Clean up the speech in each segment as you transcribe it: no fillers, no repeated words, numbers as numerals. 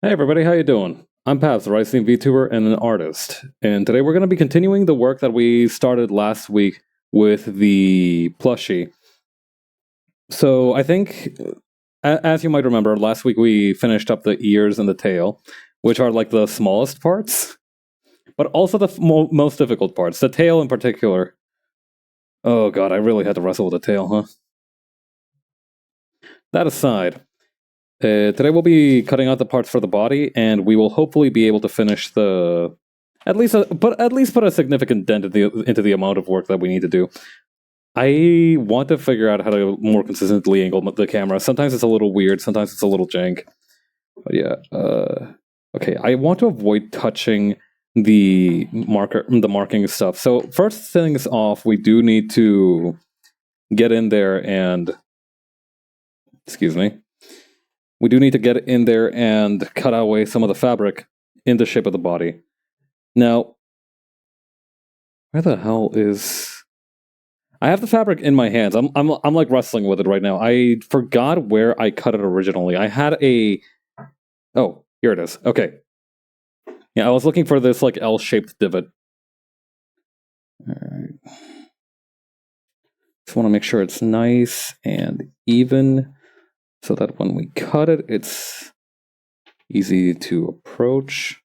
Hey everybody, how you doing? I'm Pabs, the Rising VTuber and an artist, and today we're going to be continuing the work that we started last week with the Plushy. So I think, as you might remember, last week we finished up the ears and the tail, which are like the smallest parts, but also the most difficult parts. The tail in particular. Oh god, I really had to wrestle with the tail, huh? That aside, today we'll be cutting out the parts for the body, and we will hopefully be able to finish the at least put a significant dent into the amount of work that we need to do. I want to figure out how to more consistently angle the camera. Sometimes it's a little weird, sometimes it's a little jank. But yeah, okay. I want to avoid touching the marking stuff. So first things off, we do need to get in there and excuse me. We do need to get in there and cut away some of the fabric in the shape of the body. Now, where the hell is... I have the fabric in my hands. I'm like wrestling with it right now. I forgot where I cut it originally. I had a... Oh, here it is. Okay. Yeah, I was looking for this like L-shaped divot. Alright. Just want to make sure it's nice and even so that when we cut it, it's easy to approach.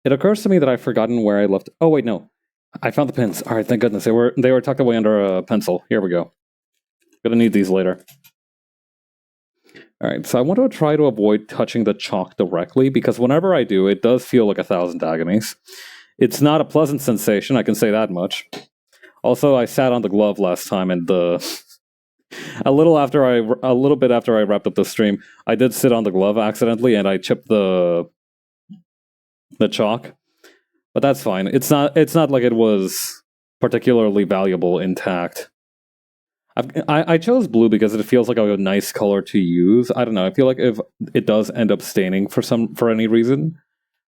It occurs to me that I've forgotten where I left... Oh, wait, no. I found the pins. Alright, thank goodness. They were tucked away under a pencil. Here we go. Gonna need these later. Alright, so I want to try to avoid touching the chalk directly, because whenever I do, it does feel like 1,000 agonies. It's not a pleasant sensation, I can say that much. Also, I sat on the glove last time, and a little bit after I wrapped up the stream, I did sit on the glove accidentally, and I chipped the chalk. But that's fine. It's not like it was particularly valuable intact. I chose blue because it feels like a nice color to use. I don't know. I feel like if it does end up staining for any reason,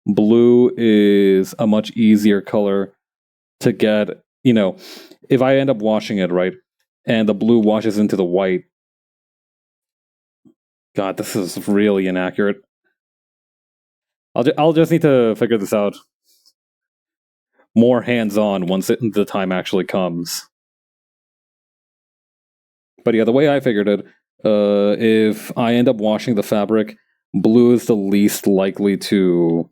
blue is a much easier color to get. You know, if I end up washing it right, and the blue washes into the white. God, this is really inaccurate. I'll just need to figure this out more hands-on once the time actually comes. But yeah, the way I figured it, if I end up washing the fabric, blue is the least likely to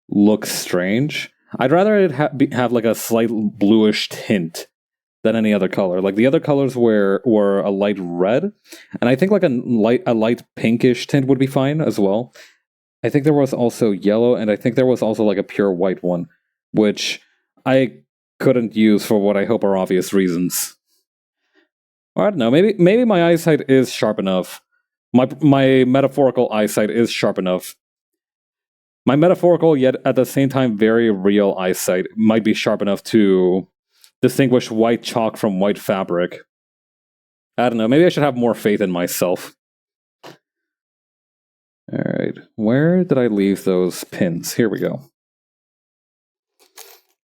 look strange. I'd rather it have like a slight bluish tint than any other color. Like the other colors were a light red, and I think like a light pinkish tint would be fine as well. I think there was also yellow, and I think there was also like a pure white one, which I couldn't use for what I hope are obvious reasons. Or I don't know. Maybe my eyesight is sharp enough. My metaphorical eyesight is sharp enough. My metaphorical, yet at the same time very real eyesight might be sharp enough to distinguish white chalk from white fabric. I don't know. Maybe I should have more faith in myself. Alright. Where did I leave those pins? Here we go.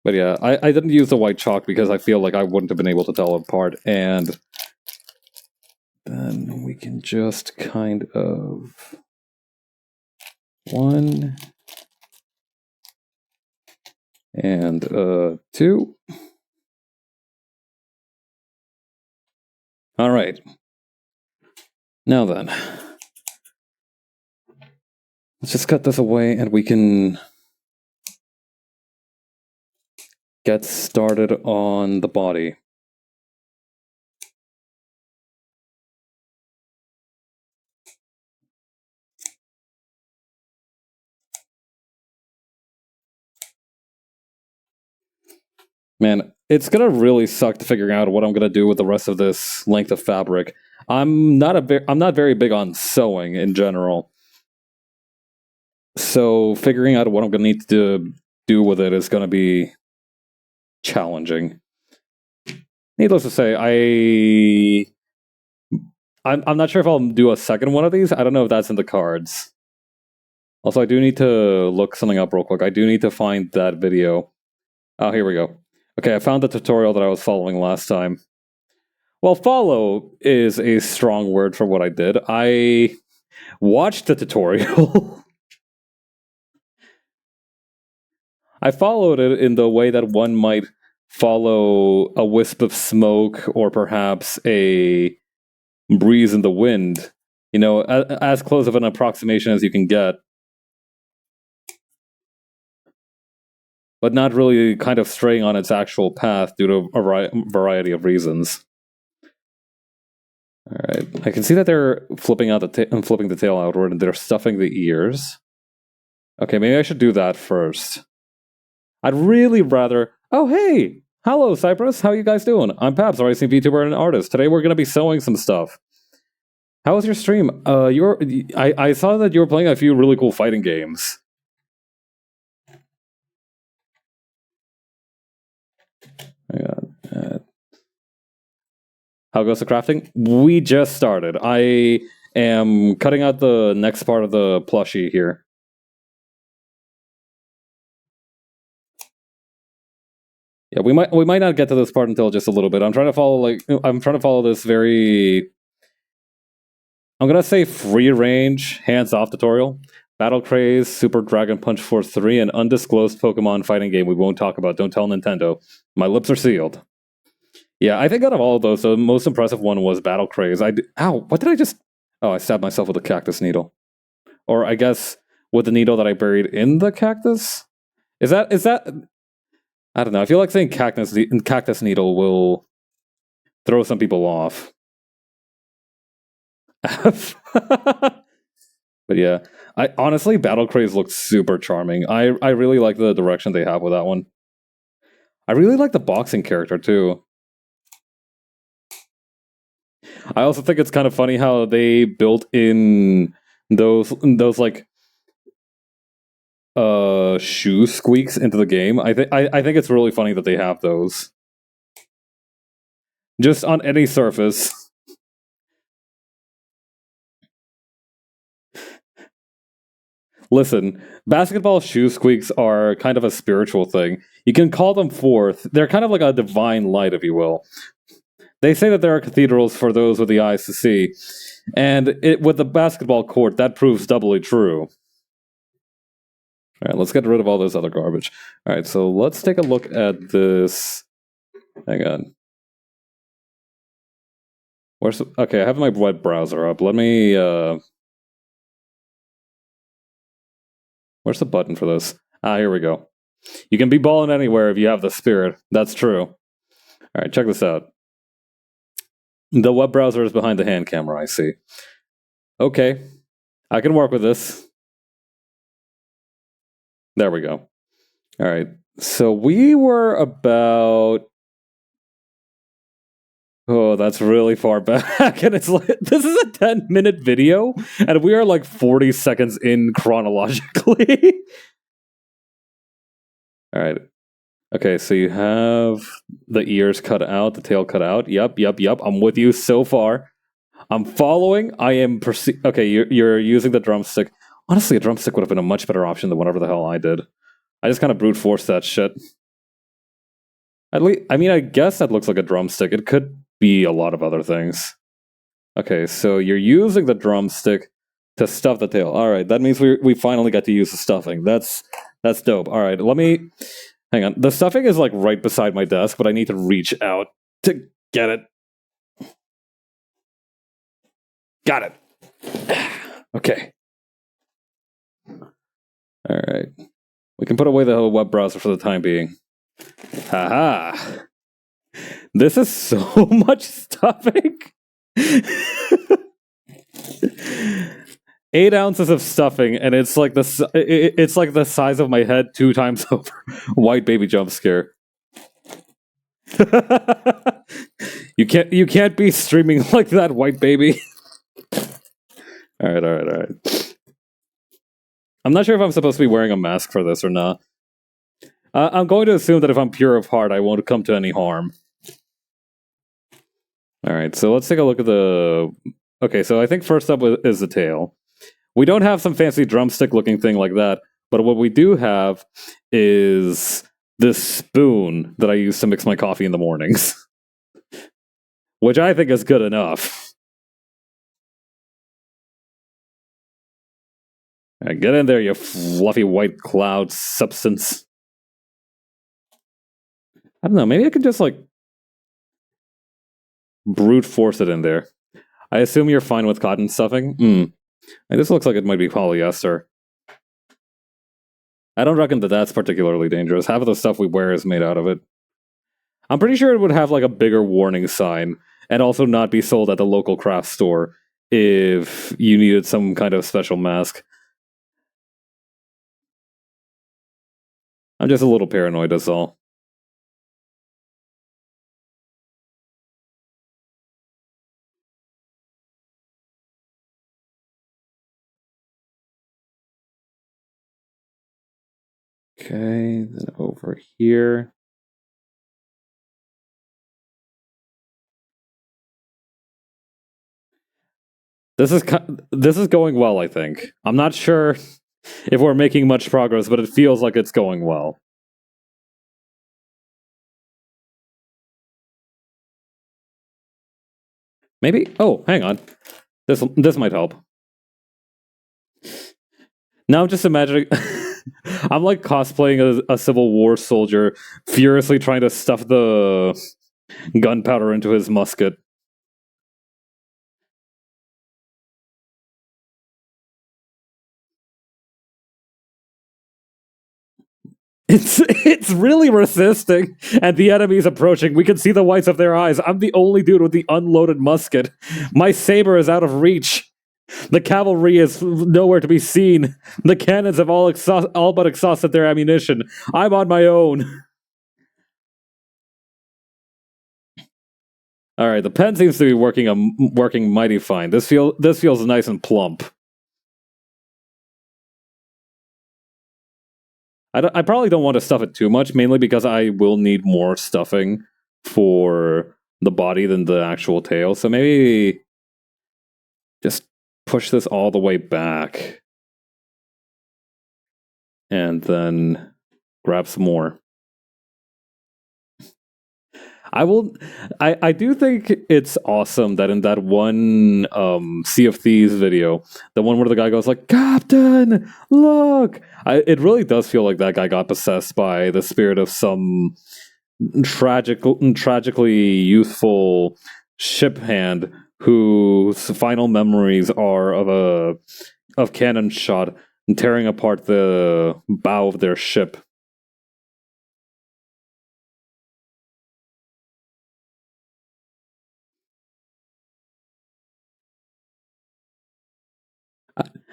But yeah, I didn't use the white chalk because I feel like I wouldn't have been able to tell apart, and then we can just kind of... 1 and 2. Alright. Now then. Let's just cut this away and we can get started on the body. Man, it's gonna really suck to figure out what I'm gonna do with the rest of this length of fabric. I'm not very big on sewing in general, so figuring out what I'm gonna need to do with it is gonna be challenging. Needless to say, I'm not sure if I'll do a second one of these. I don't know if that's in the cards. Also, I do need to look something up real quick. I do need to find that video. Oh, here we go. Okay, I found the tutorial that I was following last time. Well, follow is a strong word for what I did. I Watch the tutorial. I followed it in the way that one might follow a wisp of smoke or perhaps a breeze in the wind. You know, as close of an approximation as you can get. But not really kind of straying on its actual path due to a variety of reasons. All right, I can see that they're flipping the tail outward, and they're stuffing the ears. Okay, maybe I should do that first. I'd really rather. Oh, hey, hello, Cypress. How you guys doing? I'm Pabs, a racing VTuber and an artist. Today we're gonna be sewing some stuff. How was your stream? I saw that you were playing a few really cool fighting games. How goes the crafting? We just started. I am cutting out the next part of the plushie here. Yeah, we might not get to this part until just a little bit. I'm trying to follow this very, I'm gonna say, free range, hands off tutorial. Battle Craze, Super Dragon Punch Force 3, an undisclosed Pokemon fighting game we won't talk about. Don't tell Nintendo. My lips are sealed. Yeah, I think out of all of those, the most impressive one was Battle Craze. Ow, what did I just... Oh, I stabbed myself with a cactus needle. Or I guess with the needle that I buried in the cactus? Is that... I don't know, I feel like saying cactus needle will throw some people off. But yeah, honestly, Battle Craze looks super charming. I really like the direction they have with that one. I really like the boxing character too. I also think it's kind of funny how they built in those like shoe squeaks into the game. I think it's really funny that they have those. Just on any surface. Listen, basketball shoe squeaks are kind of a spiritual thing. You can call them forth. They're kind of like a divine light, if you will. They say that there are cathedrals for those with the eyes to see. And with the basketball court, that proves doubly true. All right, let's get rid of all this other garbage. All right, so let's take a look at this. Hang on. Okay, I have my web browser up. Let me... Where's the button for this? Ah, here we go. You can be balling anywhere if you have the spirit. That's true. All right, check this out. The web browser is behind the hand camera, I see. Okay, I can work with this. There we go. All right, so we were about... Oh, that's really far back, and it's like, this is a 10-minute video, and we are like 40 seconds in chronologically. All right. Okay, so you have the ears cut out, the tail cut out. Yep. I'm with you so far. I'm following. I am okay, you're using the drumstick. Honestly, a drumstick would have been a much better option than whatever the hell I did. I just kind of brute forced that shit. At least, I mean, I guess that looks like a drumstick. It could be a lot of other things. Okay, so you're using the drumstick to stuff the tail. All right, that means we finally got to use the stuffing. That's dope. All right, let me... Hang on. The stuffing is like right beside my desk, but I need to reach out to get it. Got it. Okay. All right. We can put away the web browser for the time being. Haha. This is so much stuffing. 8 ounces of stuffing, and it's like the size of my head 2 times over. White baby jump scare. You can't be streaming like that, white baby. All right. I'm not sure if I'm supposed to be wearing a mask for this or not. I'm going to assume that if I'm pure of heart, I won't come to any harm. All right, so let's take a look at the... Okay, so I think first up is the tail. We don't have some fancy drumstick-looking thing like that, but what we do have is this spoon that I use to mix my coffee in the mornings. Which I think is good enough. Right, get in there, you fluffy white cloud substance. I don't know, maybe I could just, like, brute force it in there. I assume you're fine with cotton stuffing? This looks like it might be polyester. I don't reckon that that's particularly dangerous. Half of the stuff we wear is made out of it. I'm pretty sure it would have, like, a bigger warning sign, and also not be sold at the local craft store if you needed some kind of special mask. I'm just a little paranoid, that's all. Okay, then over here. This is going well, I think. I'm not sure if we're making much progress, but it feels like it's going well. Maybe. Oh, hang on. This might help. Now I'm just imagining. I'm like cosplaying a Civil War soldier, furiously trying to stuff the gunpowder into his musket. It's really resisting, and the enemy's approaching. We can see the whites of their eyes. I'm the only dude with the unloaded musket. My saber is out of reach. The cavalry is nowhere to be seen. The cannons have all but exhausted their ammunition. I'm on my own. All right, the pen seems to be working mighty fine. This feels nice and plump. I probably don't want to stuff it too much, mainly because I will need more stuffing for the body than the actual tail. So maybe just push this all the way back. And then grab some more. I do think it's awesome that in that one Sea of Thieves video, the one where the guy goes like, "Captain, look!" It really does feel like that guy got possessed by the spirit of some tragically youthful ship hand whose final memories are of cannon shot and tearing apart the bow of their ship.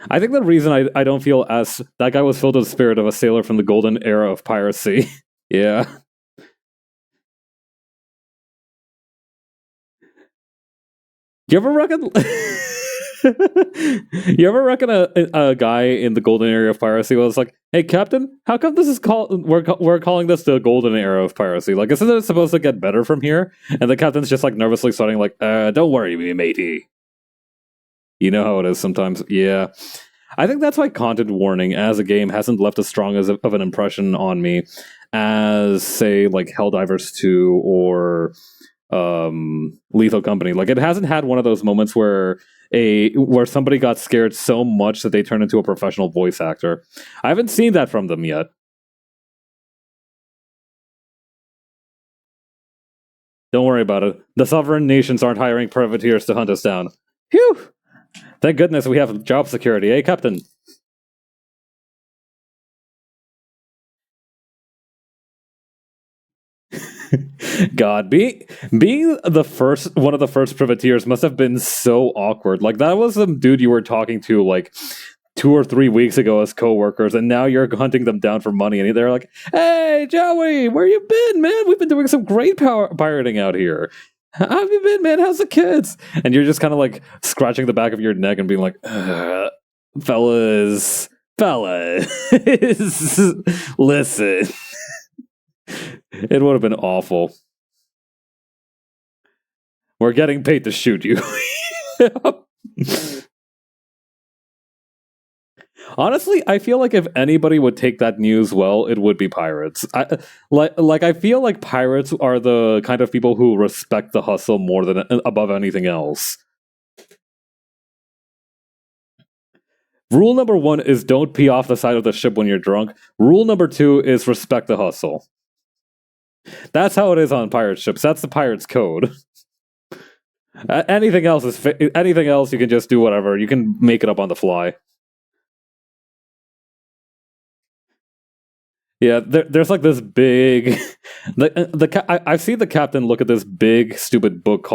I think the reason I don't feel as that guy was filled with the spirit of a sailor from the golden era of piracy. Yeah. You ever reckon? You ever reckon a guy in the golden era of piracy was like, "Hey, Captain, how come this is called? We're calling this the golden era of piracy. Like, isn't it supposed to get better from here?" And the captain's just like nervously starting, like, "Don't worry, me matey. You know how it is sometimes." Yeah. I think that's why content warning as a game hasn't left as strong of an impression on me as, say, like Helldivers 2 or Lethal Company. Like, it hasn't had one of those moments where somebody got scared so much that they turned into a professional voice actor. I haven't seen that from them yet. Don't worry about it. The sovereign nations aren't hiring privateers to hunt us down. Phew! Thank goodness we have job security, eh, Captain? God, being the first one of the first privateers must have been so awkward. Like, that was some dude you were talking to like 2 or 3 weeks ago as coworkers, and now you're hunting them down for money, and they're like, "Hey, Joey, where you been, man? We've been doing some great pirating out here. How have you been, man? How's the kids?" And you're just kind of like scratching the back of your neck and being like, fellas, listen." It would have been awful. We're getting paid to shoot you. Honestly, I feel like if anybody would take that news well, it would be pirates. I feel like pirates are the kind of people who respect the hustle more than above anything else. Rule number 1 is don't pee off the side of the ship when you're drunk. Rule number 2 is respect the hustle. That's how it is on pirate ships. That's the pirate's code. Anything else anything else you can just do whatever. You can make it up on the fly. Yeah, there's like this big. I've seen the captain look at this big stupid book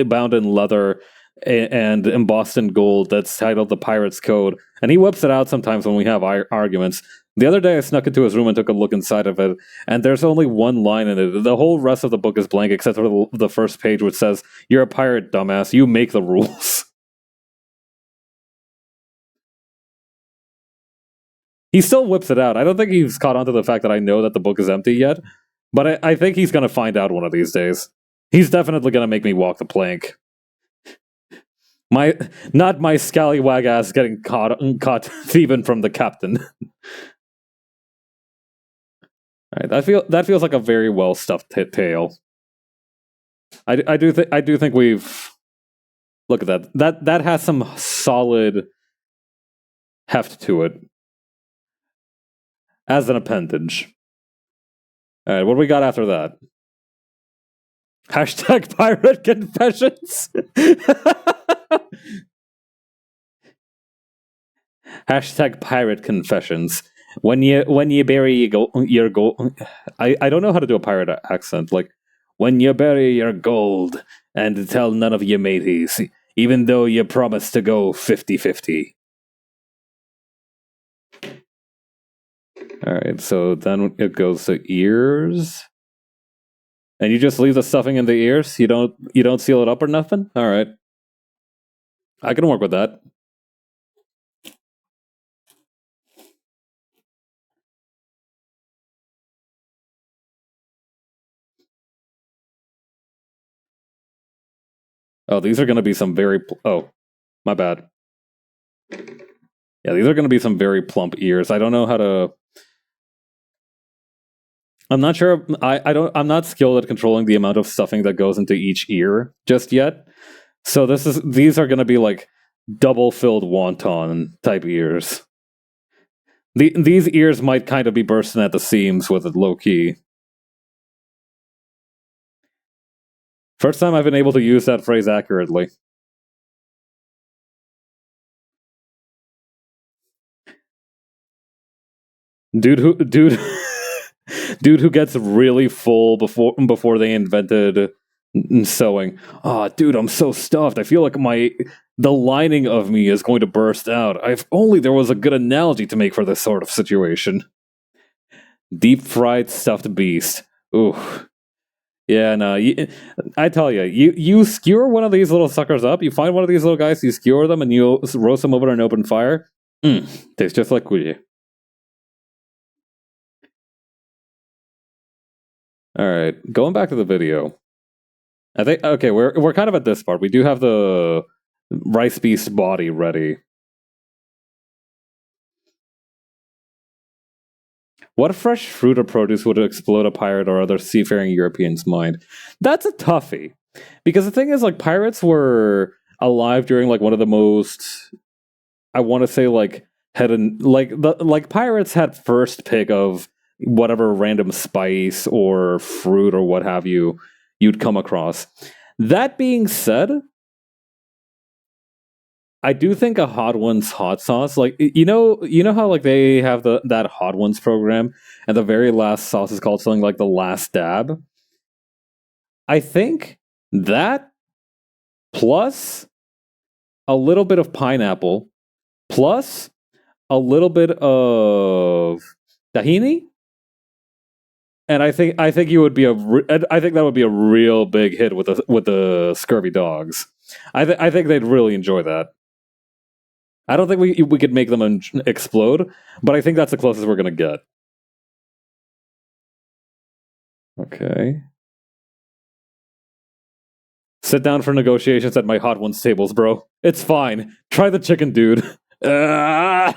bound in leather and embossed in gold that's titled "The Pirate's Code," and he whips it out sometimes when we have arguments. The other day, I snuck into his room and took a look inside of it, and there's only one line in it. The whole rest of the book is blank except for the first page, which says, "You're a pirate, dumbass. You make the rules." He still whips it out. I don't think he's caught on to the fact that I know that the book is empty yet, but I think he's going to find out one of these days. He's definitely going to make me walk the plank. Not my scallywag ass getting caught thieving from the captain. All right, that feels like a very well stuffed tale. I do think we've look at that has some solid heft to it as an appendage. All right, what do we got after that? Hashtag pirate confessions. Hashtag pirate confessions. When you bury your gold, I don't know how to do a pirate accent. Like when you bury your gold and tell none of your mateys, even though you promised to go 50-50. All right, so then it goes to ears, and you just leave the stuffing in the ears. You don't seal it up or nothing. All right, I can work with that. Oh, these are going to be some very... Oh, my bad. Yeah, these are going to be some very plump ears. I don't know how to... I'm not sure. I'm not skilled at controlling the amount of stuffing that goes into each ear just yet. So these are going to be like double filled wonton type ears. These ears might kind of be bursting at the seams with it low key. First time I've been able to use that phrase accurately. Dude who gets really full before they invented sewing. Oh, dude, I'm so stuffed. I feel like the lining of me is going to burst out. If only there was a good analogy to make for this sort of situation. Deep fried stuffed beast. Ooh. Yeah, no. I tell you, you skewer one of these little suckers up. You find one of these little guys, you skewer them, and you roast them over an open fire. Tastes just like coulis. All right, going back to the video. I think okay, we're kind of at this part. We do have the rice beast body ready. What fresh fruit or produce would explode a pirate or other seafaring European's mind? That's a toughie. Because the thing is, like, pirates were alive during like one of the most, I want to say, like pirates had first pick of whatever random spice or fruit or what have you'd come across. That being said, I do think a Hot Ones hot sauce, like you know how like they have that Hot Ones program, and the very last sauce is called something like the Last Dab. I think that plus a little bit of pineapple, plus a little bit of tahini, and I think you would be I think that would be a real big hit with the scurvy dogs. I think they'd really enjoy that. I don't think we could make them explode, but I think that's the closest we're gonna get. Okay. Sit down for negotiations at my Hot Ones tables, bro. It's fine. Try the chicken, dude. God.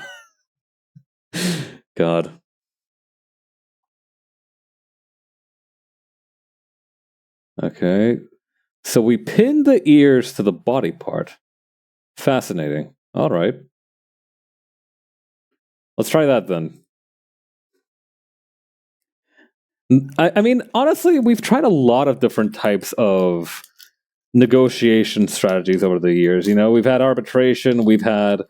Okay. So we pin the ears to the body part. Fascinating. All right. Let's try that then. I mean, honestly, we've tried a lot of different types of negotiation strategies over the years. You know, we've had arbitration, we've had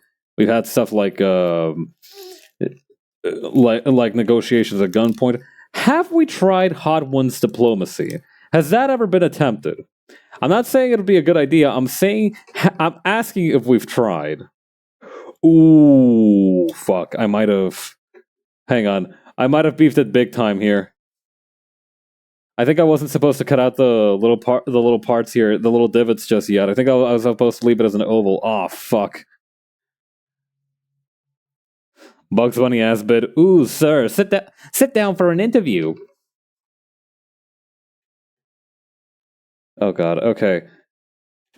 stuff like negotiations at gunpoint. Have we tried hot ones diplomacy? Has that ever been attempted? I'm not saying it'll be a good idea. I'm asking if we've tried. Ooh, fuck! I might have. Hang on, I might have beefed it big time here. I think I wasn't supposed to cut out the little parts here, the little divots just yet. I think I was supposed to leave it as an oval. Oh fuck! Bugs Bunny ass bit. Ooh, sir, sit down for an interview. Oh god. Okay.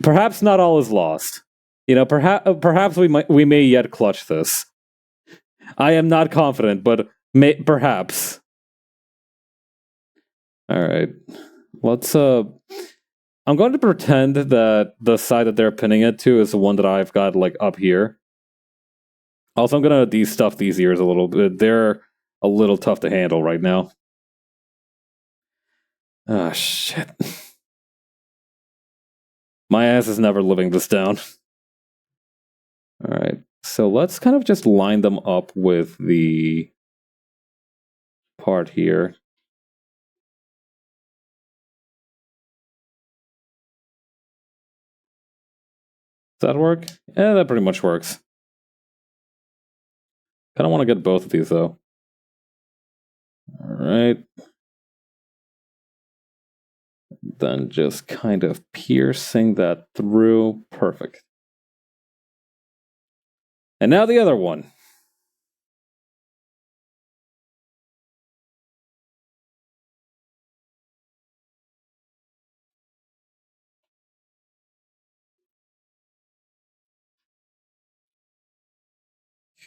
Perhaps not all is lost. You know, perhaps we may yet clutch this. I am not confident, but perhaps. All right. Let's I'm going to pretend that the side that they're pinning it to is the one that I've got like up here. Also, I'm gonna de-stuff these ears a little bit. They're a little tough to handle right now. Ah, shit. My ass is never living this down. Alright, so let's kind of just line them up with the part here. Does that work? Yeah, that pretty much works. Kind of want to get both of these, though. Alright. Then just kind of piercing that through. Perfect. And now the other one.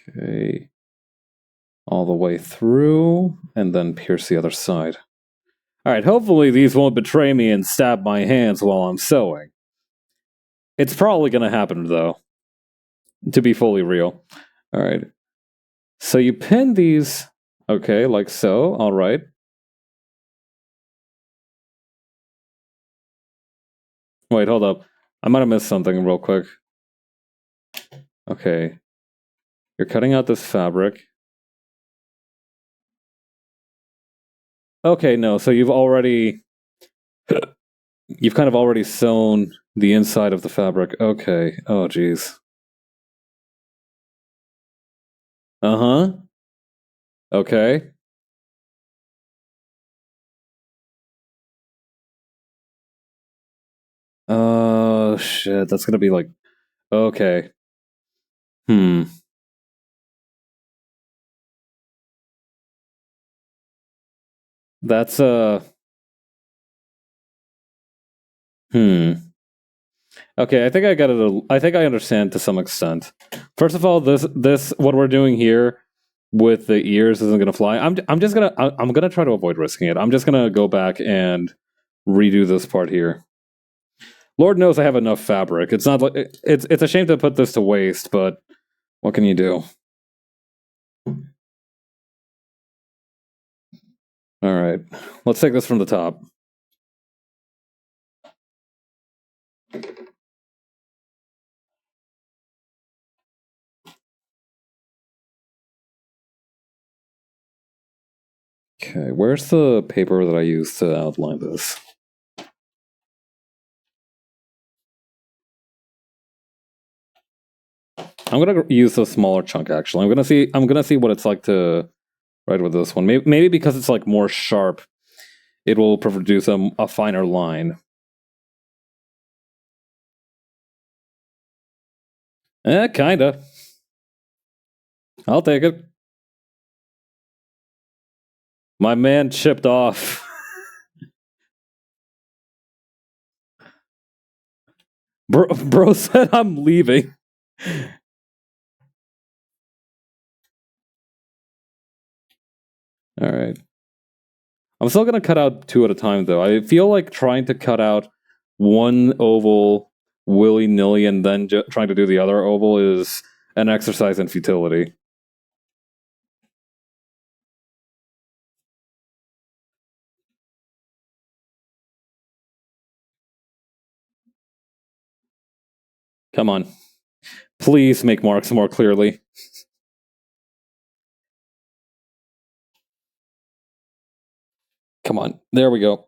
Okay. All the way through, and then pierce the other side. Alright, hopefully these won't betray me and stab my hands while I'm sewing. It's probably gonna happen, though. To be fully real. Alright. So you pin these, okay, like so, alright. Wait, hold up. I might have missed something real quick. Okay. You're cutting out this fabric. Okay, no, so you've kind of already sewn the inside of the fabric. Okay. Oh, jeez. Uh-huh. Okay. Oh, shit. That's gonna be like... Okay. Hmm. That's, Hmm. Okay, I think I got it. I think I understand to some extent. First of all, this what we're doing here with the ears isn't gonna fly. I'm gonna try to avoid risking it. I'm just gonna go back and redo this part here. Lord knows I have enough fabric. It's not like it's a shame to put this to waste, but what can you do? All right, let's take this from the top. Okay, where's the paper that I used to outline this? I'm gonna use a smaller chunk. Actually, I'm gonna see what it's like to write with this one. Maybe because it's like more sharp, it will produce a finer line. Kinda. I'll take it. My man chipped off. Bro said I'm leaving. Alright. I'm still gonna cut out two at a time, though. I feel like trying to cut out one oval willy-nilly and then trying to do the other oval is an exercise in futility. Come on. Please make marks more clearly. Come on. There we go.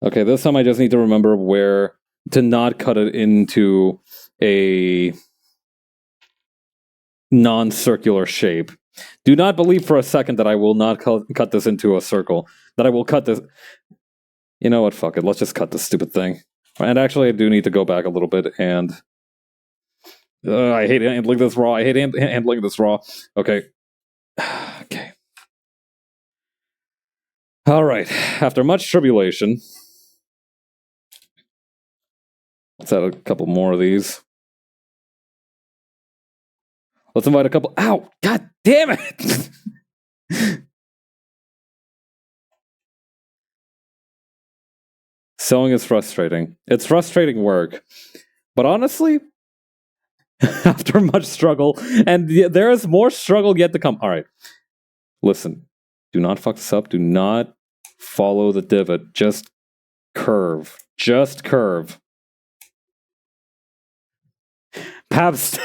Okay, this time I just need to remember where to not cut it into a non-circular shape. Do not believe for a second that I will not cut this into a circle. That I will cut this... You know what, fuck it. Let's just cut this stupid thing. And actually, I do need to go back a little bit and... I hate handling this raw. I hate handling this raw. Okay. Okay. Alright. After much tribulation... Let's add a couple more of these. Let's invite a couple... Ow! God damn it! Sewing is frustrating. It's frustrating work. But honestly, after much struggle, and there is more struggle yet to come. Alright. Listen. Do not fuck this up. Do not follow the divot. Just curve. Just curve. Pabst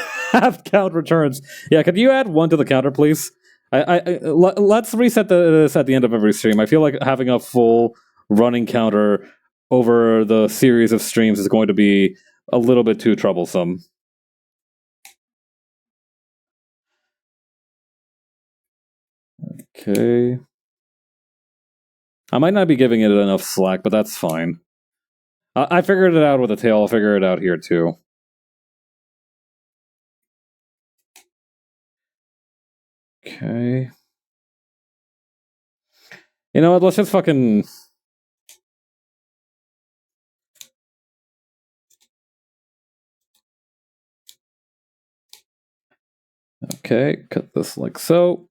count returns. Yeah, could you add 1 to the counter, please? Let's reset this at the end of every stream. I feel like having a full running counter over the series of streams is going to be a little bit too troublesome. Okay. I might not be giving it enough slack, but that's fine. I figured it out with the tail. I'll figure it out here too. Okay. You know what? Let's just fucking... Okay, cut this like so.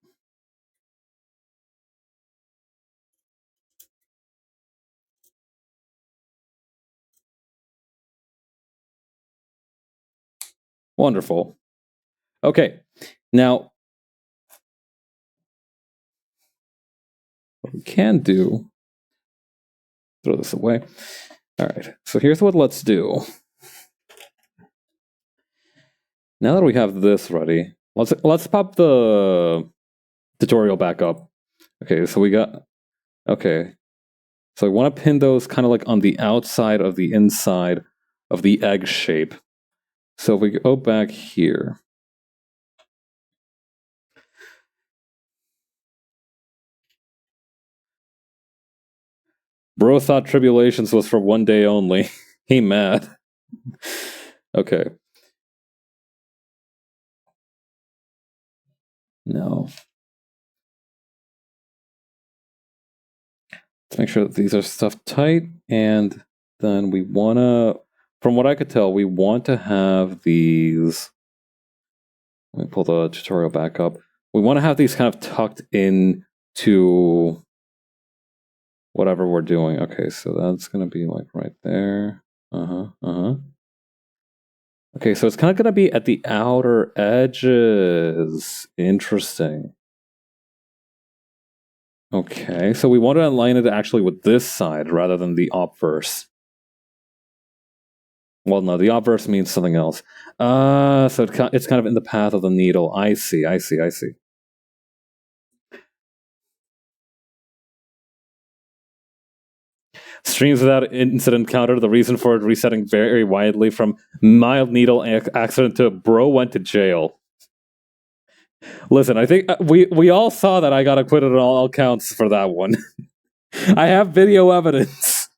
Wonderful. Okay, now what we can do... Throw this away. Alright, so here's what let's do. Now that we have this ready, let's pop the tutorial back up. Okay, so we got... Okay. So I want to pin those kind of like on the outside of the inside of the egg shape. So if we go back here... Bro thought tribulations was for one day only. He mad. Okay. No. Let's make sure that these are stuffed tight, and then we want to, from what I could tell, we want to have these... Let me pull the tutorial back up. We want to have these kind of tucked in to whatever we're doing. Okay, so that's going to be like right there. Okay, so it's kind of going to be at the outer edges. Interesting. Okay, so we want to align it actually with this side rather than the obverse. Well, no, the obverse means something else. So it's kind of in the path of the needle. I see. Streams without incident counter. The reason for it resetting vary widely from mild needle accident to bro went to jail. Listen, I think we all saw that I got acquitted on all counts for that one. I have video evidence.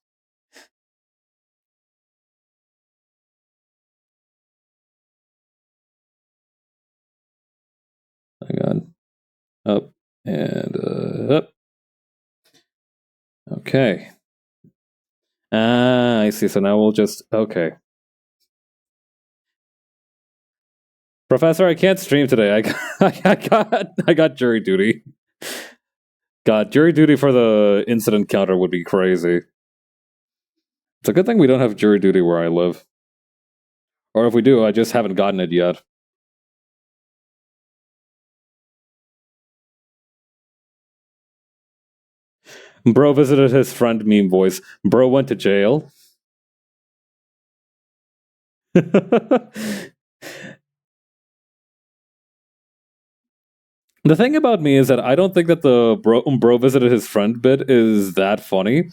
Hang on. Up and up. Okay. I see. So now we'll just... Okay. Professor, I can't stream today. I got jury duty. God, jury duty for the incident counter would be crazy. It's a good thing we don't have jury duty where I live. Or if we do, I just haven't gotten it yet. Bro visited his friend meme voice. Bro went to jail. The thing about me is that I don't think that the bro visited his friend bit is that funny,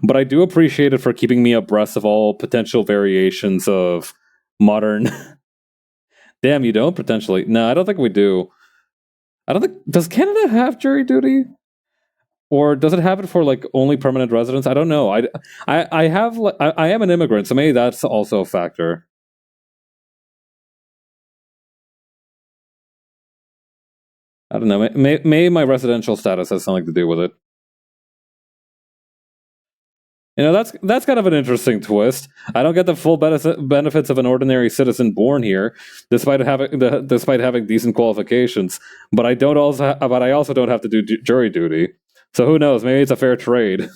but I do appreciate it for keeping me abreast of all potential variations of modern. Damn, you don't potentially. No, I don't think we do. I don't think does Canada have jury duty, or does it have it for like only permanent residents? I don't know. I have I am an immigrant, so maybe that's also a factor. I don't know. Maybe my residential status has something to do with it. You know, that's kind of an interesting twist. I don't get the full benefits of an ordinary citizen born here, despite having decent qualifications. But I also don't have to do jury duty. So who knows? Maybe it's a fair trade.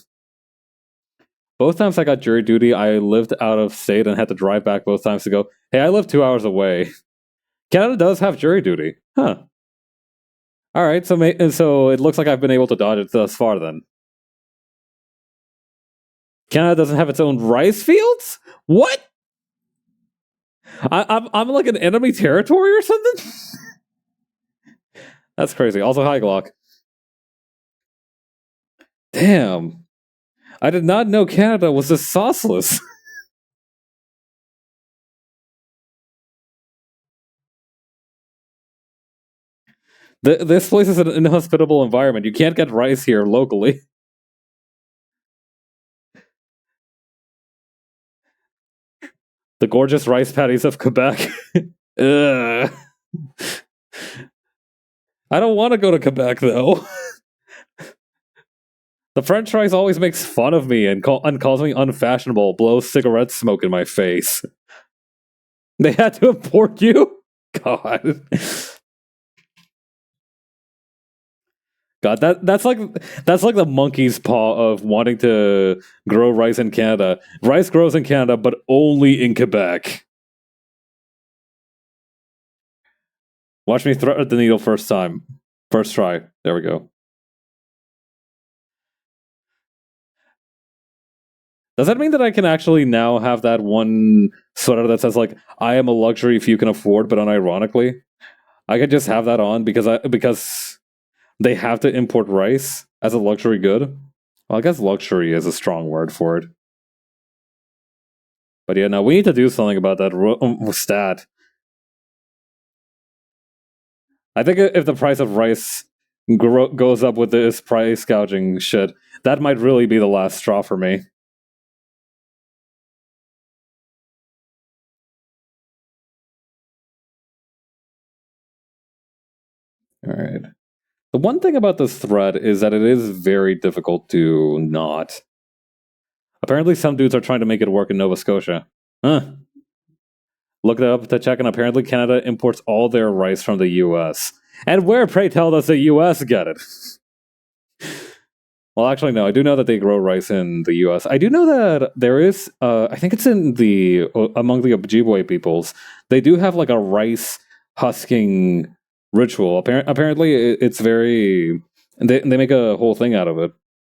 Both times I got jury duty, I lived out of state and had to drive back both times to go. Hey, I live 2 hours away. Canada does have jury duty, huh? All right, so it looks like I've been able to dodge it thus far. Then Canada doesn't have its own rice fields. What? I'm like an enemy territory or something. That's crazy. Also, hi Glock. Damn, I did not know Canada was this sauceless. This place is an inhospitable environment. You can't get rice here locally. The gorgeous rice paddies of Quebec. Ugh. I don't want to go to Quebec though. The French fries always makes fun of me and calls me unfashionable, blows cigarette smoke in my face. They had to import you? God. God, that's like the monkey's paw of wanting to grow rice in Canada. Rice grows in Canada, but only in Quebec. Watch me thread the needle first time. First try. There we go. Does that mean that I can actually now have that one sweater that says like "I am a luxury if you can afford," but unironically, I could just have that on because they have to import rice as a luxury good. Well, I guess luxury is a strong word for it. But yeah, no, we need to do something about that stat. I think if the price of rice goes up with this price gouging shit, that might really be the last straw for me. All right. The one thing about this thread is that it is very difficult to not. Apparently, some dudes are trying to make it work in Nova Scotia. Huh. Looked it up to check, and apparently Canada imports all their rice from the U.S. And where, pray tell, does the U.S. get it? Well, actually, no. I do know that they grow rice in the U.S. I do know that there is. I think it's in the among the Ojibwe peoples. They do have like a rice husking ritual. Apparently, it's very. They make a whole thing out of it.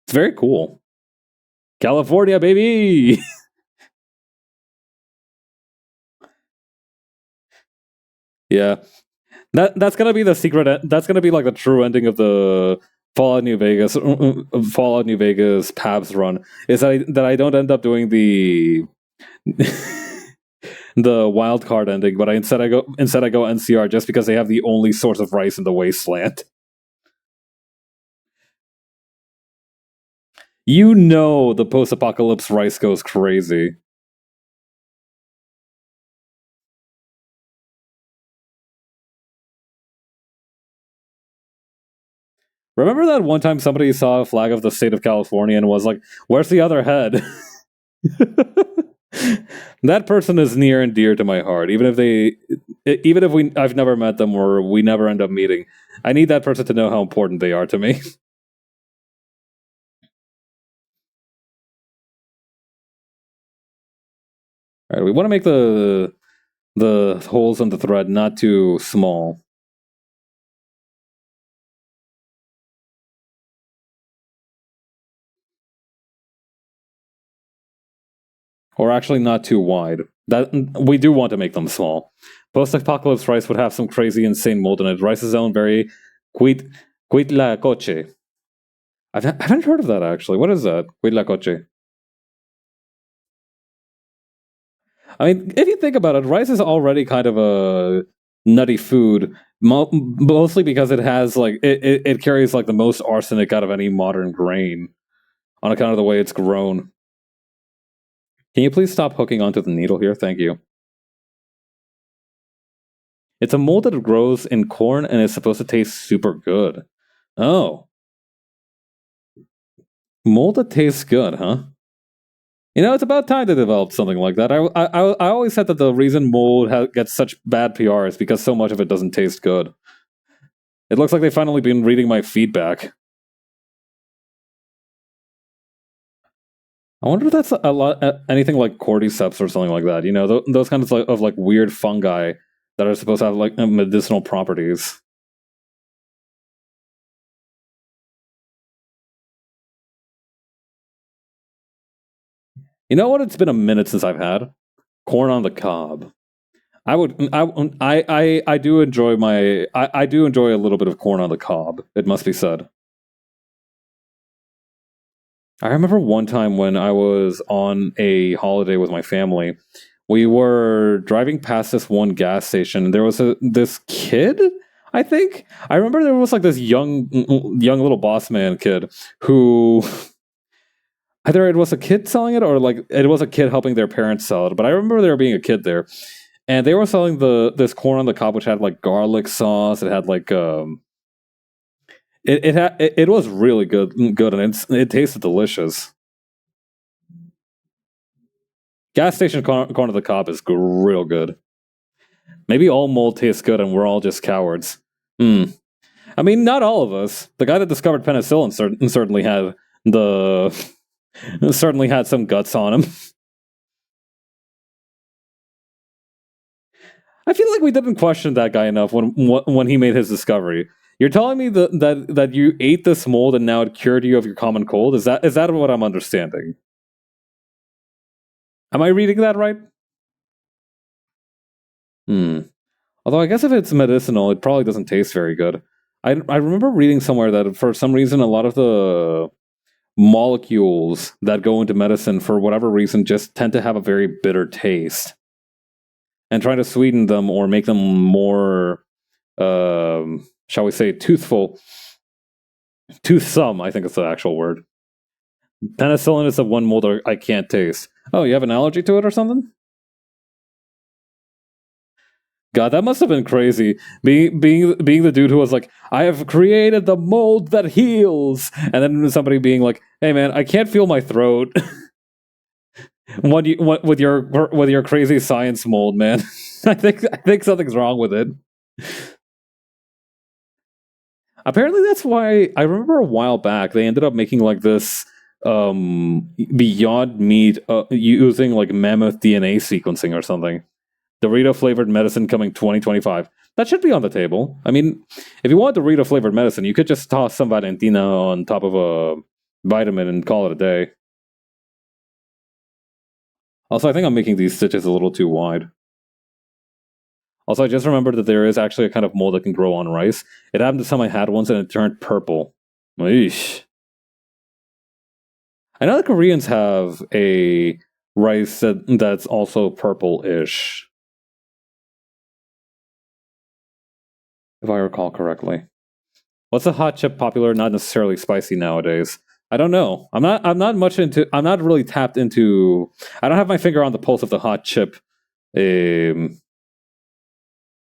It's very cool. California, baby. Yeah, that's gonna be the secret. That's gonna be like the true ending of the Fallout New Vegas Pabs run. Is that I don't end up doing the the wild card ending, but instead I go NCR just because they have the only source of rice in the wasteland. You know the post-apocalypse rice goes crazy. Remember that one time somebody saw a flag of the state of California and was like, "Where's the other head?" That person is near and dear to my heart. Even if I've never met them or we never end up meeting, I need that person to know how important they are to me. All right, we want to make the holes in the thread not too small. Or actually not too wide. That we do want to make them small. Post-apocalypse rice would have some crazy, insane mold in it. Rice is own very quit la coche. I haven't heard of that actually. What is that? Quit la coche. I mean, if you think about it, rice is already kind of a nutty food, mostly because it has like it carries like the most arsenic out of any modern grain on account of the way it's grown. Can you please stop hooking onto the needle here? Thank you. It's a mold that grows in corn and is supposed to taste super good. Oh. Mold that tastes good, huh? You know, it's about time to develop something like that. I always said that the reason mold gets such bad PR is because so much of it doesn't taste good. It looks like they've finally been reading my feedback. I wonder if that's a lot, anything like cordyceps or something like that. You know, those kinds of like weird fungi that are supposed to have like medicinal properties. You know what? It's been a minute since I've had corn on the cob. I do enjoy I do enjoy a little bit of corn on the cob. It must be said. I remember one time when I was on a holiday with my family. We were driving past this one gas station, and there was this kid. I think I remember there was like this young little boss man kid who either it was a kid selling it or like it was a kid helping their parents sell it. But I remember there being a kid there, and they were selling this corn on the cob, which had like garlic sauce. It had like it was really good, and it tasted delicious. Gas station corn on the cob is real good. Maybe all mold tastes good, and we're all just cowards. Hmm. I mean, not all of us. The guy that discovered penicillin certainly had the certainly had some guts on him. I feel like we didn't question that guy enough when he made his discovery. You're telling me that you ate this mold and now it cured you of your common cold? Is that what I'm understanding? Am I reading that right? Hmm. Although I guess if it's medicinal, it probably doesn't taste very good. I remember reading somewhere that for some reason a lot of the molecules that go into medicine for whatever reason just tend to have a very bitter taste. And trying to sweeten them or make them more, shall we say, toothsome, I think is the actual word. Penicillin is the one mold I can't taste. Oh, you have an allergy to it or something? God, that must have been crazy. Being the dude who was like, I have created the mold that heals, and then somebody being like, Hey man, I can't feel my throat. With your crazy science mold, man. I think something's wrong with it. Apparently, that's why I remember a while back they ended up making like this Beyond Meat using like mammoth DNA sequencing or something. Dorito flavored medicine coming 2025. That should be on the table. I mean, if you want Dorito flavored medicine, you could just toss some Valentina on top of a vitamin and call it a day. Also, I think I'm making these stitches a little too wide. Also, I just remembered that there is actually a kind of mold that can grow on rice. It happened to some I had once and it turned purple. Eesh. I know the Koreans have a rice that's also purple-ish, if I recall correctly. What's a hot chip popular? Not necessarily spicy nowadays. I don't know. I'm not much into. I'm not really tapped into. I don't have my finger on the pulse of the um,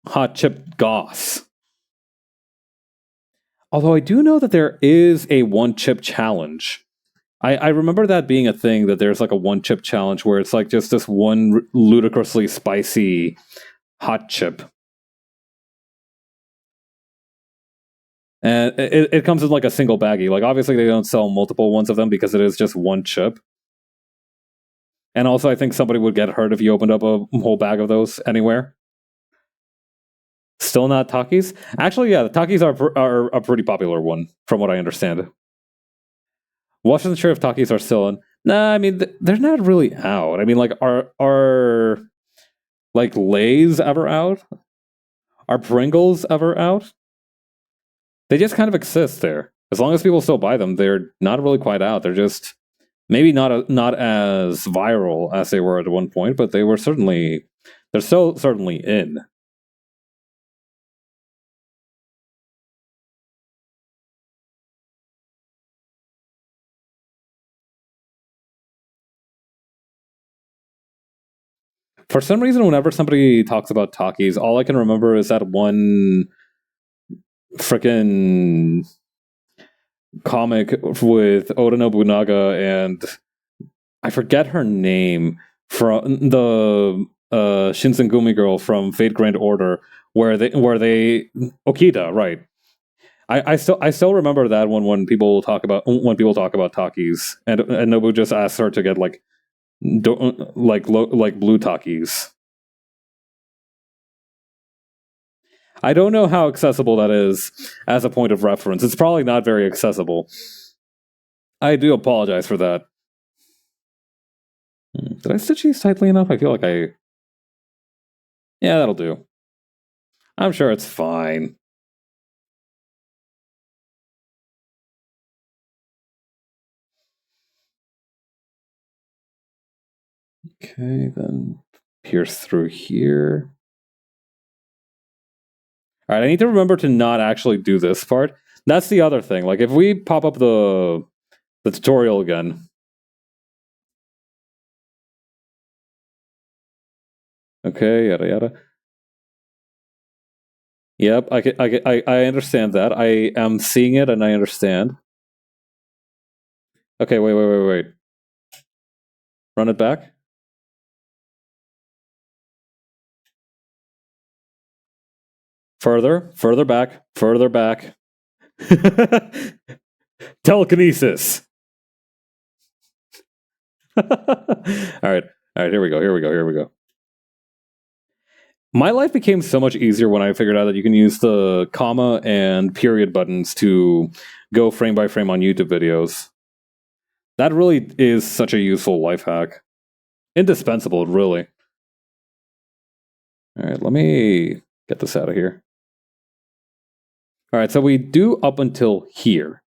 hot chip goss. Although I do know that there is a one chip challenge. I remember that being a thing, that there's like a one chip challenge where it's like just this one ludicrously spicy hot chip. And it comes in like a single baggie. Like obviously they don't sell multiple ones of them because it is just one chip. And also I think somebody would get hurt if you opened up a whole bag of those anywhere. Still not Takis? Actually, yeah, the Takis are a pretty popular one, from what I understand. Wasn't sure if Takis are still in. Nah, I mean they're not really out. I mean, like, are like Lay's ever out? Are Pringles ever out? They just kind of exist there. As long as people still buy them, they're not really quite out. They're just maybe not as viral as they were at one point, but they're still certainly in. For some reason, whenever somebody talks about Takis, all I can remember is that one freaking comic with Oda Nobunaga and I forget her name from the Shinsengumi girl from Fate Grand Order, where they Okita, right? I still remember that one when people talk about Takis and Nobu just asks her to get like like blue Takis. I don't know how accessible that is as a point of reference. It's probably not very accessible. I do apologize for that. Did I stitch these tightly enough? I feel like I. Yeah, that'll do. I'm sure it's fine. Okay, then pierce through here. All right, I need to remember to not actually do this part. That's the other thing. Like, if we pop up the tutorial again. Okay, yada yada. Yep, I understand that. I am seeing it and I understand. Okay, wait. Run it back. Further back. Telekinesis. All right, here we go. My life became so much easier when I figured out that you can use the comma and period buttons to go frame by frame on YouTube videos. That really is such a useful life hack. Indispensable, really. All right, let me get this out of here. All right, so we do up until here.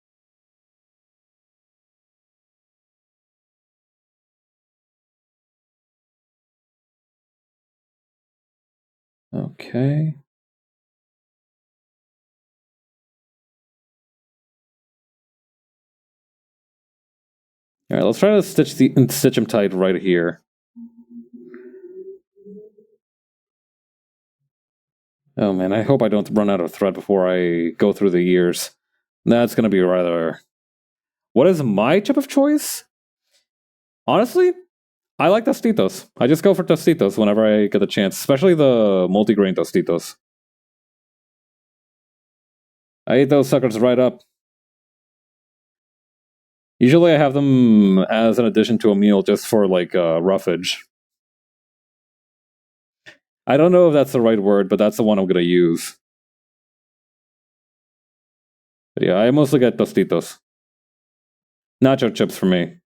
Okay. All right, let's try to stitch them tight right here. Oh man, I hope I don't run out of thread before I go through the years. That's going to be rather. What is my chip of choice? Honestly, I like Tostitos. I just go for Tostitos whenever I get the chance, especially the multigrain Tostitos. I eat those suckers right up. Usually I have them as an addition to a meal just for like roughage. I don't know if that's the right word, but that's the one I'm going to use. But yeah, I mostly get Tostitos. Nacho chips for me.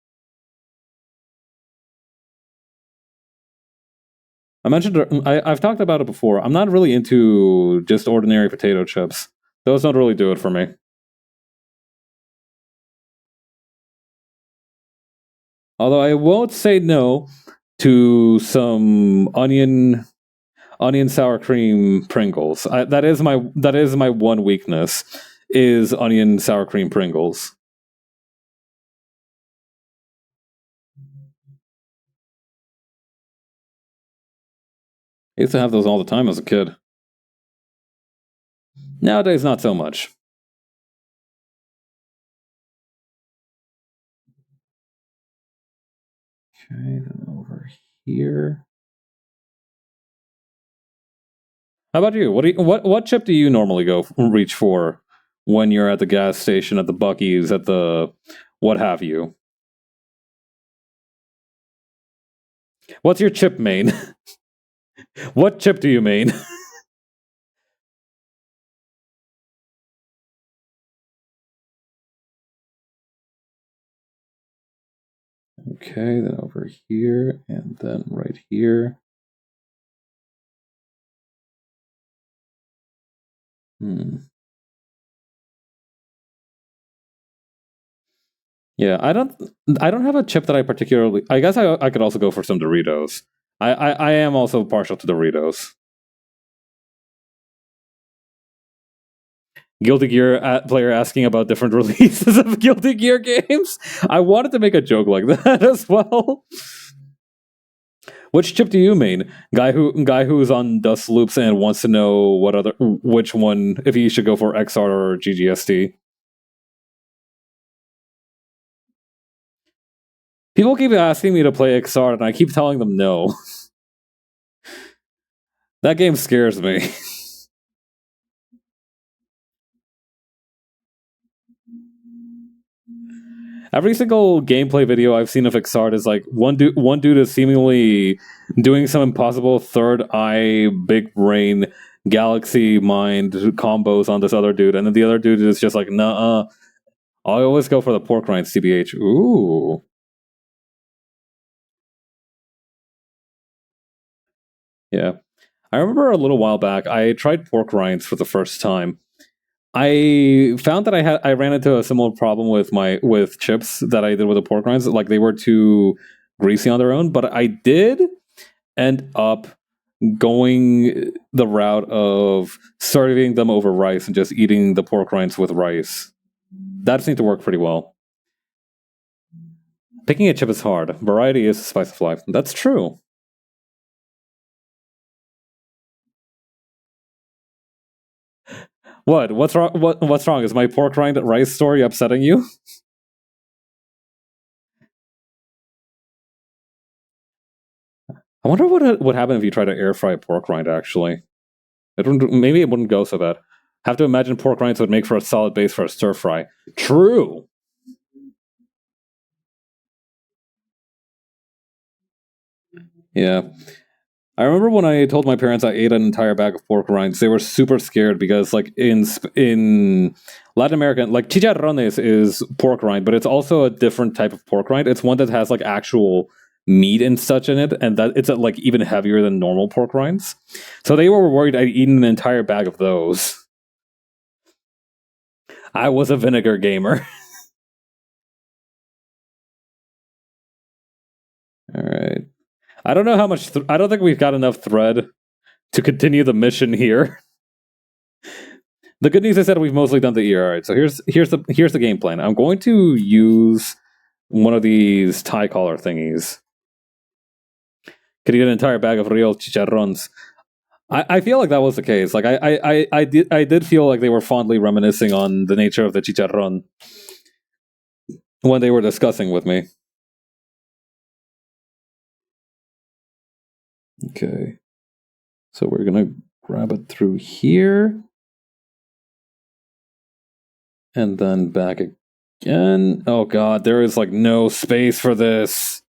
I mentioned I've talked about it before. I'm not really into just ordinary potato chips. Those don't really do it for me. Although I won't say no to some onion sour cream Pringles. That is my one weakness is onion sour cream Pringles. I used to have those all the time as a kid. Nowadays, not so much. Okay, then over here. How about you? What chip do you normally go reach for when you're at the gas station, at the Buc-ee's, at the what have you? What's your chip main? What chip do you main? Okay, then over here, and then right here. Yeah, I don't have a chip that I particularly. I guess I could also go for some Doritos. I am also partial to Doritos. Guilty Gear player asking about different releases of Guilty Gear games. I wanted to make a joke like that as well. Which chip do you mean? Guy who's on Dust Loops and wants to know which one, if he should go for XR or GGST. People keep asking me to play XR, and I keep telling them no. That game scares me. Every single gameplay video I've seen of Xrd is like one dude is seemingly doing some impossible third eye, big brain, galaxy mind combos on this other dude, and then the other dude is just like, nah. I always go for the pork rinds, TBH. Ooh. Yeah. I remember a little while back, I tried pork rinds for the first time. I found that I ran into a similar problem with chips that I did with the pork rinds. Like they were too greasy on their own, but I did end up going the route of serving them over rice and just eating the pork rinds with rice. That seemed to work pretty well. Picking a chip is hard. Variety is the spice of life. That's true. What? What's wrong? What's wrong? Is my pork rind rice story upsetting you? I wonder what would happen if you try to air fry a pork rind. Actually, maybe it wouldn't go so bad. Have to imagine pork rinds would make for a solid base for a stir fry. True. Yeah. I remember when I told my parents I ate an entire bag of pork rinds, they were super scared because, like, in Latin America, like, chicharrones is pork rind, but it's also a different type of pork rind. It's one that has, like, actual meat and such in it, and that it's, like, even heavier than normal pork rinds. So they were worried I'd eaten an entire bag of those. I was a vinegar gamer. All right. I don't know how much. I don't think we've got enough thread to continue the mission here. The good news is that we've mostly done the ear. All right, so here's the game plan. I'm going to use one of these tie collar thingies. Could eat an entire bag of real chicharrones. I feel like that was the case. Like I did feel like they were fondly reminiscing on the nature of the chicharron when they were discussing with me. Okay, so we're gonna grab it through here. And then back again. Oh god, there is like no space for this.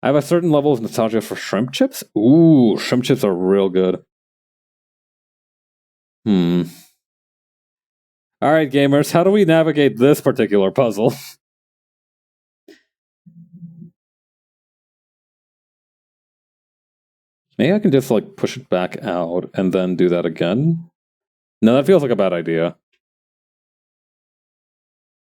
I have a certain level of nostalgia for shrimp chips. Ooh, shrimp chips are real good. Alright, gamers, how do we navigate this particular puzzle? Maybe I can just like push it back out and then do that again? No, that feels like a bad idea.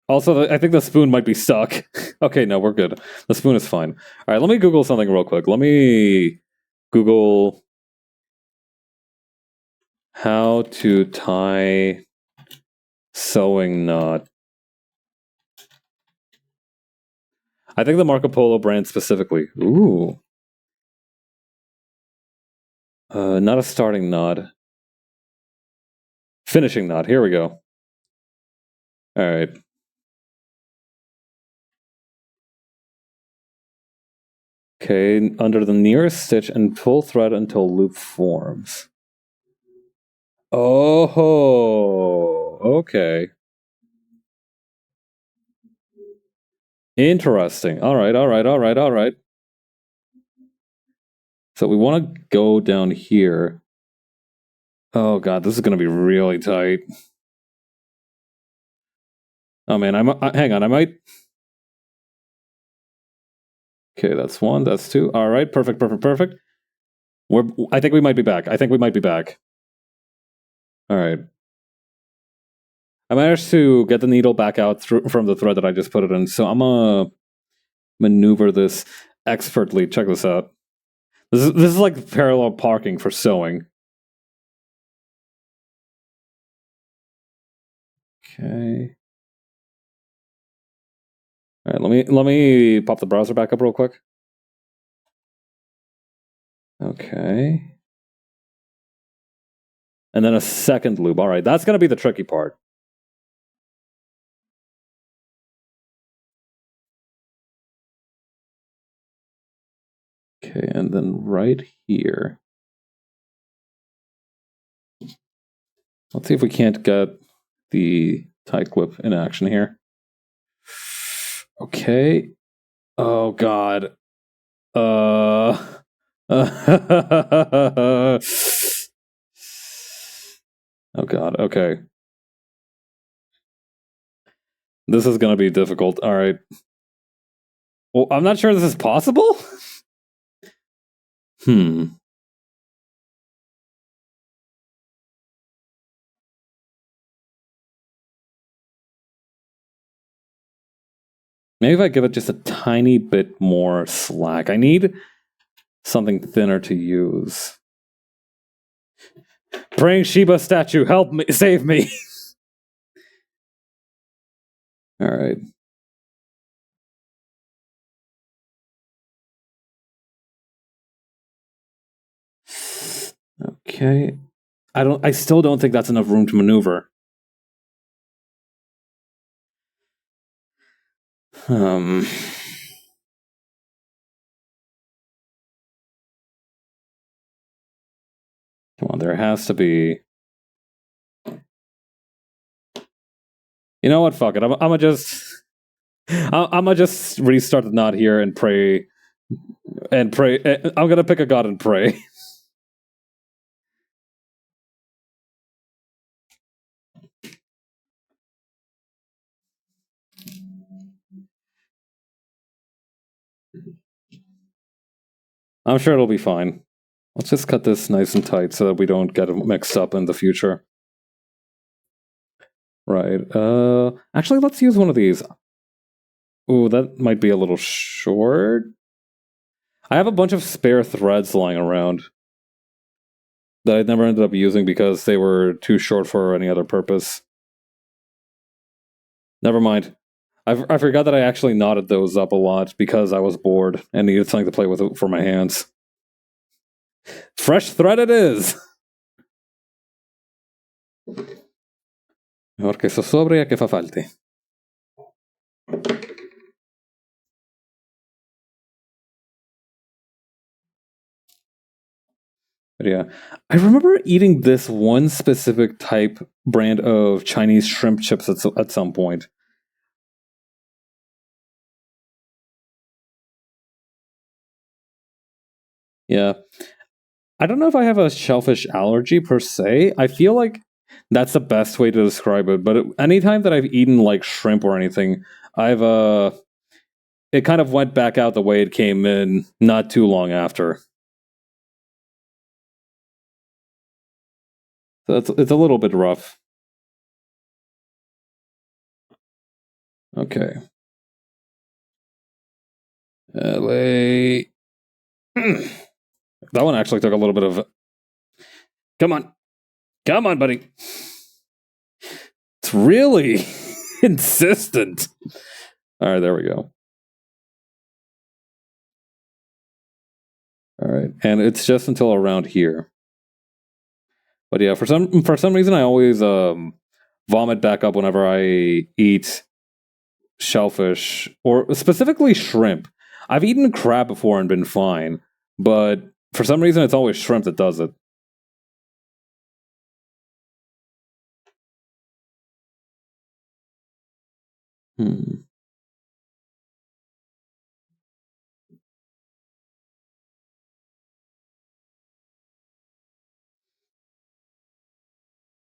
Also, I think the spoon might be stuck. Okay, no, we're good. The spoon is fine. Alright, let me Google something real quick. Let me Google how to tie sewing knot. I think the Marco Polo brand specifically. Ooh. Not a starting knot. Finishing knot. Here we go. Alright. Okay, under the nearest stitch and pull thread until loop forms. Oh, okay. Interesting. Alright. So we want to go down here. Oh god, this is going to be really tight. Oh man, hang on, I might Okay, that's one. That's two. All right, perfect, perfect, perfect. I think we might be back. I think we might be back. All right. I managed to get the needle back out from the thread that I just put it in, so I'm gonna maneuver this expertly. Check this out. This is like parallel parking for sewing. Okay. All right, let me pop the browser back up real quick. Okay. And then a second loop. All right, that's gonna be the tricky part. Okay, and then right here. Let's see if we can't get the tight clip in action here. Okay. Oh god. Oh god. Okay. This is gonna be difficult. All right. Well, I'm not sure this is possible. Maybe if I give it just a tiny bit more slack. I need something thinner to use. Praying Shiba statue, help me, save me. All right. Okay. I still don't think that's enough room to maneuver. Come on, there has to be. You know what? Fuck it. I'm gonna just restart the knot here and pray. And pray. I'm gonna pick a god and pray. I'm sure it'll be fine. Let's just cut this nice and tight so that we don't get mixed up in the future. Right. Actually, let's use one of these. Ooh, that might be a little short. I have a bunch of spare threads lying around that I never ended up using because they were too short for any other purpose. Never mind. I forgot that I actually knotted those up a lot because I was bored and needed something to play with for my hands. Fresh thread it is! Porque so sobre que fa falte. But yeah, I remember eating this one specific type brand of Chinese shrimp chips at some point. Yeah. I don't know if I have a shellfish allergy per se. I feel like that's the best way to describe it. But anytime that I've eaten like shrimp or anything, I've it kind of went back out the way it came in not too long after. So it's a little bit rough. Okay. LA. That one actually took a little bit of. Come on. Come on, buddy. It's really insistent. All right, there we go. All right, and it's just until around here. But yeah, for some reason, I always vomit back up whenever I eat shellfish or specifically shrimp. I've eaten crab before and been fine, but for some reason, it's always shrimp that does it. Hmm.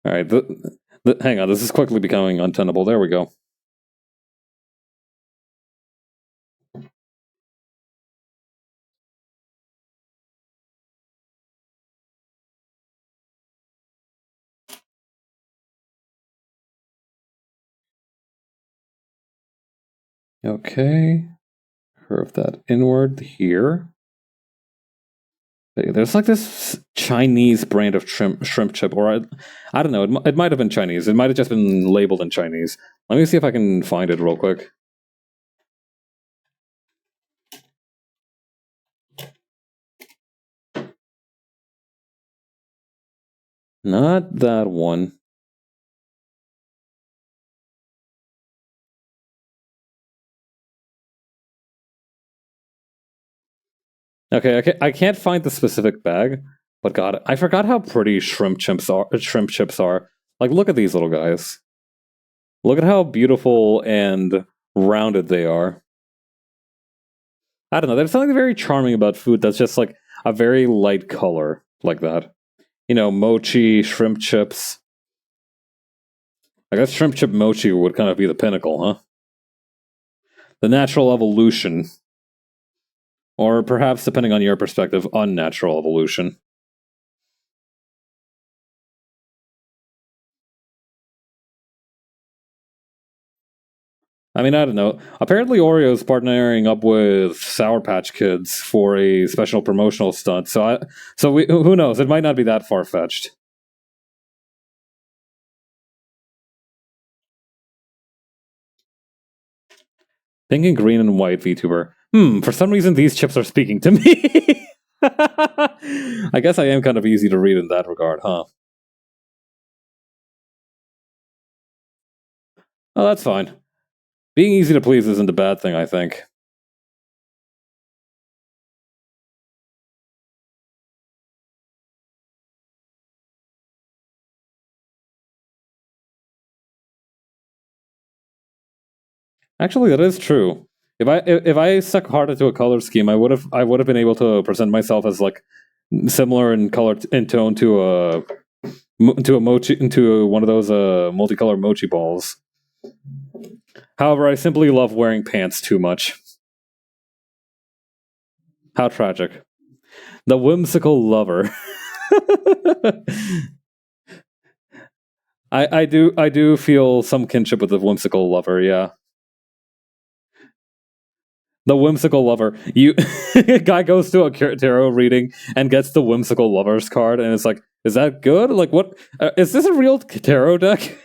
All right, hang on. This is quickly becoming untenable. There we go. Okay. Curve that inward here. There's like this Chinese brand of shrimp chip, or I don't know. It might have been Chinese. It might have just been labeled in Chinese. Let me see if I can find it real quick. Not that one. Okay, I can't find the specific bag, but God, I forgot how pretty shrimp chips are. Shrimp chips are. Like, look at these little guys. Look at how beautiful and rounded they are. I don't know. There's something very charming about food that's just like a very light color like that. You know, mochi, shrimp chips. I guess shrimp chip mochi would kind of be the pinnacle, huh? The natural evolution. Or perhaps, depending on your perspective, unnatural evolution. I mean, I don't know. Apparently, Oreo's partnering up with Sour Patch Kids for a special promotional stunt. Who knows? It might not be that far fetched. Pink and green and white VTuber. For some reason these chips are speaking to me. I guess I am kind of easy to read in that regard, huh? Oh, that's fine. Being easy to please isn't a bad thing, I think. Actually, that is true. If I stuck harder to a color scheme, I would have been able to present myself as like similar in color in tone to a mochi into one of those multicolored mochi balls. However, I simply love wearing pants too much. How tragic. The whimsical lover. I do feel some kinship with the whimsical lover, yeah. The whimsical lover. You guy goes to a tarot reading and gets the whimsical lovers card, and it's like, is that good? Like, what? Is this a real tarot deck?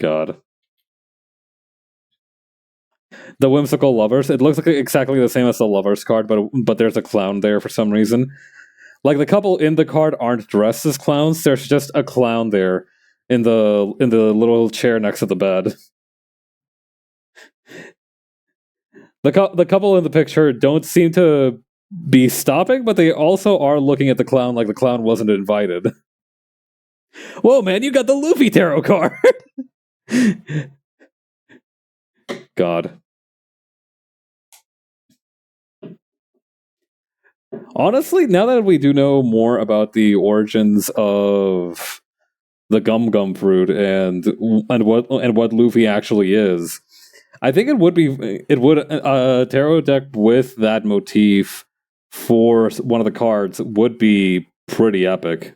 God, the whimsical lovers. It looks like exactly the same as the lovers card, but there's a clown there for some reason. Like the couple in the card aren't dressed as clowns. There's just a clown there in the little chair next to the bed. The couple in the picture don't seem to be stopping, but they also are looking at the clown like the clown wasn't invited. Whoa, man, you got the Luffy tarot card. God. Honestly, now that we do know more about the origins of the gum gum fruit and what Luffy actually is, I think it would a tarot deck with that motif for one of the cards would be pretty epic.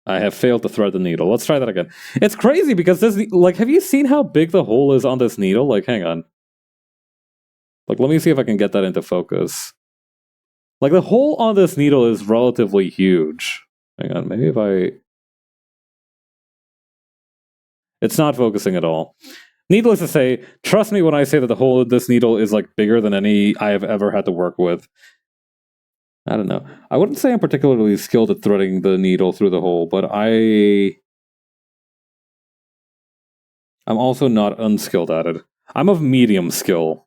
I have failed to thread the needle. Let's try that again. It's crazy because this, like, have you seen how big the hole is on this needle? Like, hang on. Like, let me see if I can get that into focus. Like, the hole on this needle is relatively huge. Hang on, maybe if I... It's not focusing at all. Needless to say, trust me when I say that the hole in this needle is, like, bigger than any I have ever had to work with. I don't know. I wouldn't say I'm particularly skilled at threading the needle through the hole, but I'm also not unskilled at it. I'm of medium skill.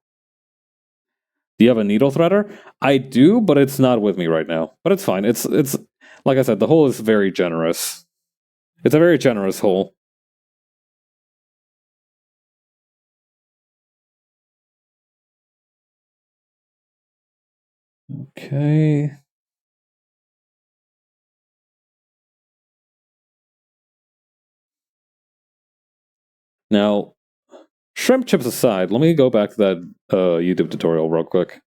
Do you have a needle threader? I do, but it's not with me right now. But it's fine. It's like I said, the hole is very generous. It's a very generous hole. Okay. Now, shrimp chips aside, let me go back to that YouTube tutorial real quick.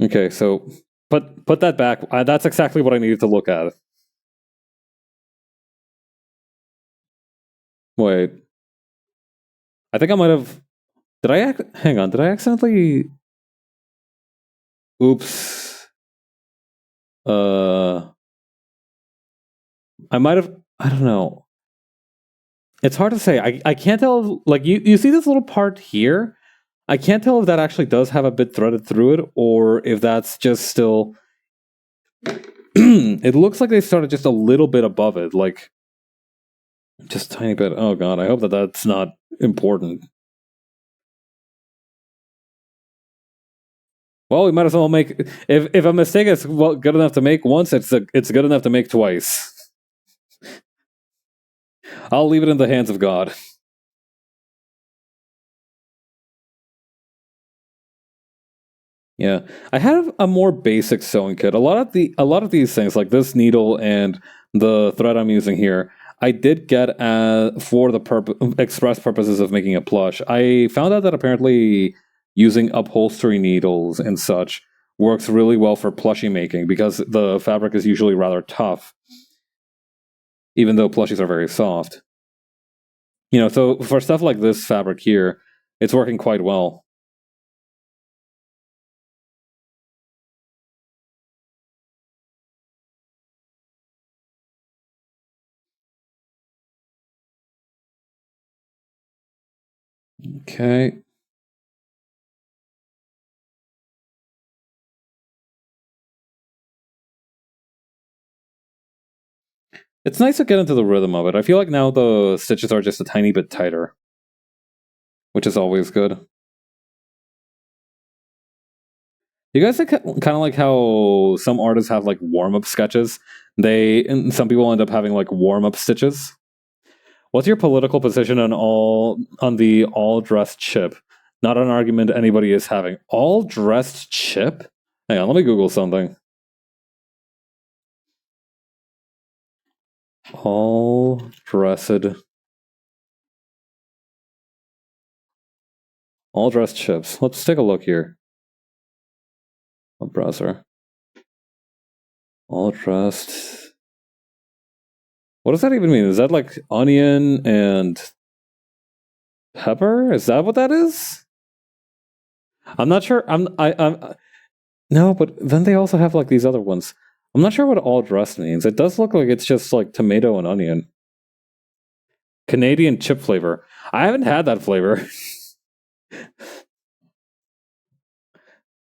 Okay, so put that back. That's exactly what I needed to look at. Wait. I think I might have... Hang on, did I accidentally... Oops. I might have... I don't know. It's hard to say. I can't tell... Like, you see this little part here? I can't tell if that actually does have a bit threaded through it, or if that's just still... It looks like they started just a little bit above it, like... Just a tiny bit. Oh god, I hope that that's not important. Well, we might as well make... If a mistake is good enough to make once, it's good enough to make twice. I'll leave it in the hands of God. Yeah, I have a more basic sewing kit. A lot of these things, like this needle and the thread I'm using here, I did get for the express purposes of making a plush. I found out that apparently using upholstery needles and such works really well for plushie making because the fabric is usually rather tough, even though plushies are very soft. You know, so for stuff like this fabric here, it's working quite well. Okay. It's nice to get into the rhythm of it. I feel like now the stitches are just a tiny bit tighter, which is always good. You guys think kind of like how some artists have like warm-up sketches? And some people end up having like warm-up stitches. What's your political position on the all-dressed chip? Not an argument anybody is having. All-dressed chip? Hang on, let me Google something. All-dressed chips. Let's take a look here. Browser. All dressed. What does that even mean? Is that like onion and pepper? Is that what that is? I'm not sure. I'm no, but then they also have like these other ones. I'm not sure what all dressed means. It does look like it's just like tomato and onion. Canadian chip flavor. I haven't had that flavor.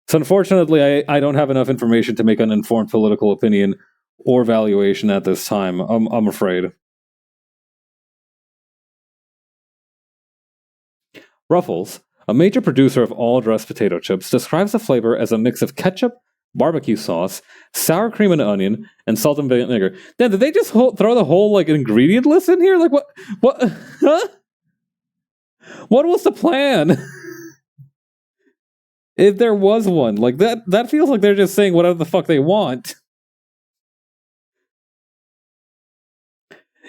So unfortunately, I don't have enough information to make an informed political opinion or valuation at this time. I'm afraid. Ruffles, a major producer of all-dressed potato chips, describes the flavor as a mix of ketchup, barbecue sauce, sour cream and onion, and salt and vinegar. Then did they just throw the whole like ingredient list in here? Like what? Huh? What was the plan? If there was one, like that feels like they're just saying whatever the fuck they want.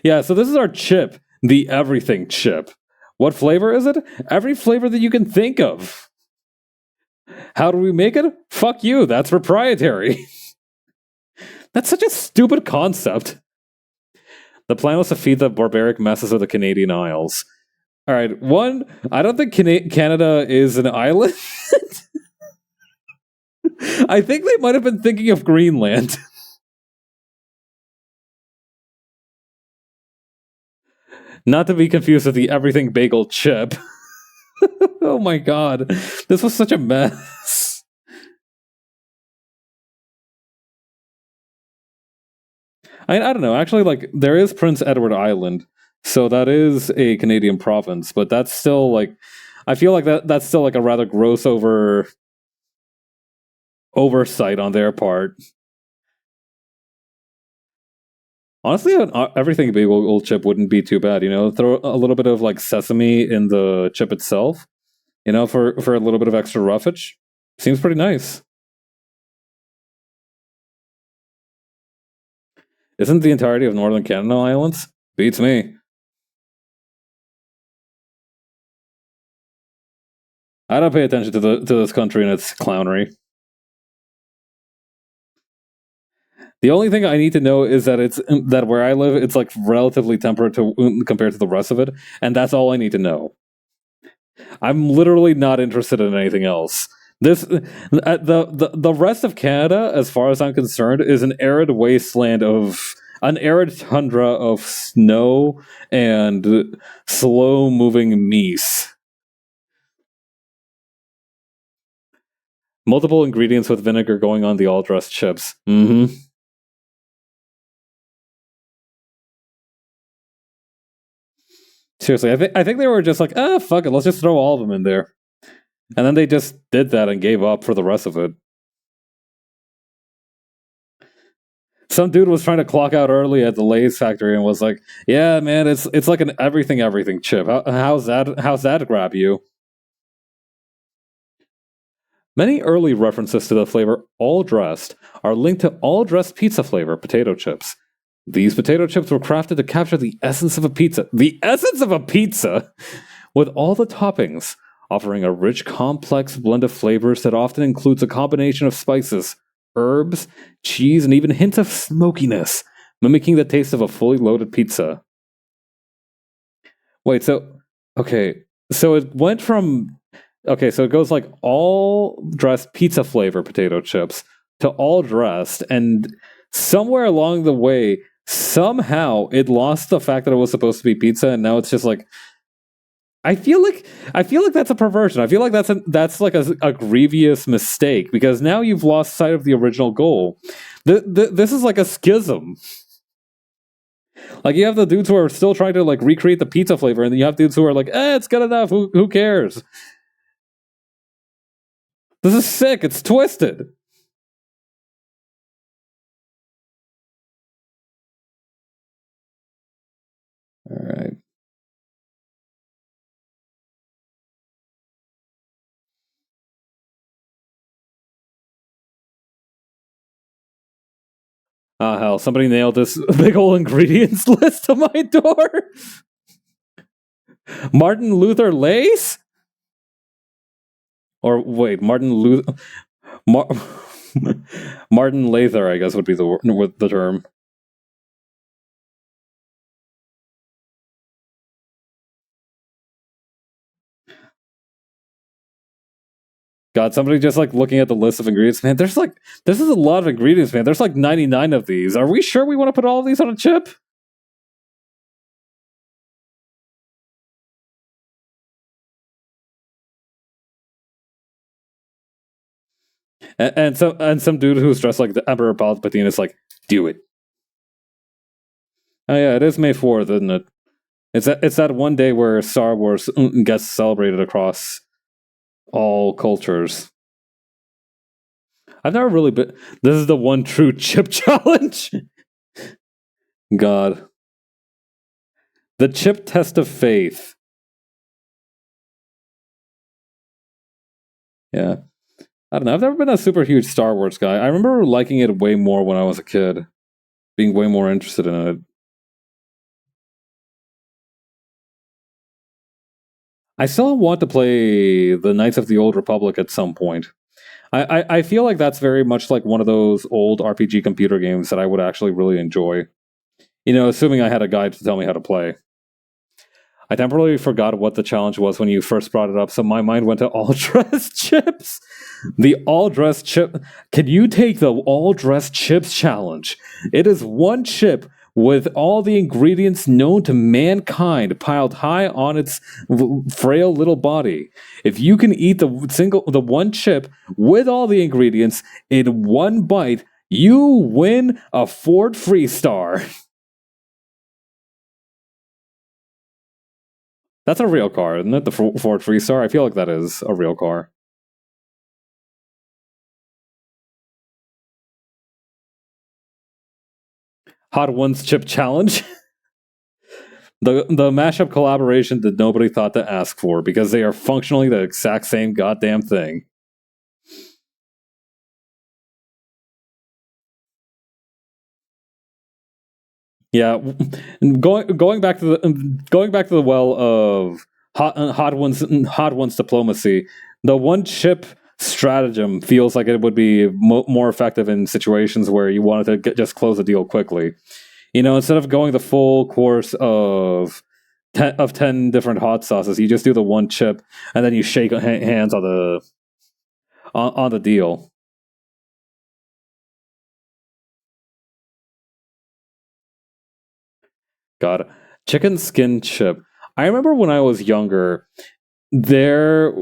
Yeah, so this is our chip, the everything chip. What flavor is it? Every flavor that you can think of. How do we make it? Fuck you, that's proprietary. That's such a stupid concept. The plan was to feed the barbaric masses of the Canadian Isles. Alright, one, I don't think Canada is an island. I think they might have been thinking of Greenland. Not to be confused with the everything bagel chip. Oh my god. This was such a mess. I don't know. Actually, like, there is Prince Edward Island. So that is a Canadian province. But that's still, like... I feel like that's still, like, a rather gross oversight on their part. Honestly, everything bagel chip wouldn't be too bad. You know, throw a little bit of like sesame in the chip itself. You know, for a little bit of extra roughage, seems pretty nice. Isn't the entirety of northern Canada islands? Beats me. I don't pay attention to this country and its clownery. The only thing I need to know is that it's that where I live, it's like relatively temperate compared to the rest of it, and that's all I need to know. I'm literally not interested in anything else. This the rest of Canada, as far as I'm concerned, is an arid wasteland of an arid tundra of snow and slow moving meese. Multiple ingredients with vinegar going on the all dressed chips. Mm-hmm. Seriously, I think they were just like, fuck it, let's just throw all of them in there. And then they just did that and gave up for the rest of it. Some dude was trying to clock out early at the Lay's factory and was like, "Yeah, man, it's like an everything chip. How's that grab you?" Many early references to the flavor all dressed are linked to all dressed pizza flavor potato chips. These potato chips were crafted to capture the essence of a pizza. The essence of a pizza! With all the toppings, offering a rich, complex blend of flavors that often includes a combination of spices, herbs, cheese, and even hints of smokiness, mimicking the taste of a fully loaded pizza. Wait, okay, so it went from so it goes like all dressed pizza flavor potato chips to all dressed, and somewhere along the way, somehow it lost the fact that it was supposed to be pizza, and now it's just like I feel like that's a perversion. I feel like that's like a grievous mistake because now you've lost sight of the original goal. This is like a schism. Like you have the dudes who are still trying to like recreate the pizza flavor, and then you have dudes who are like, it's good enough. Who cares? This is sick. It's twisted. All right. Ah, hell, somebody nailed this big old ingredients list to my door. Martin Luther Lace? Or wait, Martin Luther... Martin Lather, I guess, would be the term. God, somebody just like looking at the list of ingredients, man. This is a lot of ingredients, man. There's like 99 of these. Are we sure we want to put all of these on a chip? And some dude who's dressed like the Emperor Palpatine is like, do it. Oh yeah, it is May 4th, isn't it? It's that one day where Star Wars gets celebrated across all cultures. I've never really been. This is the one true chip challenge. God, the chip test of faith. Yeah, I don't know. I've never been a super huge Star Wars guy. I remember liking it way more when I was a kid, being way more interested in it. I still want to play the Knights of the Old Republic at some point. I feel like that's very much like one of those old RPG computer games that I would actually really enjoy. You know, assuming I had a guide to tell me how to play. I temporarily forgot what the challenge was when you first brought it up, so my mind went to all dressed chips. The all dressed chip. Can you take the all dressed chips challenge? It is one chip with all the ingredients known to mankind piled high on its frail little body. If you can eat the one chip with all the ingredients in one bite, you win a Ford Freestar. That's a real car, isn't it? The Ford Freestar? I feel like that is a real car. Hot Ones Chip Challenge. The mashup collaboration that nobody thought to ask for because they are functionally the exact same goddamn thing. Yeah, going back to the well of hot ones diplomacy. The one chip stratagem feels like it would be more effective in situations where you wanted to just close the deal quickly. Instead of going the full course of 10 different hot sauces, you just do the one chip and then you shake hands on the deal. God, chicken skin chip. I remember when I was younger, there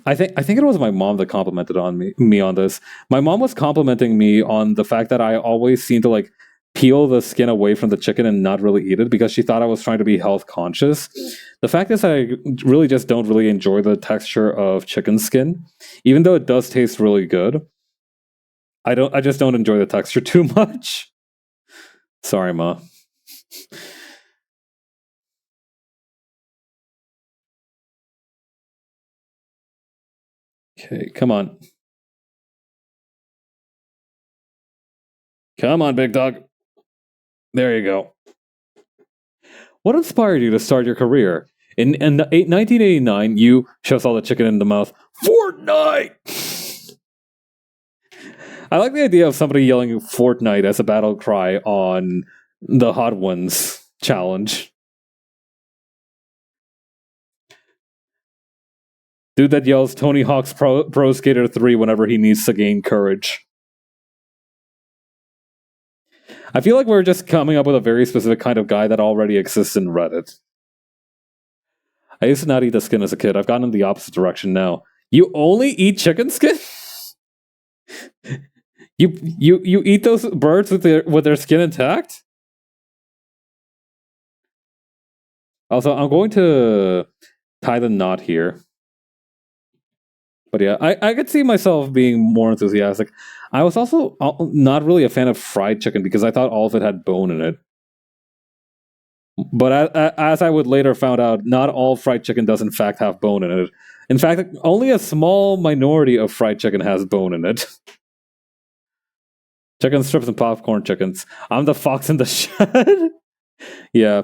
I think it was my mom that complimented on me on this. My mom was complimenting me on the fact that I always seem to like peel the skin away from the chicken and not really eat it because she thought I was trying to be health conscious. The fact is I really just don't really enjoy the texture of chicken skin, even though it does taste really good. I just don't enjoy the texture too much. Sorry, Ma. Okay, come on. Come on, big dog. There you go. What inspired you to start your career? In 1989, you shoves all the chicken in the mouth. Fortnite! I like the idea of somebody yelling Fortnite as a battle cry on the Hot Ones challenge. Dude that yells Tony Hawk's Pro Skater 3 whenever he needs to gain courage. I feel like we're just coming up with a very specific kind of guy that already exists in Reddit. I used to not eat the skin as a kid. I've gone in the opposite direction now. You only eat chicken skin? You eat those birds with their skin intact? Also, I'm going to tie the knot here. But yeah, I could see myself being more enthusiastic. I was also not really a fan of fried chicken because I thought all of it had bone in it. But as I would later found out, not all fried chicken does in fact have bone in it. In fact, only a small minority of fried chicken has bone in it. Chicken strips and popcorn chickens. I'm the fox in the shed. Yeah.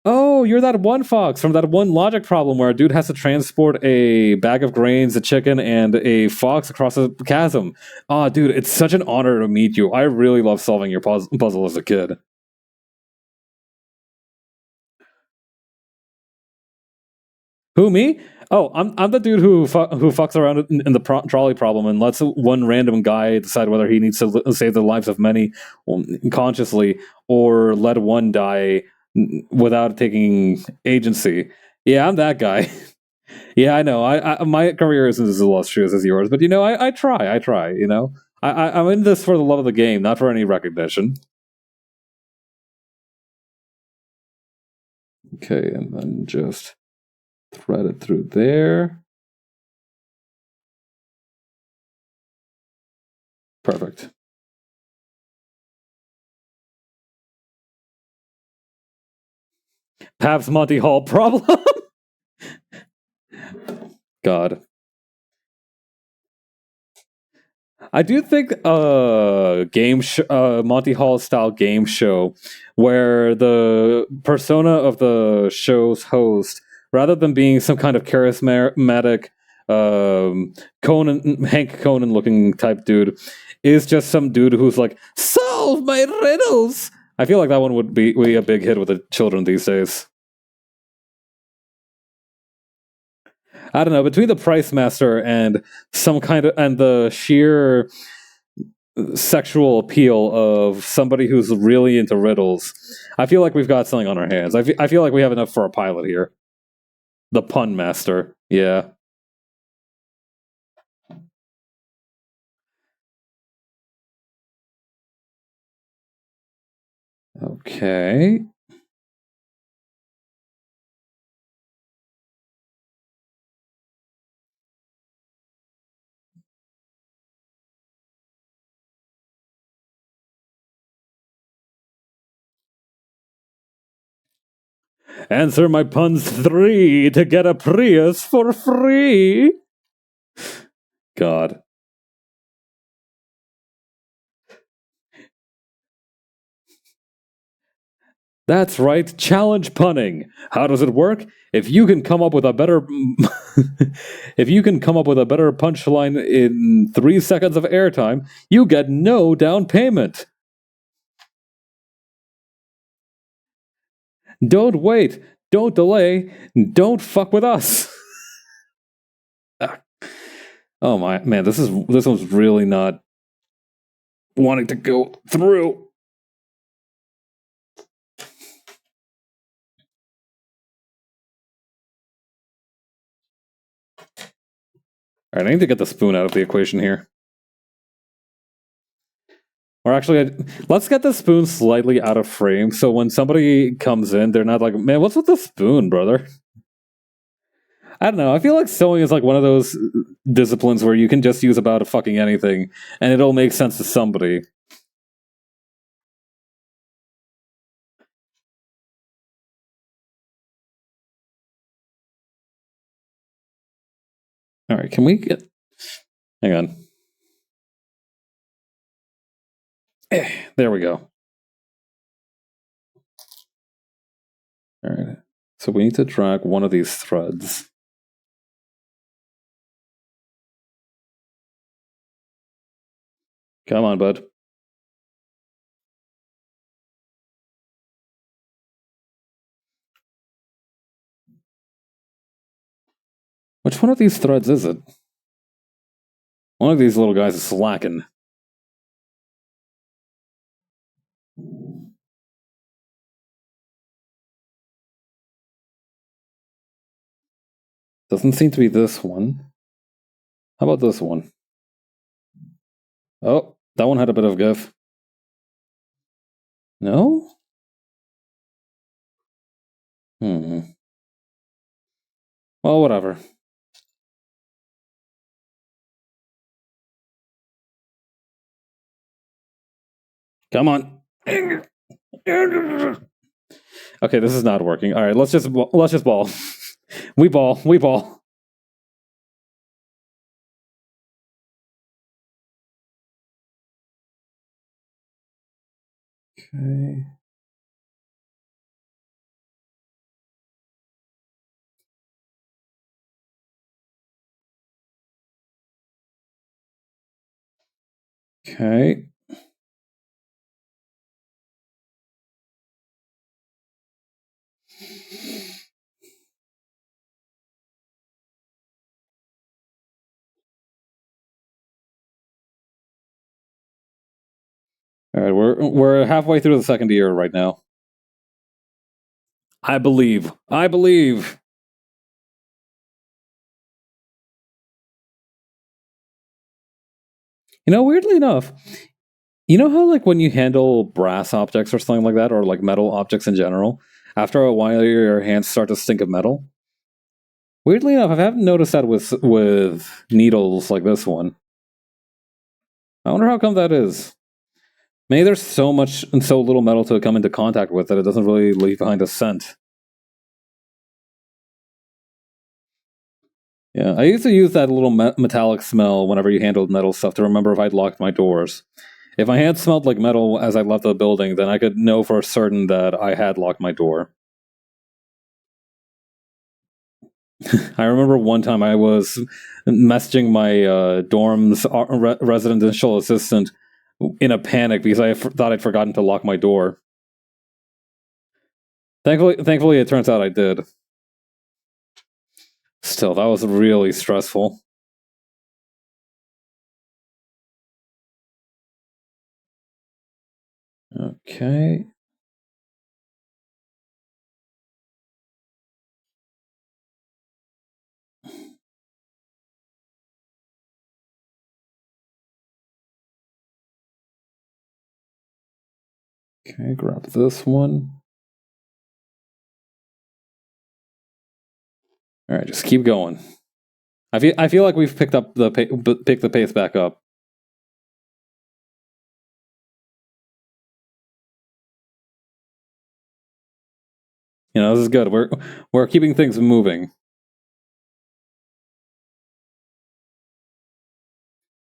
Oh, you're that one fox from that one logic problem where a dude has to transport a bag of grains, a chicken, and a fox across a chasm. Oh, dude, it's such an honor to meet you. I really love solving your puzzle as a kid. Who, me? Oh, I'm the dude who fucks around in the trolley problem and lets one random guy decide whether he needs to save the lives of many consciously or let one die without taking agency. Yeah, I'm that guy. Yeah, I know. My career isn't as illustrious as yours, but I try. I try. I'm in this for the love of the game, not for any recognition. Okay, and then just thread it through there. Perfect. Pabst Monty Hall problem. God. I do think a Monty Hall style game show where the persona of the show's host, rather than being some kind of charismatic Hank Conan looking type dude, is just some dude who's like, solve my riddles. I feel like that one would be a big hit with the children these days. I don't know, between the Price Master and the sheer sexual appeal of somebody who's really into riddles, I feel like we've got something on our hands. I feel like we have enough for a pilot here. The Pun Master. Yeah. Okay. Answer my puns 3 to get a Prius for free. God. That's right, challenge punning. How does it work? If you can come up with a better if you can come up with a better punchline in 3 seconds of airtime, you get no down payment. Don't wait, don't delay, don't fuck with us. Oh my man, this one's really not wanting to go through. Alright, I need to get the spoon out of the equation here. Or actually, let's get the spoon slightly out of frame so when somebody comes in, they're not like, man, what's with the spoon, brother? I don't know. I feel like sewing is like one of those disciplines where you can just use about fucking anything and it'll make sense to somebody. Alright, can we get. Hang on. There we go. Alright. So we need to drag one of these threads. Come on, bud. Which one of these threads is it? One of these little guys is slacking. Doesn't seem to be this one. How about this one? Oh, that one had a bit of give. No? Well, whatever. Come on. Okay, this is not working. All right, let's just ball. We ball. Okay. Okay. All right, we're halfway through the second year right now. I believe. You know, weirdly enough, you know how like when you handle brass objects or something like that, or like metal objects in general, after a while your hands start to stink of metal. Weirdly enough, I haven't noticed that with needles like this one. I wonder how come that is. Maybe there's so much and so little metal to come into contact with that it doesn't really leave behind a scent. Yeah, I used to use that little metallic smell whenever you handled metal stuff to remember if I'd locked my doors. If my hand smelled like metal as I left the building, then I could know for certain that I had locked my door. I remember one time I was messaging my dorm's residential assistant in a panic because I thought I'd forgotten to lock my door. Thankfully, it turns out I did. Still, that was really stressful. Okay. Okay, grab this one. All right, just keep going. I feel like we've picked up picked the pace back up. You know, this is good. We're keeping things moving.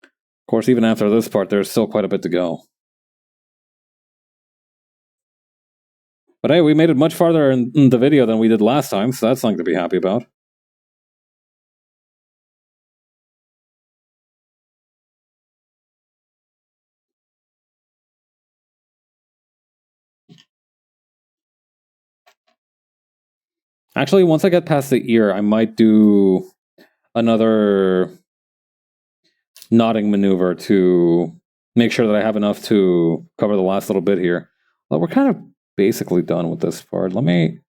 Of course, even after this part, there's still quite a bit to go. But hey, we made it much farther in the video than we did last time, so that's something to be happy about. Actually, once I get past the ear, I might do another knotting maneuver to make sure that I have enough to cover the last little bit here. Well, we're kind of basically done with this part. I'm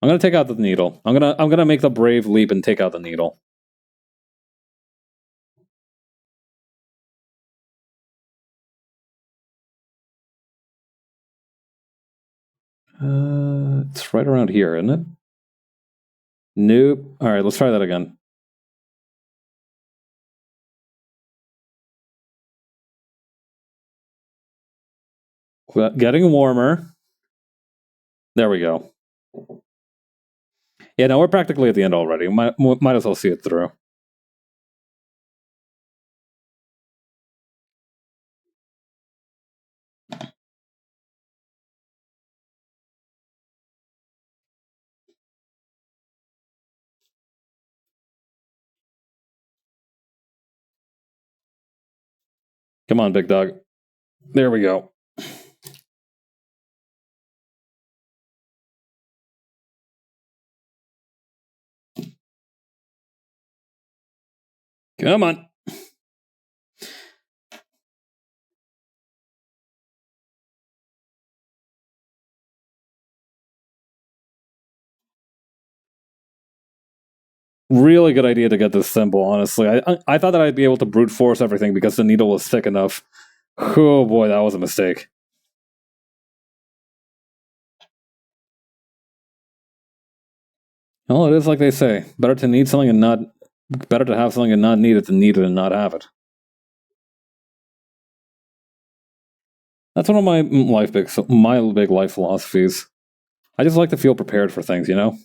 gonna take out the needle. I'm gonna make the brave leap and take out the needle. It's right around here, isn't it? Nope. All right, let's try that again. Getting warmer. There we go. Yeah, no, we're practically at the end already. Might as well see it through. Come on, big dog. There we go. Come on. Really good idea to get this simple, honestly. I thought that I'd be able to brute force everything because the needle was thick enough. Oh boy, that was a mistake. Well, it is like they say. Better to need something and not... Better to have something and not need it than need it and not have it. That's one of my big life philosophies. I just like to feel prepared for things, you know?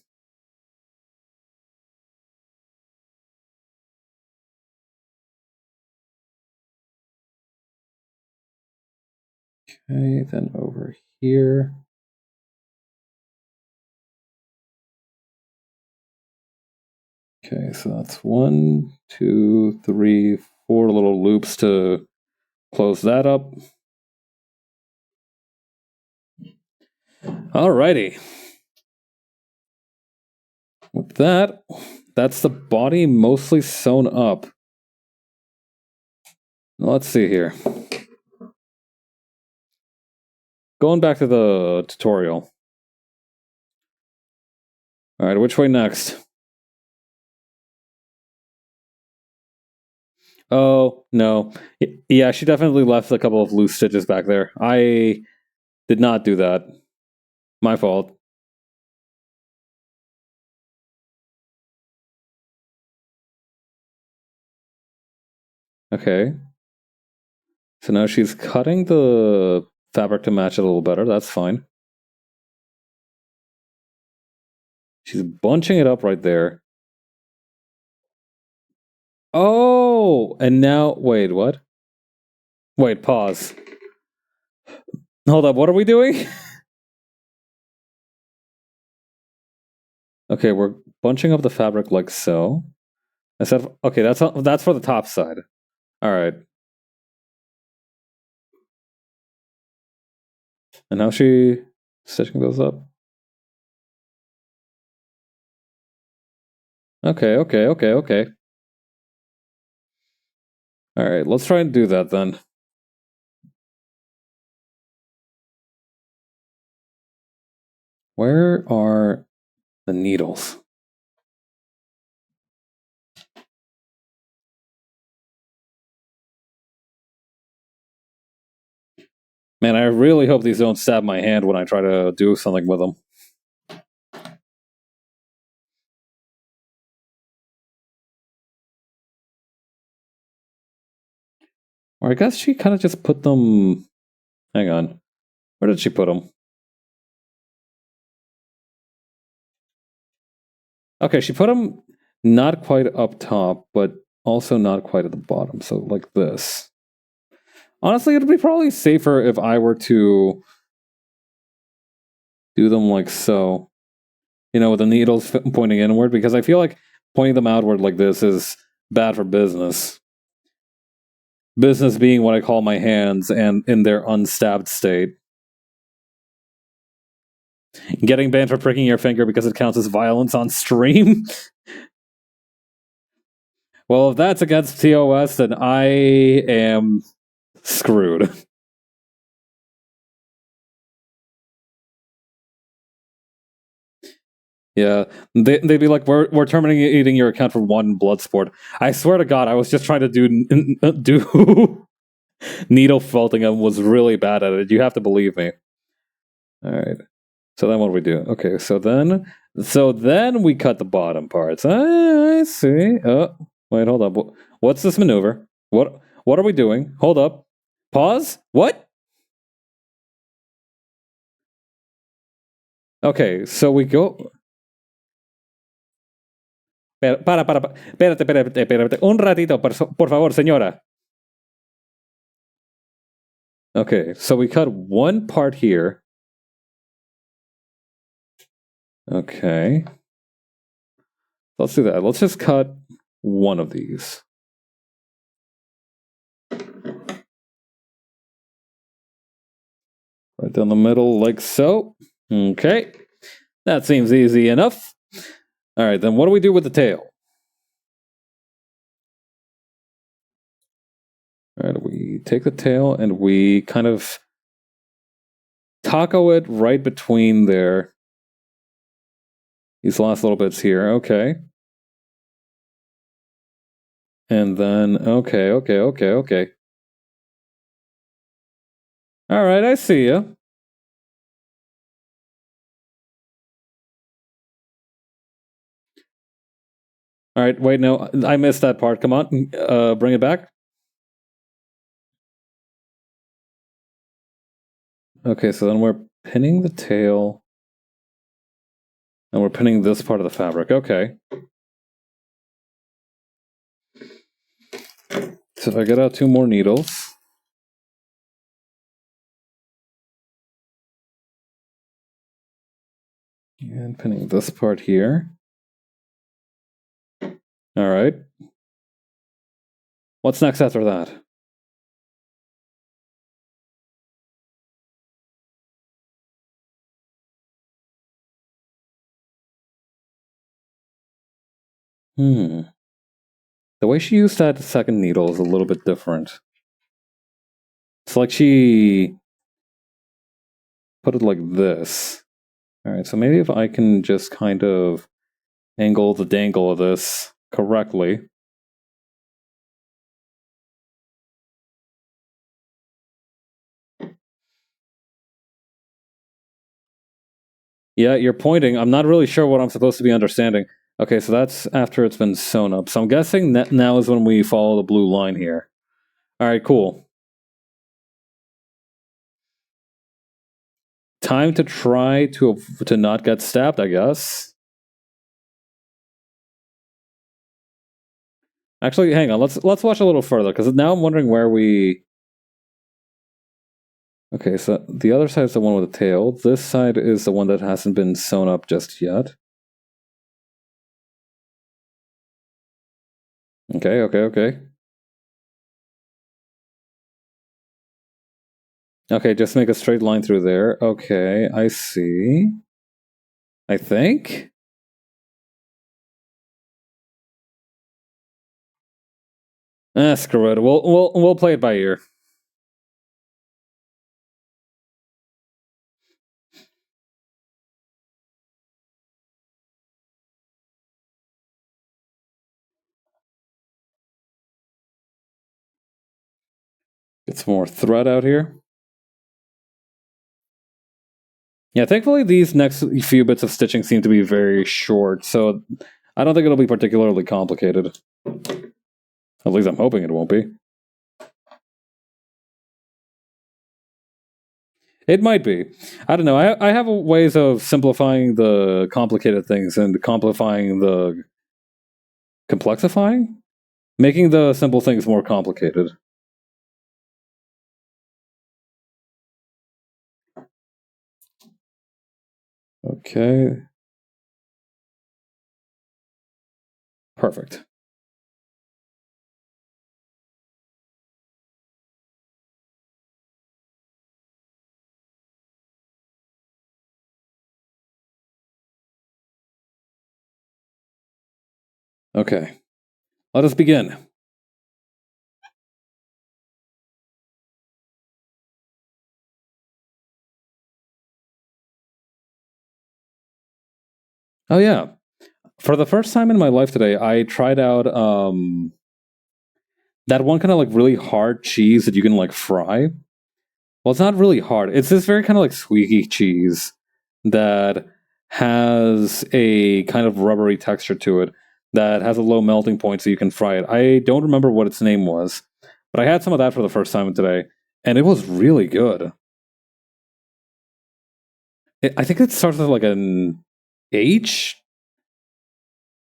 Okay, then over here. Okay, so that's 1, 2, 3, 4 little loops to close that up. Alrighty. With that, that's the body mostly sewn up. Let's see here. Going back to the tutorial. Alright, which way next? Oh, no. Yeah, she definitely left a couple of loose stitches back there. I did not do that. My fault. Okay. So now she's cutting the fabric to match it a little better. That's fine. She's bunching it up right there. Oh! And now... Wait, what? Wait, pause. Hold up, what are we doing? Okay, we're bunching up the fabric like so. Okay, that's for the top side. All right. And now she stitching those up. Okay. All right, let's try and do that then. Where are the needles? Man, I really hope these don't stab my hand when I try to do something with them. Or I guess she kind of just put them... Hang on. Where did she put them? Okay, she put them not quite up top, but also not quite at the bottom. So like this. Honestly, it'd be probably safer if I were to do them like so. With the needles pointing inward, because I feel like pointing them outward like this is bad for business. Business being what I call my hands and in their unstabbed state. Getting banned for pricking your finger because it counts as violence on stream? Well, if that's against TOS, then I am screwed. Yeah, they'd be like, we're terminating your account for one blood sport. I swear to God, I was just trying to do needle felting and was really bad at it. You have to believe me. All right. So then what do we do? Okay, so then we cut the bottom parts. I see. Oh, wait, hold up. What's this maneuver? What are we doing? Hold up. Pause. What? Okay, so we go. Espérate. Un ratito, por favor, señora. Okay, so we cut one part here. Okay. Let's do that. Let's just cut one of these. Right down the middle, like so. Okay. That seems easy enough. All right, then what do we do with the tail? All right, we take the tail and we kind of taco it right between there. These last little bits here. Okay. And then, okay. All right, I see you. All right, wait, no, I missed that part. Come on, bring it back. Okay, so then we're pinning the tail, and we're pinning this part of the fabric. Okay. So if I get out 2 more needles. And pinning this part here. All right. What's next after that? The way she used that second needle is a little bit different. It's like she put it like this. All right, so maybe if I can just kind of angle the dangle of this correctly. Yeah, you're pointing. I'm not really sure what I'm supposed to be understanding. Okay, so that's after it's been sewn up. So I'm guessing that now is when we follow the blue line here. All right, cool. Time to try to not get stabbed, I guess. Actually, hang on. Let's watch a little further because now I'm wondering where we. Okay, so the other side is the one with the tail. This side is the one that hasn't been sewn up just yet. Okay. Okay, just make a straight line through there. Okay, I see. I think. Screw it. We'll play it by ear. Get some more thread out here. Yeah, thankfully these next few bits of stitching seem to be very short, so I don't think it'll be particularly complicated. At least I'm hoping it won't be. It might be. I don't know. I have ways of simplifying the complicated things and complexifying the complexifying, making the simple things more complicated. Okay. Perfect. Okay. Let us begin. Oh yeah. For the first time in my life today, I tried out that one kind of like really hard cheese that you can like fry. Well, it's not really hard. It's this very kind of like squeaky cheese that has a kind of rubbery texture to it that has a low melting point so you can fry it. I don't remember what its name was, but I had some of that for the first time today, and it was really good. I think it starts with like an H.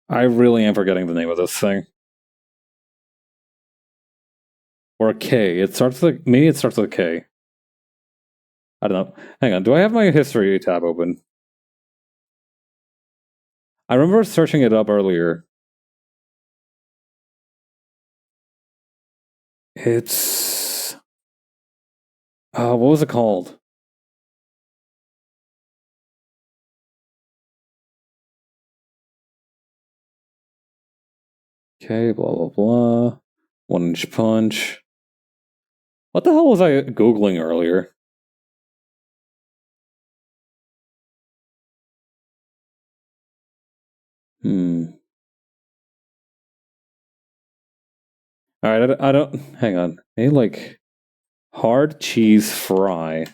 I really am forgetting the name of this thing. Or a K. It starts with maybe it starts with a K. I don't know. Hang on. Do I have my history tab open? I remember searching it up earlier. It's what was it called? Okay, blah blah blah. 1 inch punch. What the hell was I googling earlier? All right, I don't. Hang on. Maybe like hard cheese fry.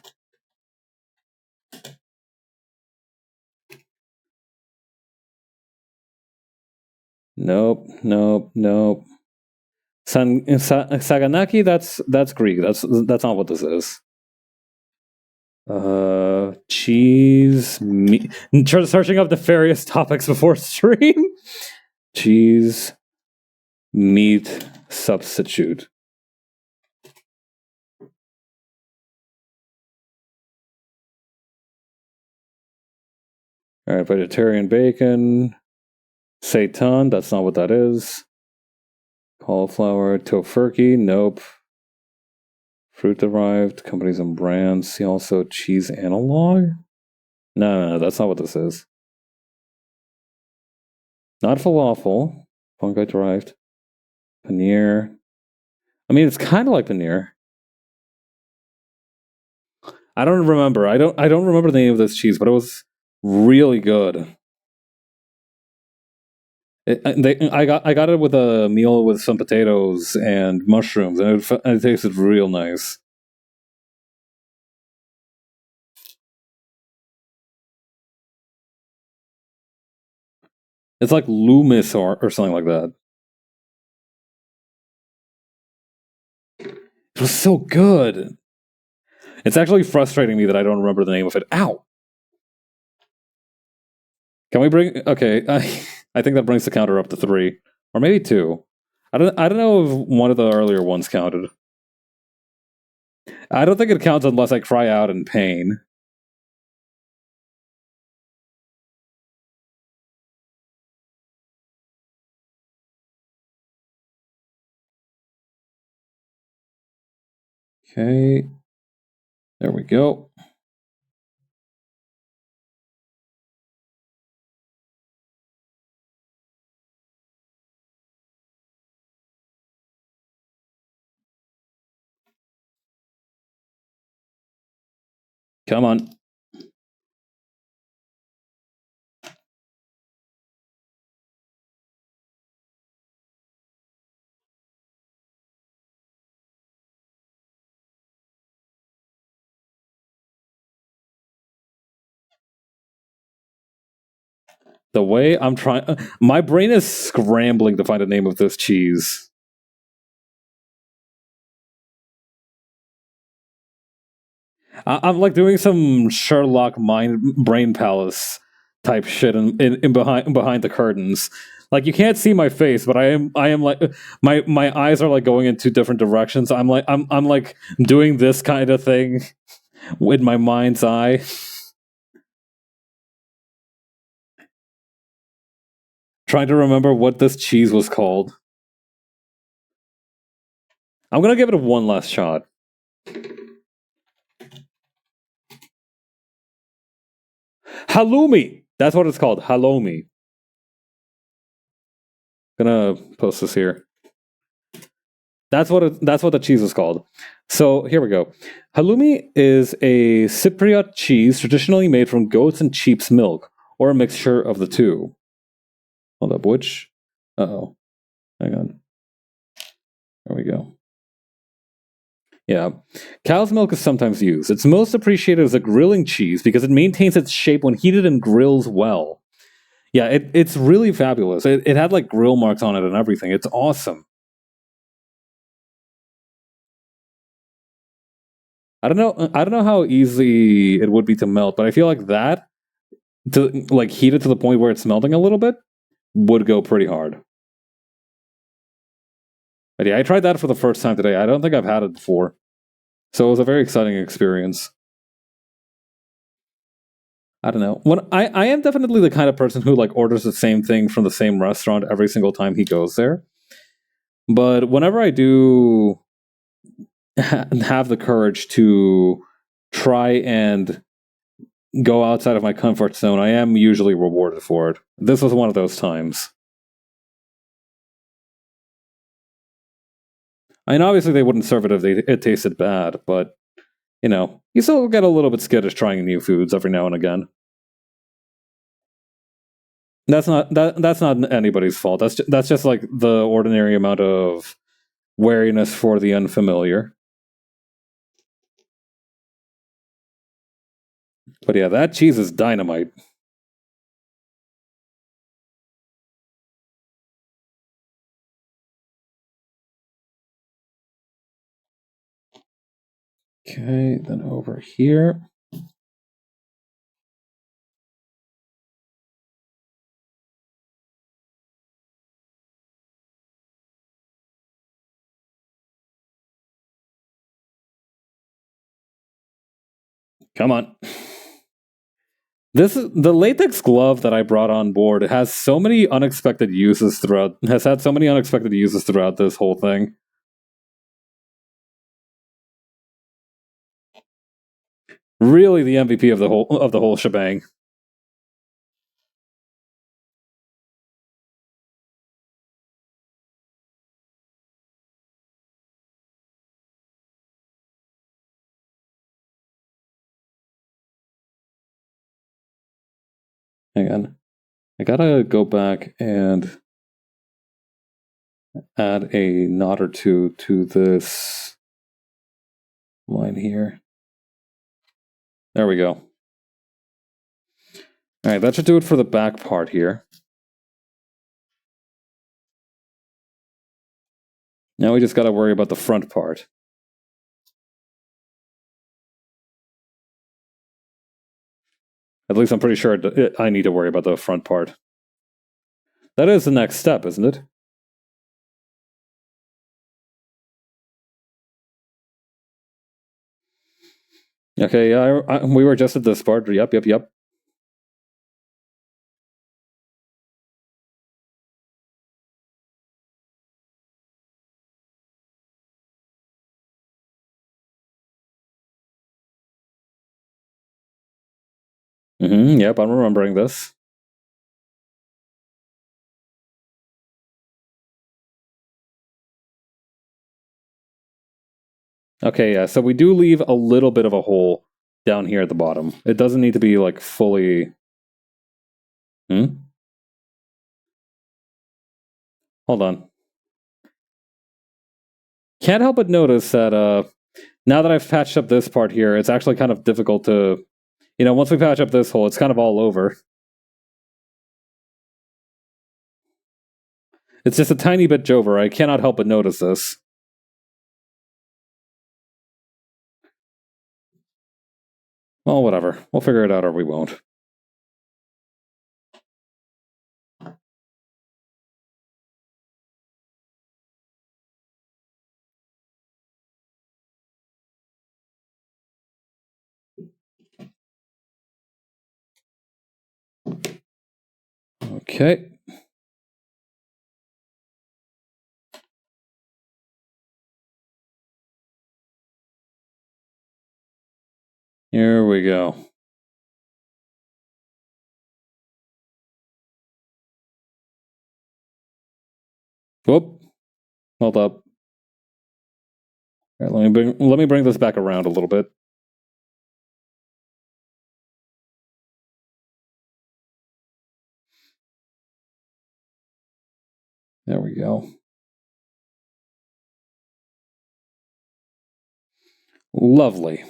Nope, nope, nope. Saganaki. That's Greek. That's not what this is. Cheese meat. Searching up nefarious topics before stream. Cheese meat substitute. All right, vegetarian bacon. Seitan, that's not what that is. Cauliflower, tofurkey, nope. Fruit derived, companies and brands. See also cheese analog? No, that's not what this is. Not falafel. Fungi derived. Paneer. I mean, it's kind of like paneer. I don't remember. I don't remember the name of this cheese, but it was really good. I got it with a meal with some potatoes and mushrooms, and it tasted real nice. It's like Loomis or something like that. It was so good. It's actually frustrating me that I don't remember the name of it. Ow! Can we bring? Okay, I think that brings the counter up to 3, or maybe 2. I don't know if one of the earlier ones counted. I don't think it counts unless I cry out in pain. Okay, there we go. Come on. The way I'm trying, my brain is scrambling to find the name of this cheese. I'm like doing some Sherlock mind brain palace type shit in behind the curtains. Like you can't see my face, but I am like my eyes are like going in 2 different directions. I'm like doing this kind of thing with my mind's eye. Trying to remember what this cheese was called. I'm gonna give it one last shot. Halloumi! That's what it's called. Halloumi. Gonna post this here. That's what the cheese is called. So here we go. Halloumi is a Cypriot cheese traditionally made from goats and sheep's milk, or a mixture of the two. Hold up, which? Uh-oh. Hang on. There we go. Yeah. Cow's milk is sometimes used. It's most appreciated as a grilling cheese because it maintains its shape when heated and grills well. Yeah, it's really fabulous. It had like grill marks on it and everything. It's awesome. I don't know how easy it would be to melt, but I feel like that to like heat it to the point where it's melting a little bit would go pretty hard. But yeah, I tried that for the first time today. I don't think I've had it before. So it was a very exciting experience. I don't know. When I am definitely the kind of person who like orders the same thing from the same restaurant every single time he goes there. But whenever I do have the courage to try and go outside of my comfort zone, I am usually rewarded for it. This was one of those times. I mean, obviously they wouldn't serve it if it tasted bad, but you know, you still get a little bit skittish trying new foods every now and again. That's not anybody's fault. That's just like the ordinary amount of wariness for the unfamiliar. But yeah, that cheese is dynamite. Okay, then over here. Come on. This is the latex glove that I brought on board. It has so many unexpected uses throughout. Has had so many unexpected uses throughout this whole thing. Really, the MVP of the whole shebang. Hang on, I gotta go back and add a knot or two to this line here. There we go. All right, that should do it for the back part here. Now we just gotta worry about the front part. At least I'm pretty sure I need to worry about the front part. That is the next step, isn't it? Okay, yeah, we were just at this part. Yep. Yep, I'm remembering this. Okay, yeah, so we do leave a little bit of a hole down here at the bottom. It doesn't need to be like fully. Hold on. Can't help but notice that now that I've patched up this part here, it's actually kind of difficult to, once we patch up this hole, it's kind of all over. It's just a tiny bit Jover. I cannot help but notice this. Well, whatever. We'll figure it out or we won't. Okay. Here we go. Whoop. Hold up. All right, let me bring this back around a little bit. There we go. Lovely.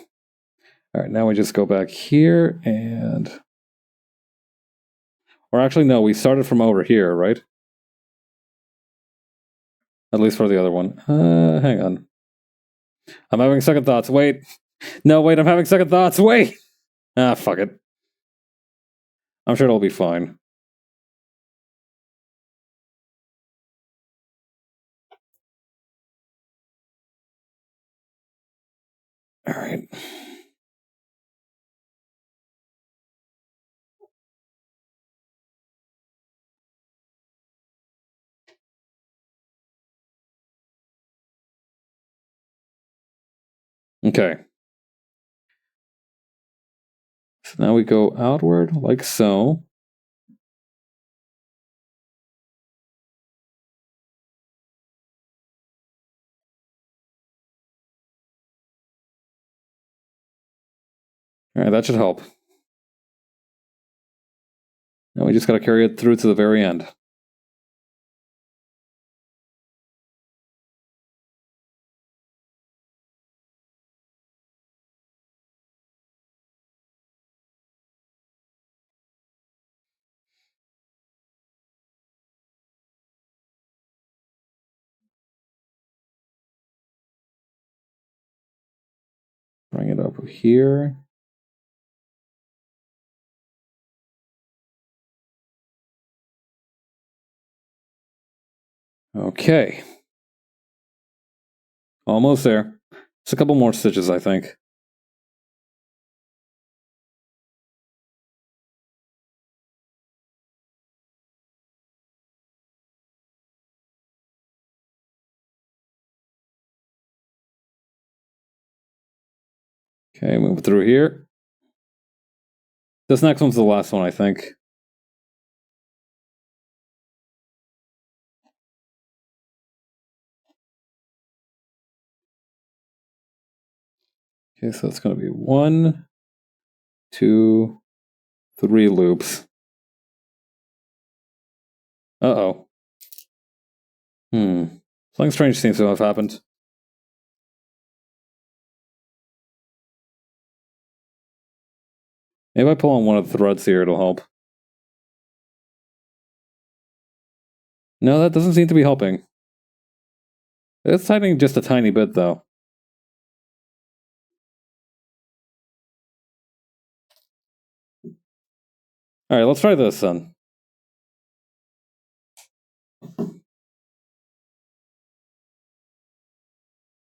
All right, now we just go back here and... Or actually, no, we started from over here, right? At least for the other one. Hang on. I'm having second thoughts. Wait. No, wait, I'm having second thoughts. Wait! Ah, fuck it. I'm sure it'll be fine. All right. Okay. So now we go outward, like so. All right, that should help. Now we just gotta carry it through to the very end. Bring it over here. Okay. Almost there. Just a couple more stitches, I think. Okay, move through here. This next one's the last one, I think. Okay, so it's going to be 1, 2, 3 loops. Uh-oh. Something strange seems to have happened. Maybe if I pull on one of the threads here, it'll help. No, that doesn't seem to be helping. It's tightening just a tiny bit, though. Alright, let's try this then.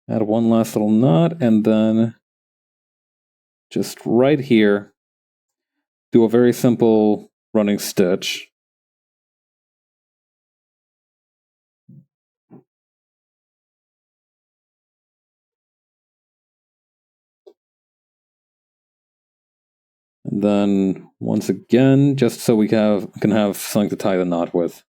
Add one last little knot, and then just right here, do a very simple running stitch. And then, once again, just so we can have something to tie the knot with.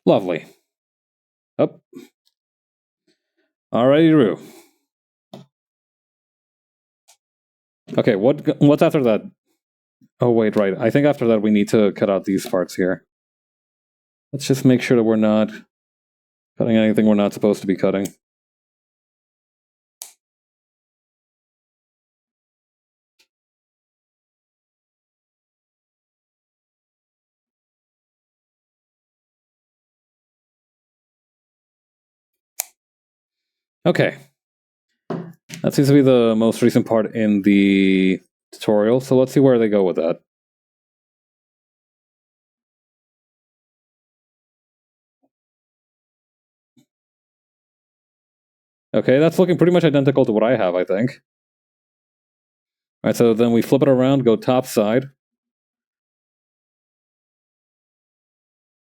Lovely. Up. Alrighty, Roo. Okay, what's after that? Oh, wait, right. I think after that we need to cut out these parts here. Let's just make sure that we're not cutting anything we're not supposed to be cutting. Okay. That seems to be the most recent part in the tutorial, so let's see where they go with that. Okay, that's looking pretty much identical to what I have, I think. Alright, so then we flip it around, go top side.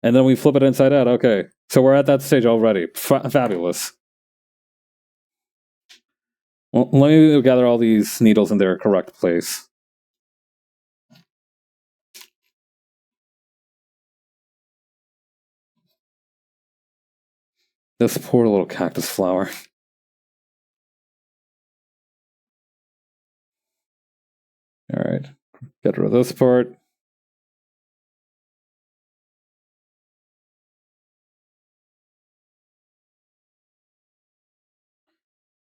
And then we flip it inside out. Okay, so we're at that stage already. Fabulous. Well, let me gather all these needles in their correct place. This poor little cactus flower. Alright, get rid of this part.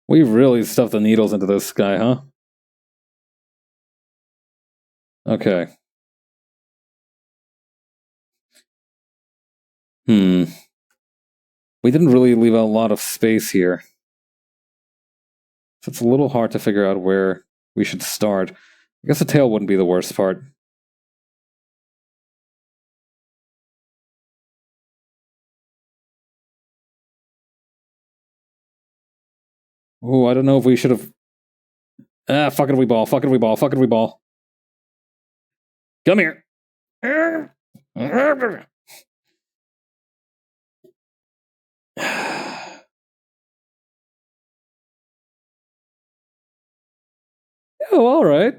We really stuffed the needles into this guy, huh? Okay. We didn't really leave a lot of space here. So it's a little hard to figure out where we should start. I guess the tail wouldn't be the worst part. Oh, I don't know if we should have... Ah, fuck it, we ball, fuck it, we ball, fuck it, we ball. Come here. Oh, alright.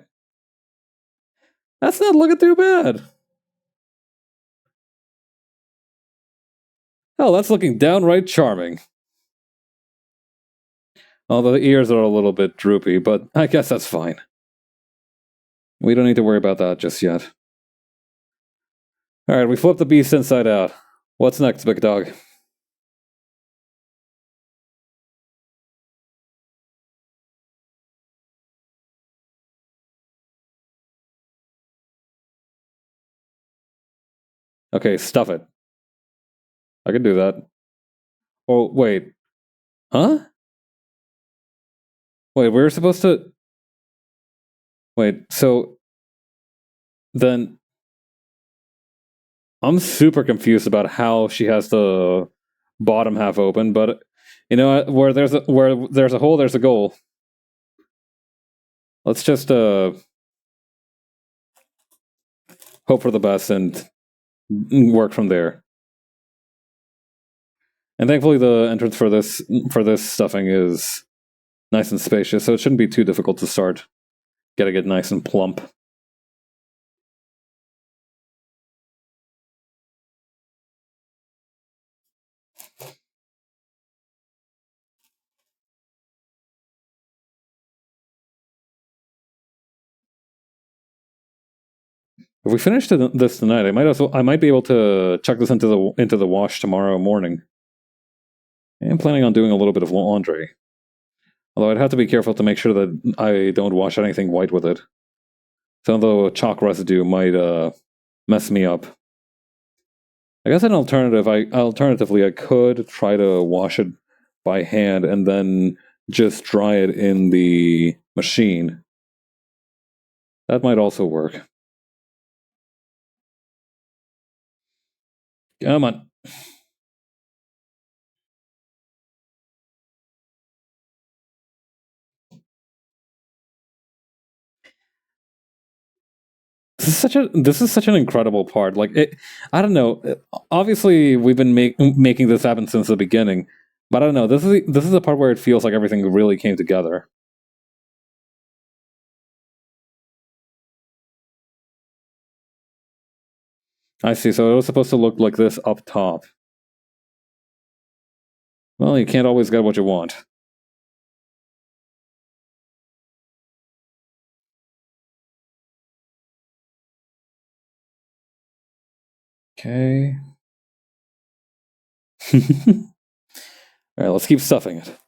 That's not looking too bad. Oh, that's looking downright charming. Although the ears are a little bit droopy, but I guess that's fine. We don't need to worry about that just yet. Alright, we flipped the beast inside out. What's next, big dog? Okay, stuff it. I can do that. Oh, wait. Huh? Wait, we're supposed to... Wait, so... Then... I'm super confused about how she has the bottom half open, but... You know, where there's a hole, there's a goal. Let's just, hope for the best and work from there. And thankfully the entrance for this stuffing is nice and spacious, so it shouldn't be too difficult to start. Gotta get nice and plump. If we finish this tonight, I might be able to chuck this into the wash tomorrow morning. I'm planning on doing a little bit of laundry. Although I'd have to be careful to make sure that I don't wash anything white with it. Some of the chalk residue might mess me up. I guess alternatively I could try to wash it by hand and then just dry it in the machine. That might also work. Come on. This is such an incredible part. Like I don't know. Obviously, we've been making this happen since the beginning, but I don't know. This is the part where it feels like everything really came together. I see. So it was supposed to look like this up top. Well, you can't always get what you want. Okay. All right, let's keep stuffing it.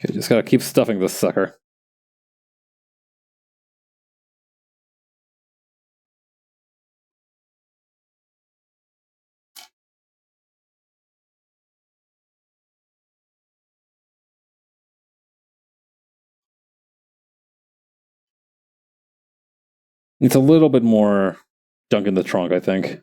Okay, just gotta keep stuffing this sucker. It's a little bit more junk in the trunk, I think.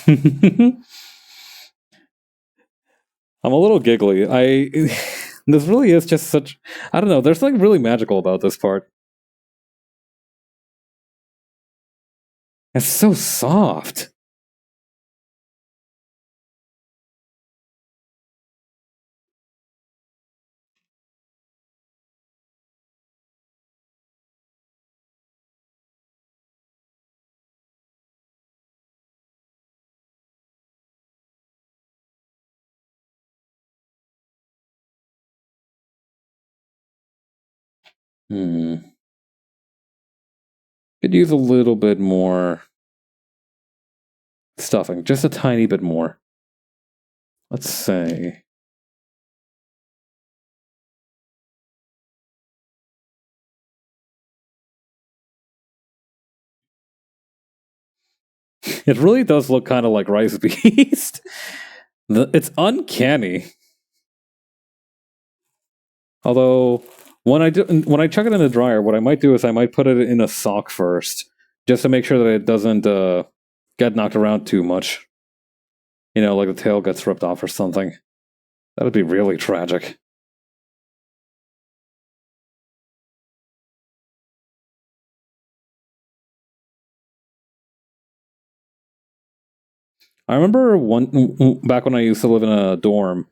I'm a little giggly. This really is just such. I don't know. There's something really magical about this part. It's so soft. Could use a little bit more stuffing, just a tiny bit more. Let's say. It really does look kind of like Rice Beast. It's uncanny. Although when I chuck it in the dryer, what I might do is I might put it in a sock first, just to make sure that it doesn't get knocked around too much. You know, like the tail gets ripped off or something. That would be really tragic. I remember back when I used to live in a dorm.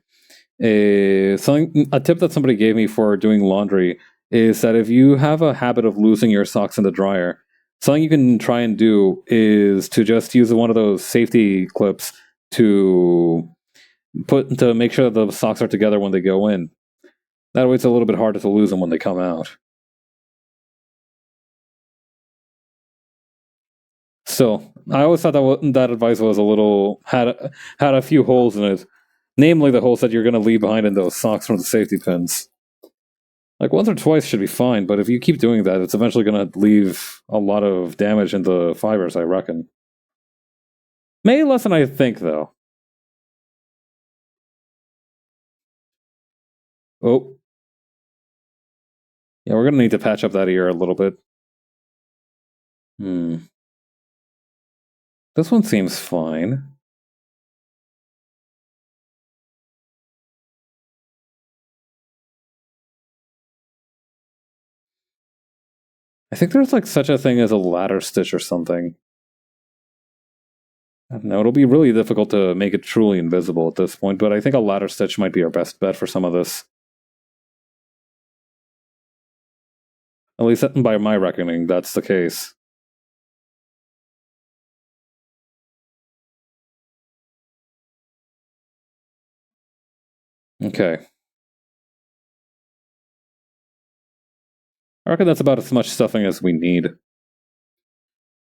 A tip that somebody gave me for doing laundry is that if you have a habit of losing your socks in the dryer, something you can try and do is to just use one of those safety clips to make sure that the socks are together when they go in. That way, it's a little bit harder to lose them when they come out. Still, I always thought that advice was a little had a few holes in it, namely the holes that you're going to leave behind in those socks from the safety pins. Like once or twice should be fine, but if you keep doing that, it's eventually going to leave a lot of damage in the fibers, I reckon. Maybe less than I think, though. Oh. Yeah, we're going to need to patch up that ear a little bit. This one seems fine. I think there's like such a thing as a ladder stitch or something. I don't know, it'll be really difficult to make it truly invisible at this point, but I think a ladder stitch might be our best bet for some of this. At least by my reckoning, that's the case. Okay. I reckon that's about as much stuffing as we need.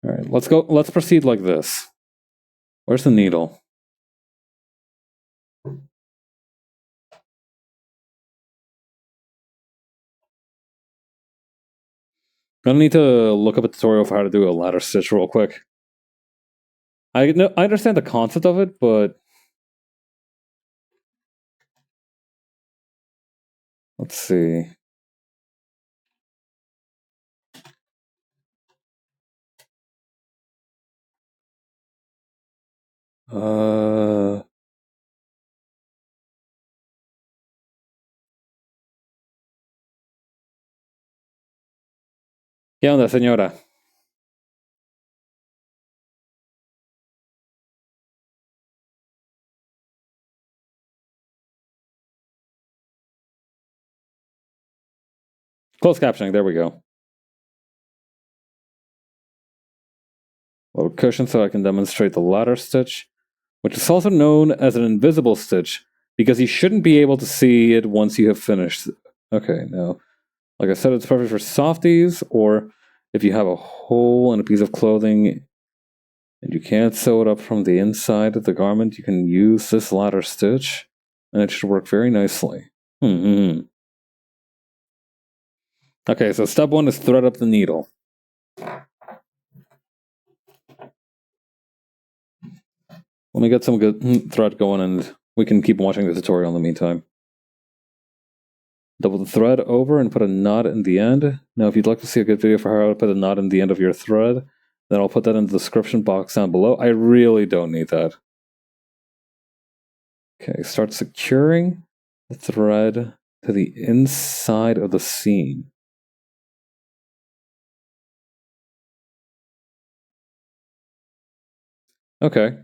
Alright, let's go. Let's proceed like this. Where's the needle? I'm gonna need to look up a tutorial for how to do a ladder stitch real quick. I understand the concept of it, but let's see. ¿Qué onda, señora? Closed captioning, there we go. A little cushion so I can demonstrate the ladder stitch, which is also known as an invisible stitch because you shouldn't be able to see it once you have finished. Okay, now, like I said, it's perfect for softies, or if you have a hole in a piece of clothing and you can't sew it up from the inside of the garment, you can use this ladder stitch, and it should work very nicely. Okay, so step one is thread up the needle. Let me get some good thread going, and we can keep watching the tutorial in the meantime. Double the thread over and put a knot in the end. Now, if you'd like to see a good video for how to put a knot in the end of your thread, then I'll put that in the description box down below. I really don't need that. Okay, start securing the thread to the inside of the seam. Okay.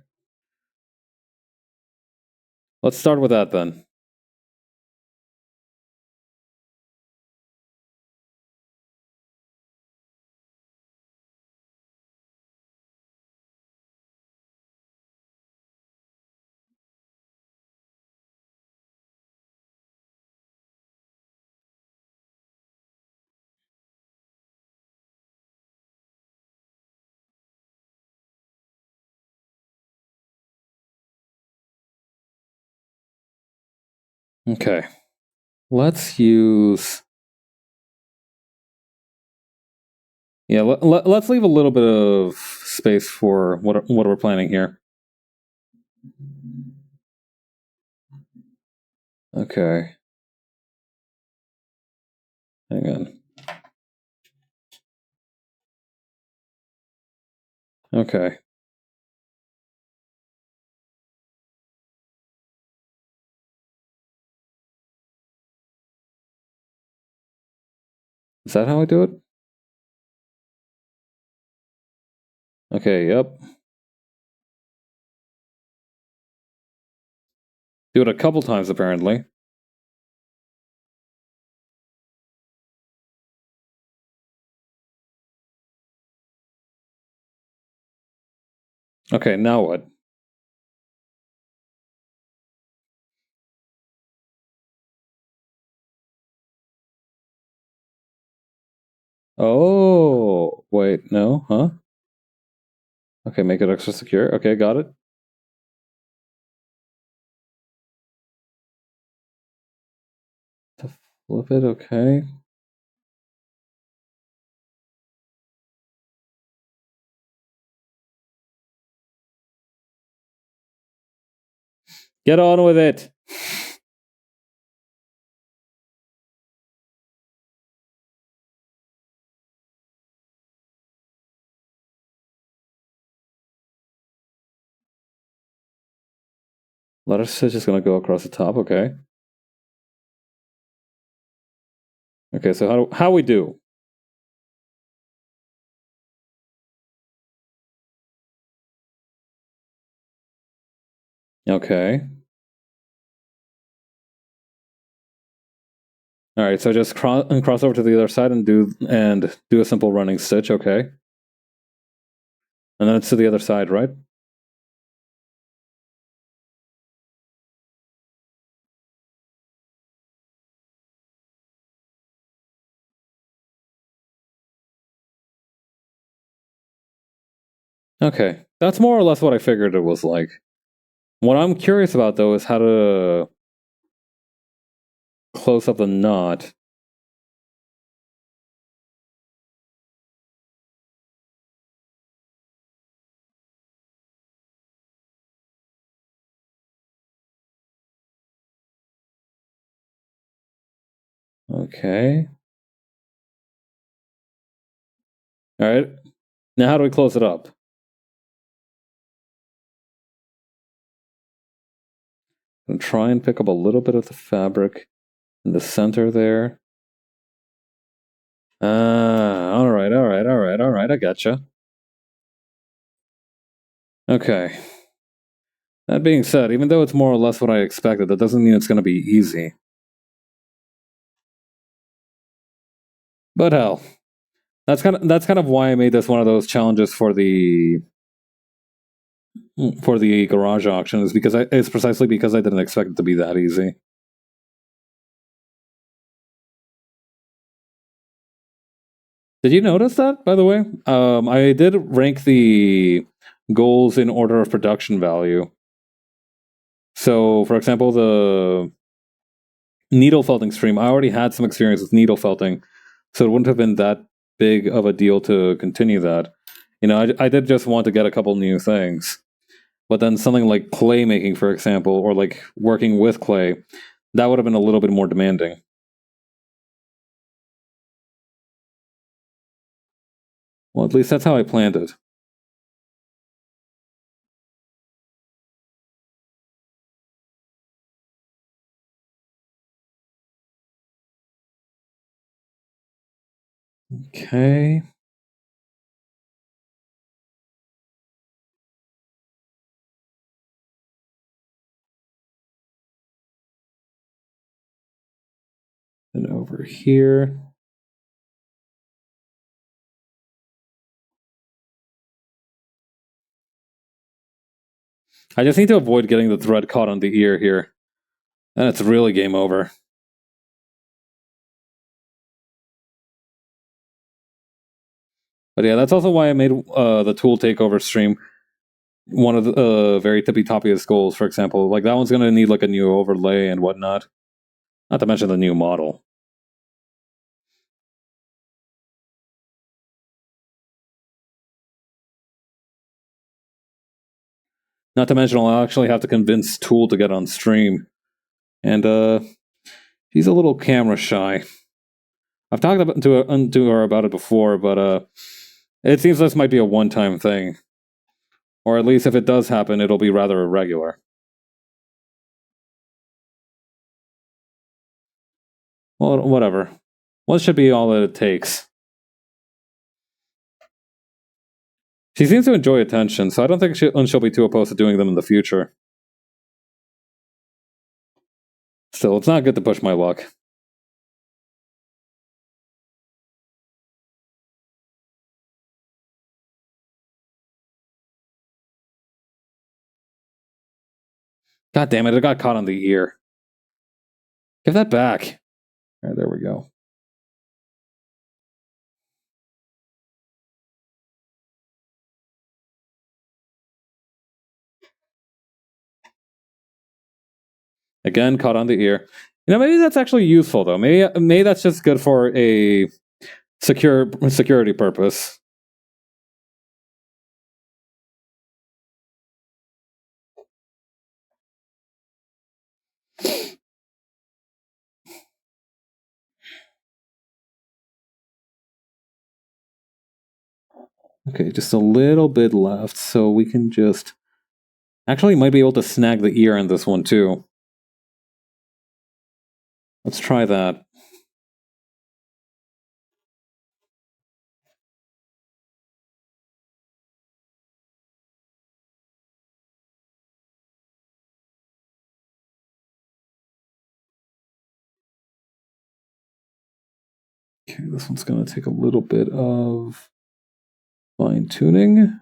Let's start with that then. Okay. Let's use... Yeah, let's leave a little bit of space for what we're planning here. Okay. Hang on. Okay. Is that how I do it? Okay, yep. Do it a couple times, apparently. Okay, now what? Oh, wait, no, huh? Okay, make it extra secure. Okay, got it. To flip it, okay. Get on with it. Letter stitch is gonna go across the top, okay. Okay, so how we do? Okay. All right, so just cross over to the other side and do a simple running stitch, okay. And then it's to the other side, right? Okay, that's more or less what I figured it was like. What I'm curious about, though, is how to close up the knot. Okay. All right. Now how do we close it up? I'm gonna try and pick up a little bit of the fabric in the center there. All right, I gotcha. Okay. That being said, even though it's more or less what I expected, that doesn't mean it's going to be easy. But hell, that's kind of why I made this one of those challenges for the garage auction, is because it's precisely because I didn't expect it to be that easy. Did you notice that, by the way? I did rank the goals in order of production value. So, for example, the needle felting stream, I already had some experience with needle felting, so it wouldn't have been that big of a deal to continue that. You know, I did just want to get a couple new things. But then something like clay making, for example, or like working with clay, that would have been a little bit more demanding. Well, at least that's how I planned it. Okay. And over here. I just need to avoid getting the thread caught on the ear here. And it's really game over. But yeah, that's also why I made the tool takeover stream one of the very tippy toppiest goals, for example. Like that one's going to need like a new overlay and whatnot. Not to mention the new model. Not to mention I'll actually have to convince Tool to get on stream. And he's a little camera shy. I've talked to her about it before, but it seems this might be a one-time thing. Or at least if it does happen, it'll be rather irregular. Well, whatever. What should be all that it takes? She seems to enjoy attention, so I don't think she'll be too opposed to doing them in the future. Still, it's not good to push my luck. God damn it, it got caught on the ear. Give that back. Alright, there we go. Again, caught on the ear. You know, maybe that's actually useful though. Maybe that's just good for a security purpose. Okay, just a little bit left, so we can just... Actually, might be able to snag the ear on this one too. Let's try that. Okay, this one's going to take a little bit of fine-tuning.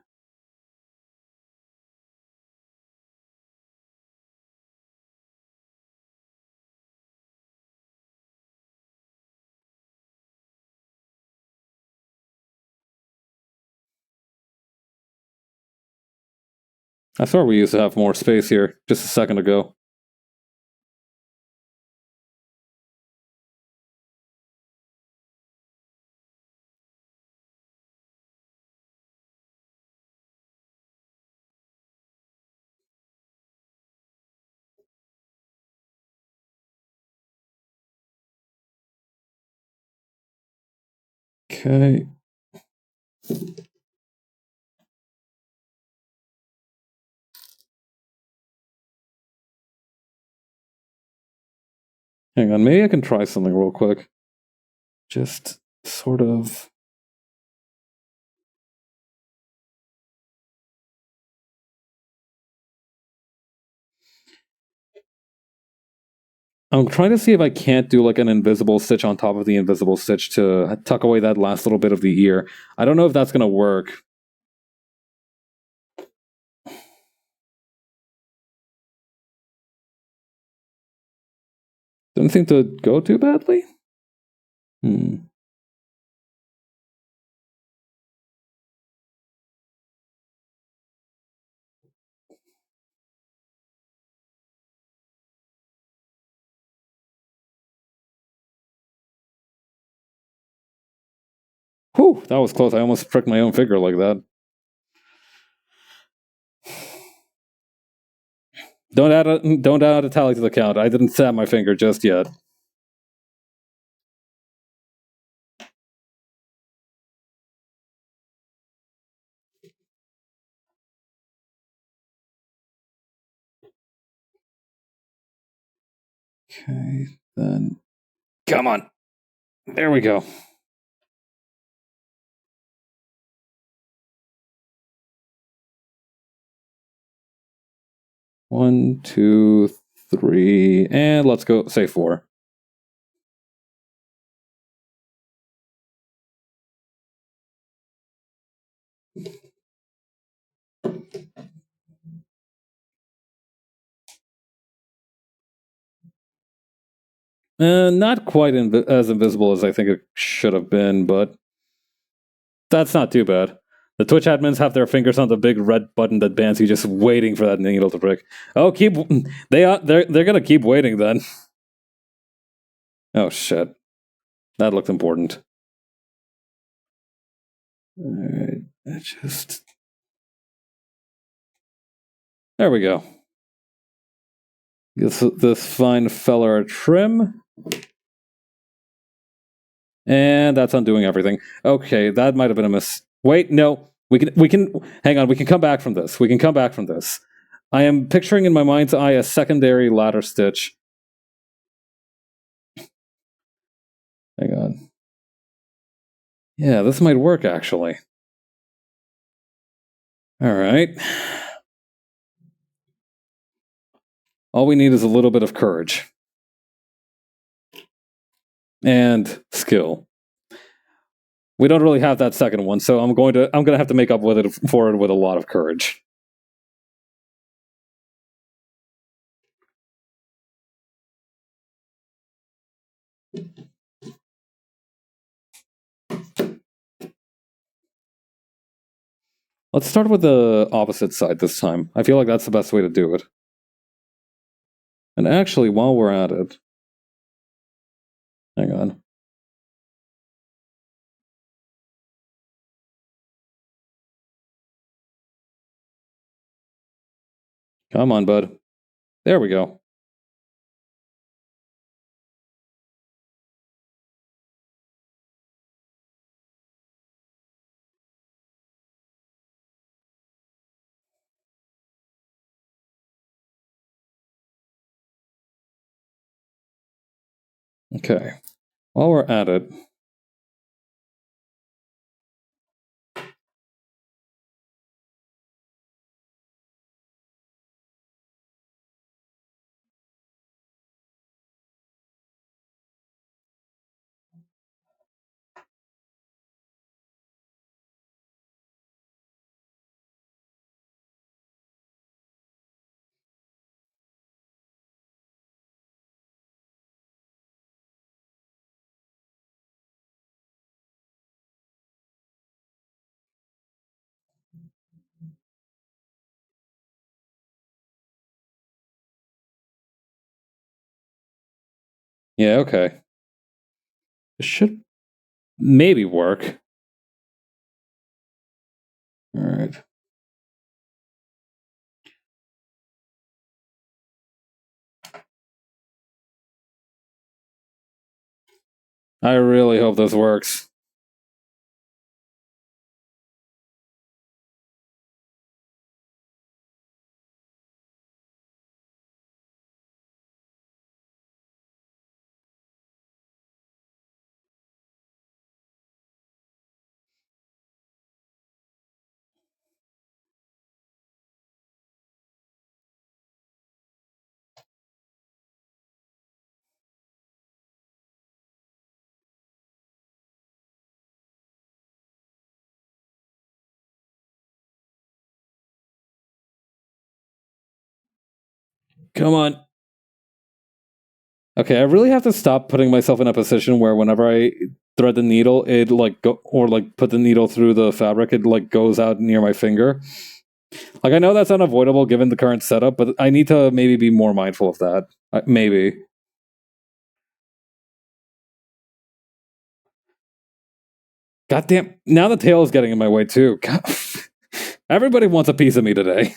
I swear we used to have more space here just a second ago. Okay. Hang on, maybe I can try something real quick. Just sort of... I'm trying to see if I can't do like an invisible stitch on top of the invisible stitch to tuck away that last little bit of the ear. I don't know if that's going to work. Didn't seem to go too badly. Whew, that was close. I almost pricked my own finger like that. Don't add a tally to the count. I didn't snap my finger just yet. Okay, then. Come on. There we go. One, two, three, and let's go say 4. Not quite as invisible as I think it should have been, but that's not too bad. The Twitch admins have their fingers on the big red button that bans you, just waiting for that needle to prick. Oh, they're gonna keep waiting then. Oh shit, that looked important. All right, there we go. This fine fella a trim. And that's undoing everything. Okay, that might have been a miss. Wait, no. We can hang on, we can come back from this. We can come back from this. I am picturing in my mind's eye a secondary ladder stitch. Hang on. Yeah, this might work actually. Alright. All we need is a little bit of courage. And skill. We don't really have that second one, so I'm gonna have to make up for it with a lot of courage. Let's start with the opposite side this time. I feel like that's the best way to do it. And actually, while we're at it, hang on. Come on, bud. There we go. Okay. While we're at it, yeah, okay. It should maybe work. All right. I really hope this works. Come on. Okay, I really have to stop putting myself in a position where whenever I thread the needle, it put the needle through the fabric, it goes out near my finger. Like, I know that's unavoidable given the current setup, but I need to maybe be more mindful of that. Maybe. Goddamn! Now the tail is getting in my way too. God. Everybody wants a piece of me today.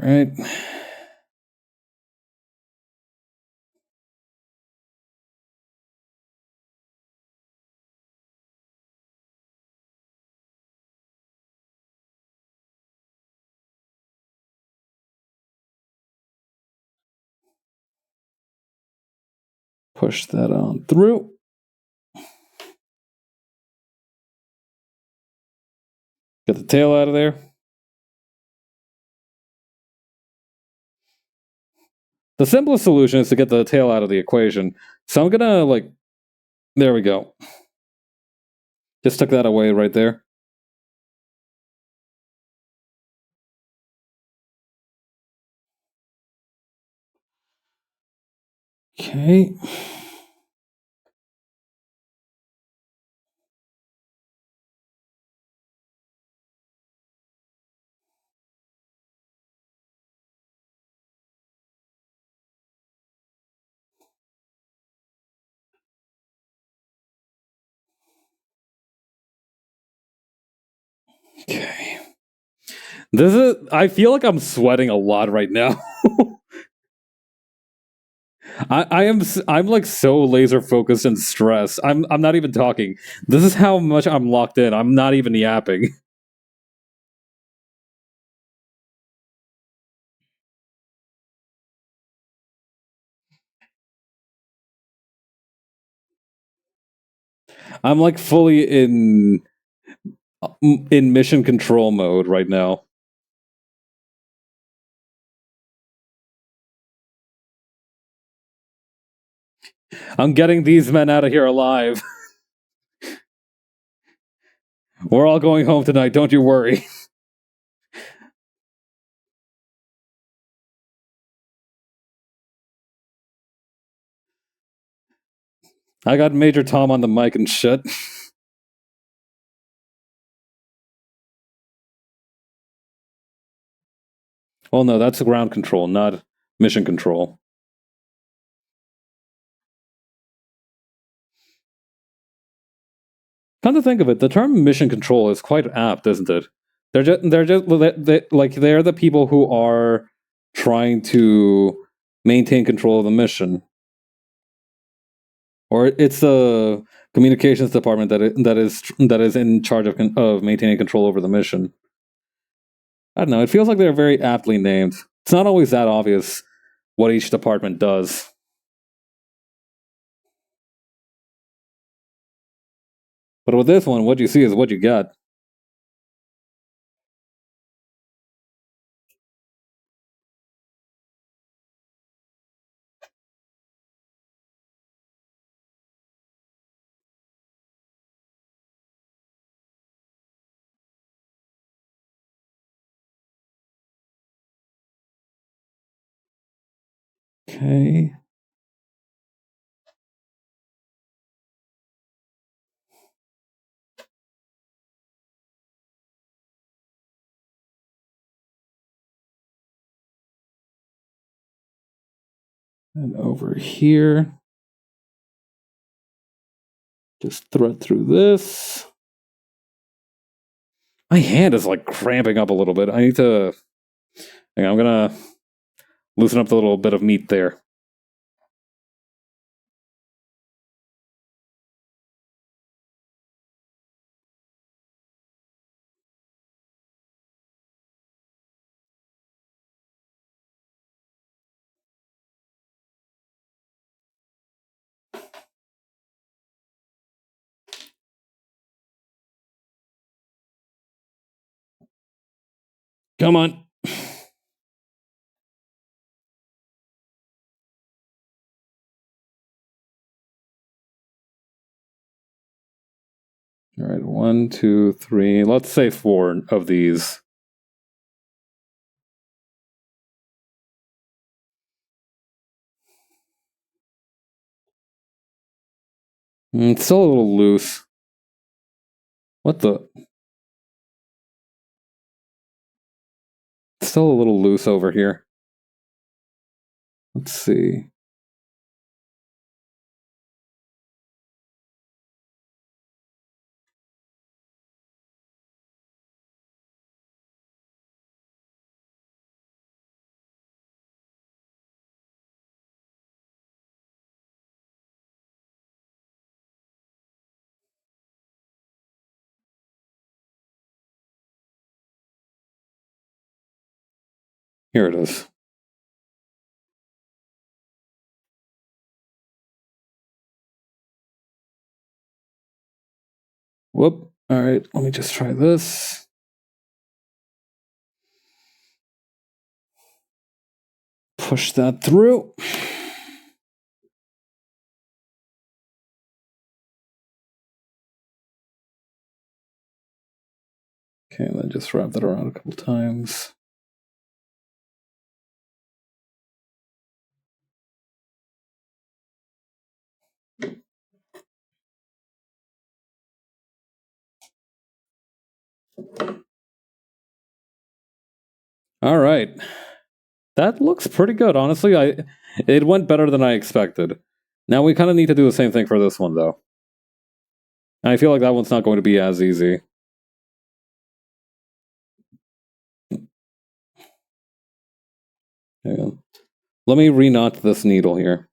right. Push that on through. Get the tail out of there. The simplest solution is to get the tail out of the equation. So I'm gonna, like, there we go. Just took that away right there. Okay. Okay. I feel like I'm sweating a lot right now. I'm like so laser focused and stressed. I'm not even talking. This is how much I'm locked in. I'm not even yapping. I'm like fully in mission control mode right now. I'm getting these men out of here alive. We're all going home tonight, don't you worry. I got Major Tom on the mic and shit. Well, no, that's ground control, not mission control. Come to think of it, the term mission control is quite apt, isn't it? They're the people who are trying to maintain control of the mission, or it's the communications department that is in charge of maintaining control over the mission. I don't know. It feels like they're very aptly named. It's not always that obvious what each department does. But with this one, what you see is what you got. Okay. And over here, just thread through this. My hand is like cramping up a little bit. I need to. Hang on, I'm gonna loosen up the little bit of meat there. Come on. All right, 1, 2, 3. Let's say 4 of these. It's still a little loose. What the? It's still a little loose over here. Let's see. Here it is. Whoop. All right, let me just try this. Push that through. Okay, and then just wrap that around a couple times. All right. That looks pretty good, honestly. It went better than I expected. Now we kind of need to do the same thing for this one, though. And I feel like that one's not going to be as easy. Hang on. Let me re-knot this needle here.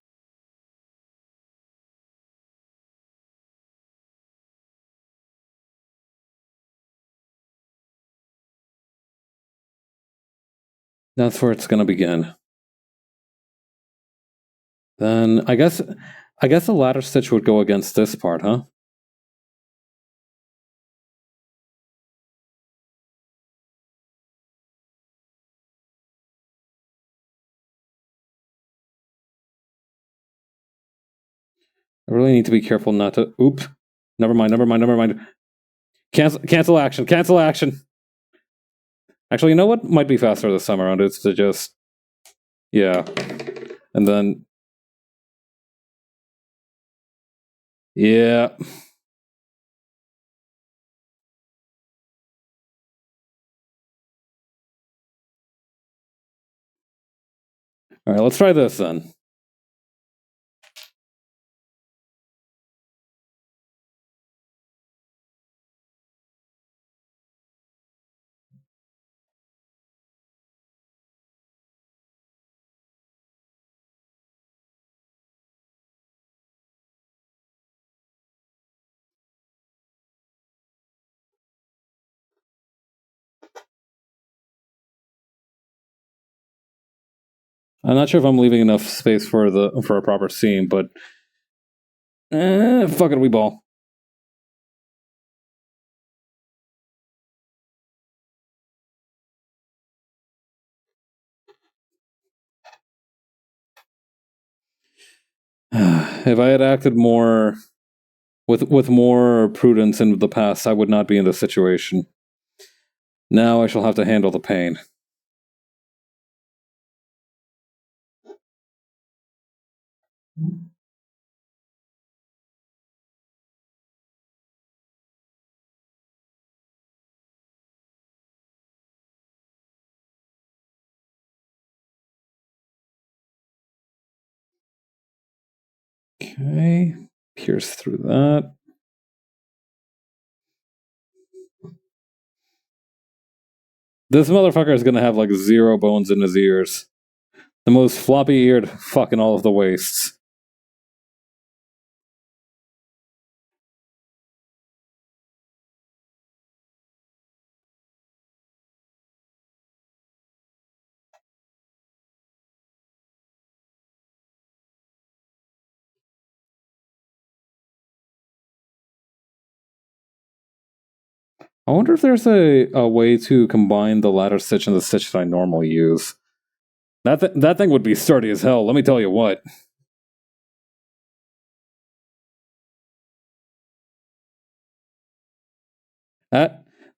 That's where it's going to begin. Then I guess the ladder stitch would go against this part, huh? I really need to be careful not to. Oop. Never mind. Cancel action. Actually, you know what might be faster this time around? It's to just. Yeah. And then. Yeah. All right, let's try this then. I'm not sure if I'm leaving enough space for a proper seam, but fuck it, we ball. If I had acted more with more prudence in the past, I would not be in this situation. Now I shall have to handle the pain. Okay, pierce through that. This motherfucker is gonna have like 0 bones in his ears. The most floppy-eared fuck in all of the wastes. I wonder if there's a way to combine the ladder stitch and the stitch that I normally use. That thing would be sturdy as hell, let me tell you what.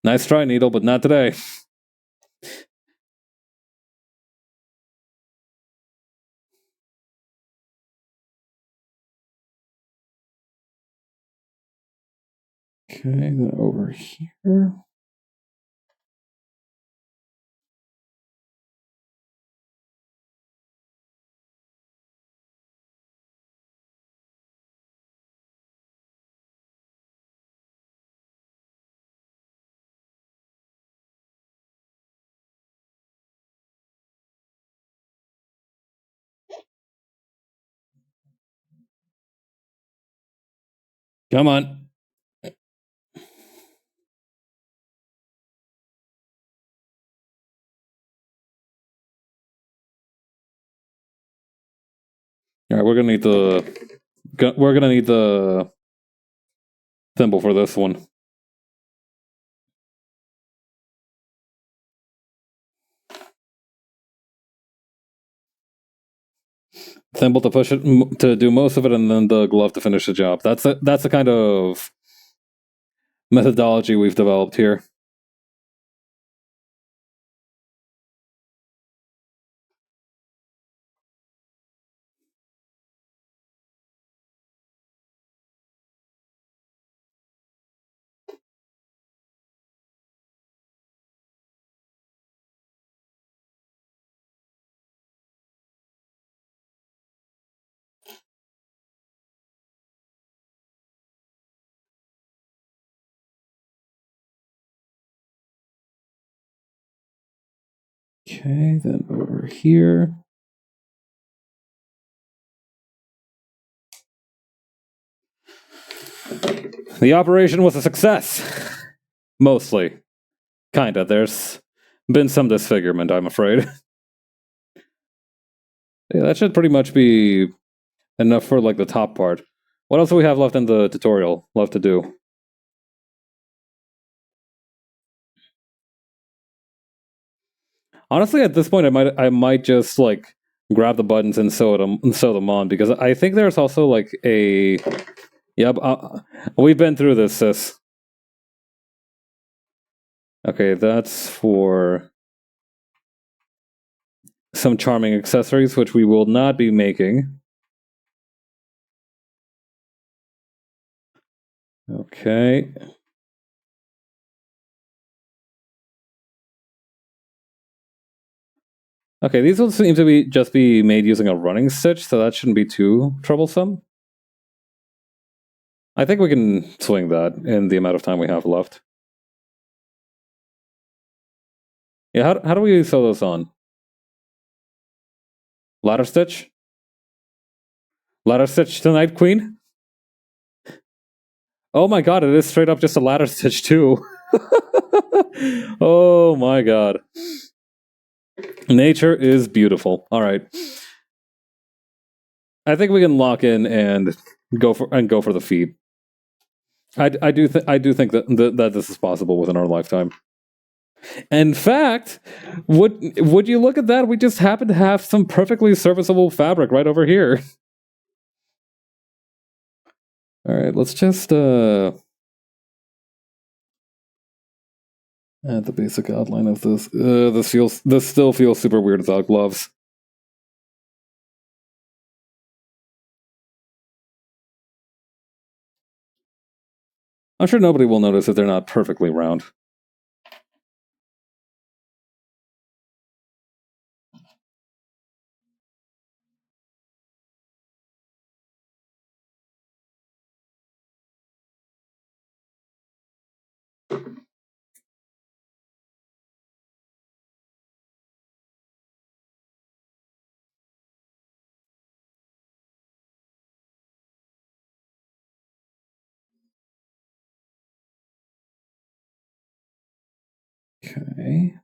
Nice try, Needle, but not today. Okay, then over here. Come on. All right, we're gonna need the thimble for this one. Thimble to push it to do most of it, and then the glove to finish the job. That's the kind of methodology we've developed here. Okay, then over here. The operation was a success. Mostly. Kinda. There's been some disfigurement, I'm afraid. Yeah, that should pretty much be enough for like the top part. What else do we have left in the tutorial left to do? Honestly, at this point, I might just like grab the buttons and sew them on, because I think there's also like a. Yep, we've been through this, sis. Okay, that's for some charming accessories, which we will not be making. Okay. Okay, these will seem to be just be made using a running stitch, so that shouldn't be too troublesome. I think we can swing that in the amount of time we have left. Yeah, how do we sew those on? Ladder stitch? Ladder stitch tonight, Queen? Oh my god, it is straight up just a ladder stitch too. Oh my god. Nature is beautiful. All right. I think we can lock in and go for the feet. I do think that this is possible within our lifetime. In fact, would you look at that? We just happen to have some perfectly serviceable fabric right over here. All right, let's just add the basic outline of this. This still feels super weird without gloves. I'm sure nobody will notice if they're not perfectly round. Okay.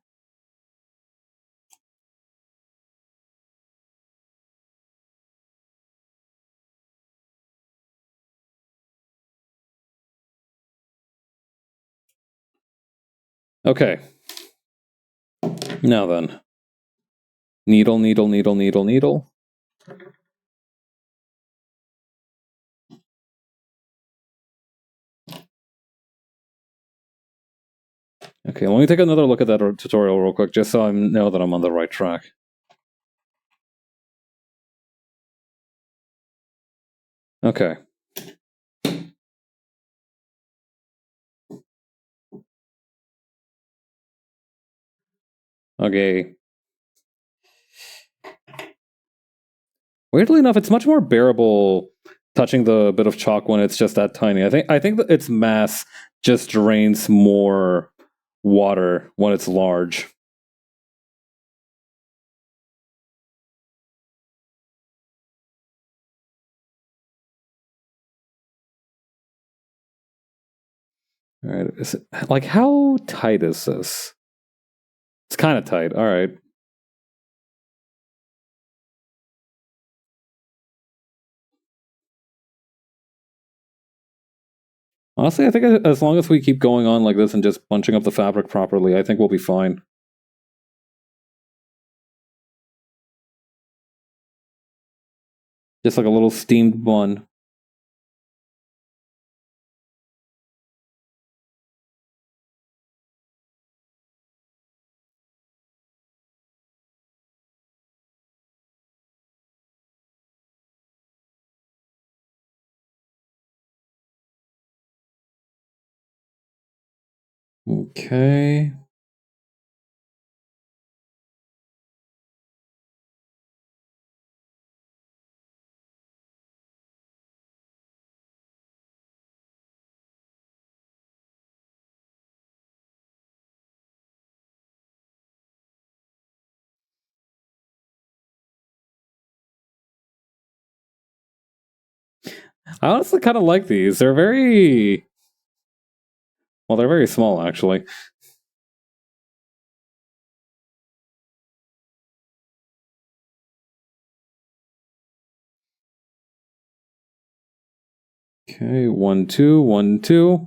Okay. Now then. Needle, needle, needle, needle, needle. Okay, let me take another look at that tutorial real quick, just so I know that I'm on the right track. Okay. Okay. Weirdly enough, it's much more bearable touching the bit of chalk when it's just that tiny. I think that its mass just drains more water when it's large. All right. Like, how tight is this? It's kind of tight. All right. Honestly, I think as long as we keep going on like this and just bunching up the fabric properly, I think we'll be fine. Just like a little steamed bun. Okay. I honestly kind of like these. They're very well. They're very small, actually. Okay, 1, 2, 1, 2.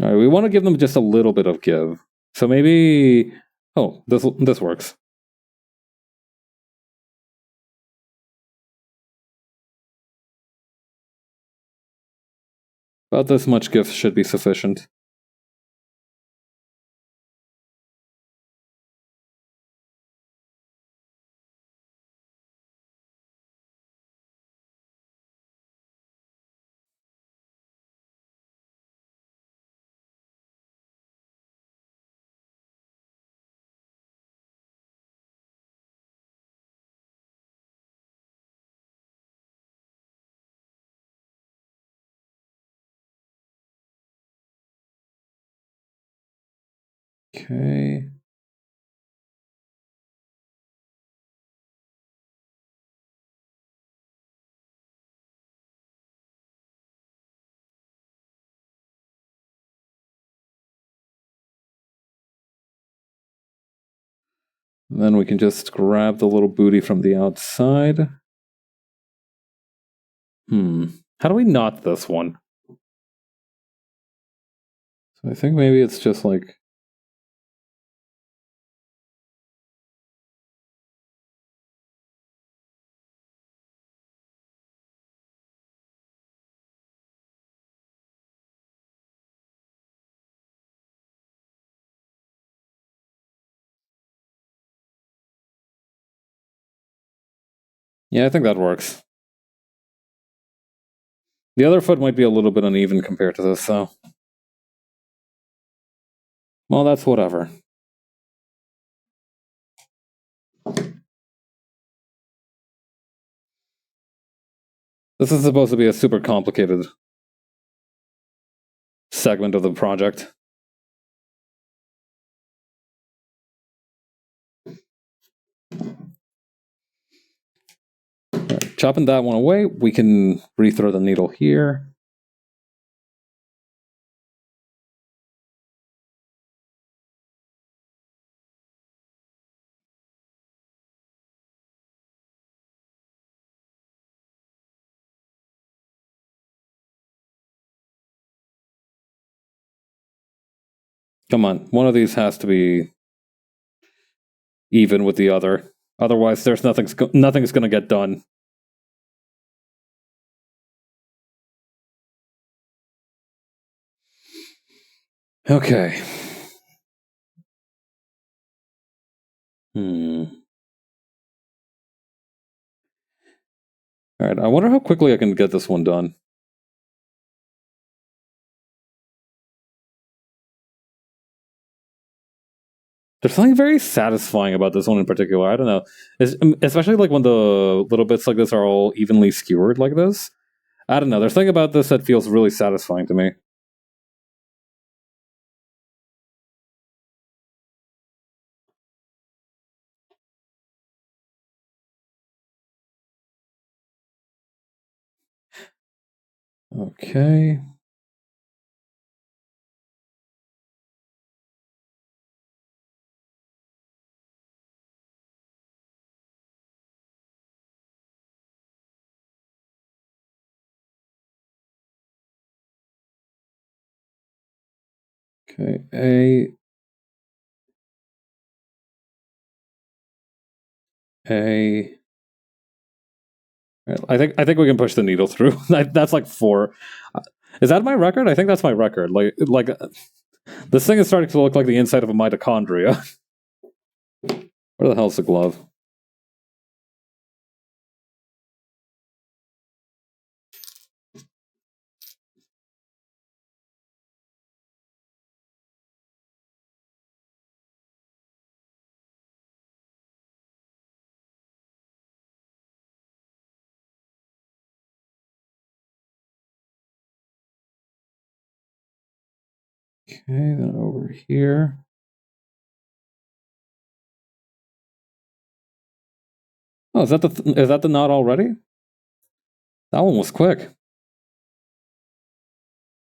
All right, we want to give them just a little bit of give. So maybe. Oh, this works. About this much give should be sufficient. Okay. Then we can just grab the little booty from the outside. How do we knot this one? So I think maybe it's just like. Yeah, I think that works. The other foot might be a little bit uneven compared to this, so. Well, that's whatever. This is supposed to be a super complicated segment of the project. Right, chopping that one away, we can rethrow the needle here. Come on, one of these has to be even with the other. Otherwise, there's nothing's going to get done. Okay. All right. I wonder how quickly I can get this one done. There's something very satisfying about this one in particular. I don't know, especially like when the little bits like this are all evenly skewered like this. I don't know. There's something about this that feels really satisfying to me. Okay. Okay, A. I think we can push the needle through. That's like 4. Is that my record? I think that's my record. Like this thing is starting to look like the inside of a mitochondria. Where the hell's the glove? Okay, then over here. Oh, is that the knot already? That one was quick.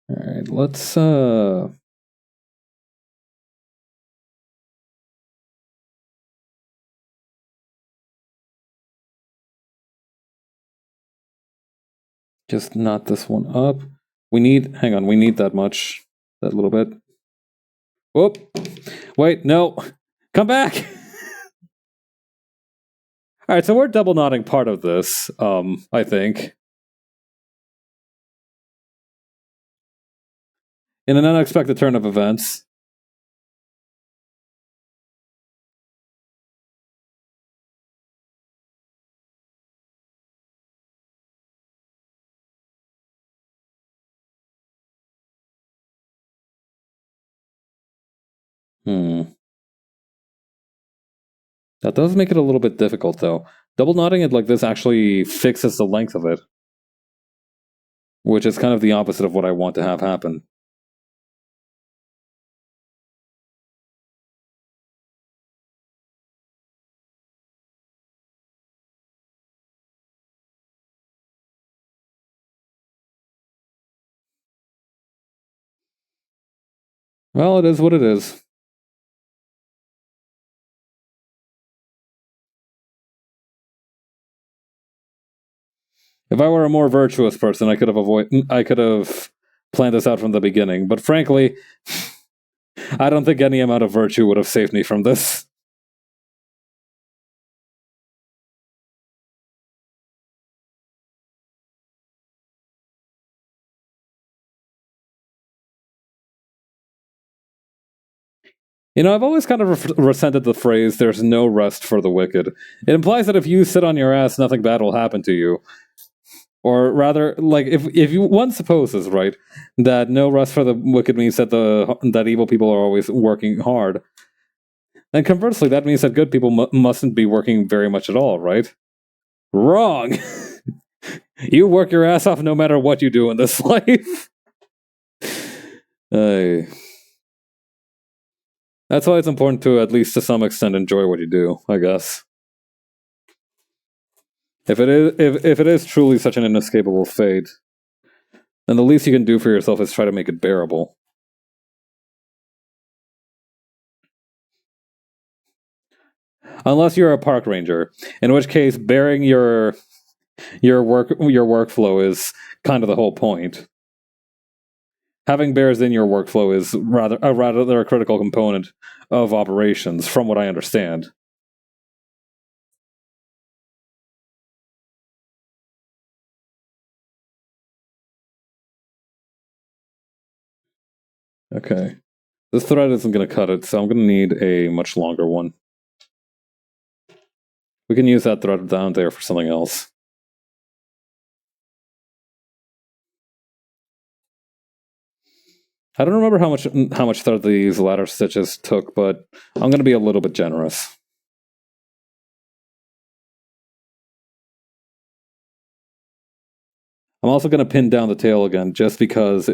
All right, let's just knot this one up. We need that much. That little bit. Whoop. Wait, no. Come back. All right, so we're double knotting part of this, I think. In an unexpected turn of events. That does make it a little bit difficult, though. Double knotting it like this actually fixes the length of it, which is kind of the opposite of what I want to have happen. Well, it is what it is. If I were a more virtuous person, I could have planned this out from the beginning. But frankly, I don't think any amount of virtue would have saved me from this. You know, I've always kind of resented the phrase, there's no rest for the wicked. It implies that if you sit on your ass, nothing bad will happen to you. Or rather, like, if one supposes, right, that no rest for the wicked means that that evil people are always working hard, then conversely, that means that good people mustn't be working very much at all, right? Wrong! You work your ass off no matter what you do in this life. Hey. That's why it's important to, at least to some extent, enjoy what you do, I guess. If it is truly such an inescapable fate, then the least you can do for yourself is try to make it bearable. Unless you're a park ranger, in which case bearing your workflow is kind of the whole point. Having bears in your workflow is rather a critical component of operations, from what I understand. Okay. This thread isn't going to cut it, so I'm going to need a much longer one. We can use that thread down there for something else. I don't remember how much thread these ladder stitches took, but I'm going to be a little bit generous. I'm also going to pin down the tail again, just because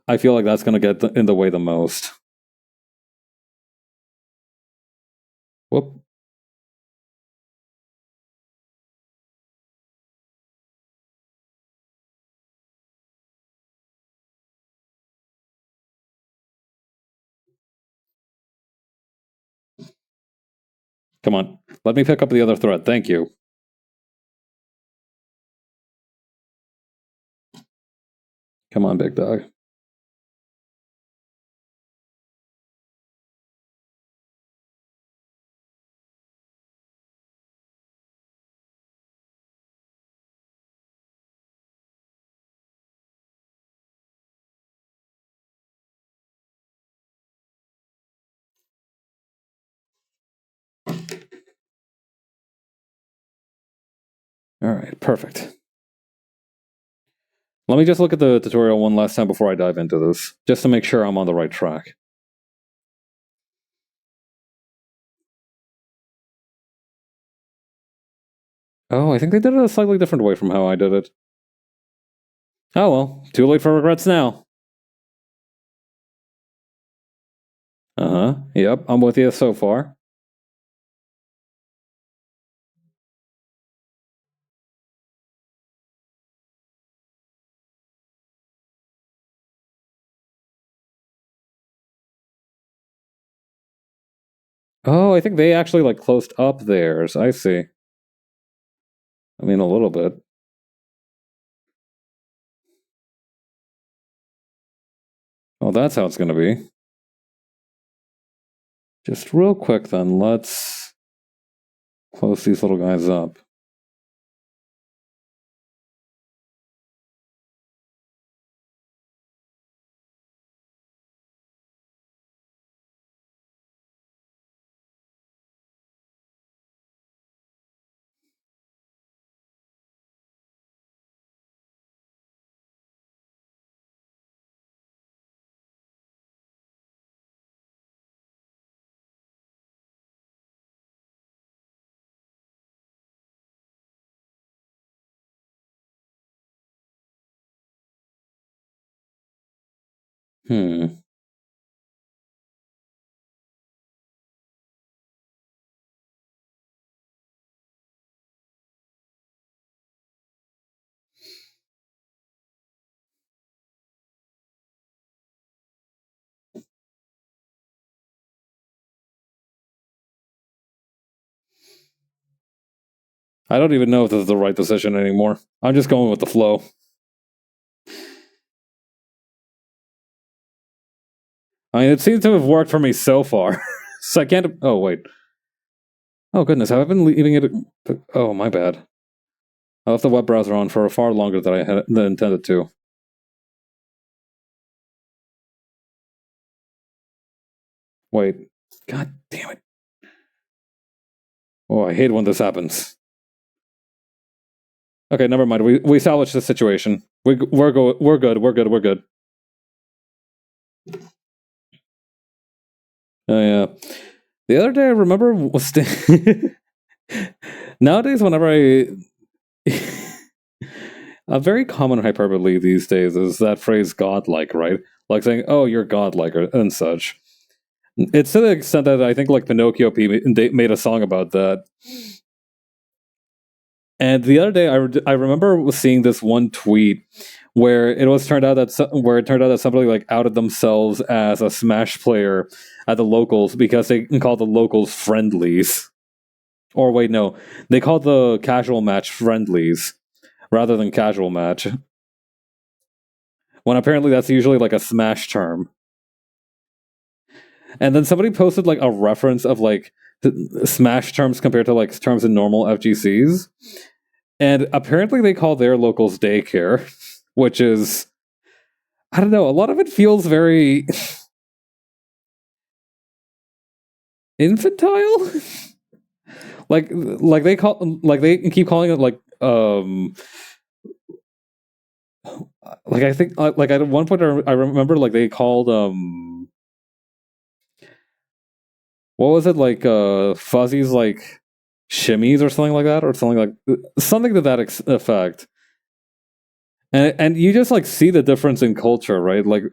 I feel like that's going to get in the way the most. Whoop. Come on. Let me pick up the other thread. Thank you. Come on, big dog. All right, perfect. Let me just look at the tutorial one last time before I dive into this, just to make sure I'm on the right track. Oh, I think they did it a slightly different way from how I did it. Oh well, too late for regrets now. Uh-huh, yep, I'm with you so far. Oh, I think they actually, like, closed up theirs. I see. I mean, a little bit. Oh, that's how it's gonna be. Just real quick then, let's close these little guys up. Hmm. I don't even know if this is the right decision anymore. I'm just going with the flow. I mean, it seems to have worked for me so far. So I can't. Oh, wait. Oh, goodness. Have I been leaving it? Oh, my bad. I left the web browser on for far longer than I had intended to. Wait. God damn it. Oh, I hate when this happens. Okay, never mind. We salvaged the situation. We're good. We're good. We're good. Oh yeah. The other day, I remember was nowadays whenever I a very common hyperbole these days is that phrase "godlike," right? Like saying, "Oh, you're godlike" and such. It's to the extent that I think like Pinocchio they made a song about that. And the other day, I remember seeing this one tweet where it turned out that somebody like outed themselves as a Smash player at the locals because they called the locals friendlies. Or wait, no, they called the casual match friendlies rather than casual match. When apparently that's usually like a Smash term. And then somebody posted like a reference of like Smash terms compared to like terms in normal FGCs. And apparently they call their locals daycare, which is, I don't know, a lot of it feels very infantile. They keep calling it like I think like at one point I remember like they called what was it, like fuzzies like shimmies or something like that, or something to that effect. And you just like see the difference in culture, right? Like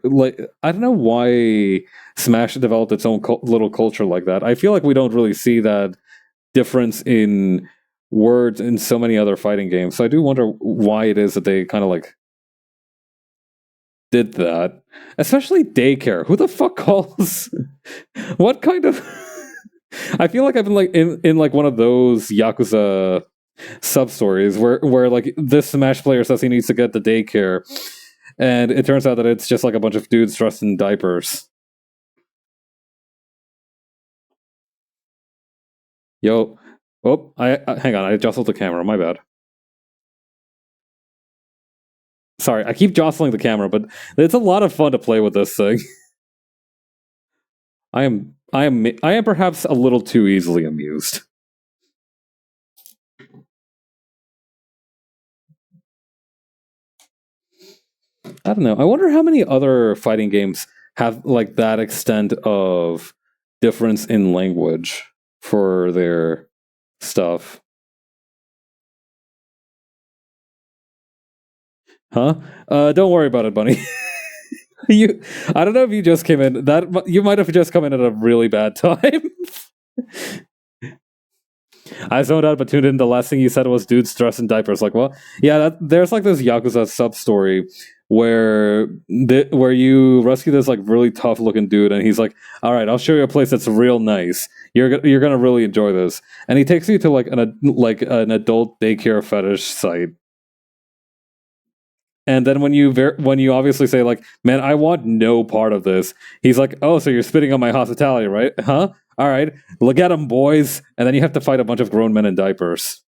I don't know why Smash developed its own little culture like that. I feel like we don't really see that difference in words in so many other fighting games. So I do wonder why it is that they kind of like did that. Especially daycare. Who the fuck calls what kind of I feel like I've been like in like one of those Yakuza sub stories where like this Smash player says he needs to get the daycare, and it turns out that it's just like a bunch of dudes dressed in diapers. Yo, oh, I hang on, I jostled the camera. My bad. Sorry, I keep jostling the camera, but it's a lot of fun to play with this thing. I am perhaps a little too easily amused. I don't know. I wonder how many other fighting games have like that extent of difference in language for their stuff. Huh? Don't worry about it, Bunny. you I don't know if you just came in. That you might have just come in at a really bad time. I zoned out but tuned in. The last thing you said was dudes dressed in diapers. Like, well, yeah, there's like this Yakuza sub story where you rescue this like really tough looking dude, and he's like, "All right, I'll show you a place that's real nice. You're gonna really enjoy this." And he takes you to like an adult daycare fetish site. And then when you obviously say like, "Man, I want no part of this," he's like, "Oh, so you're spitting on my hospitality, right? Huh? All right, look at them, boys." And then you have to fight a bunch of grown men in diapers.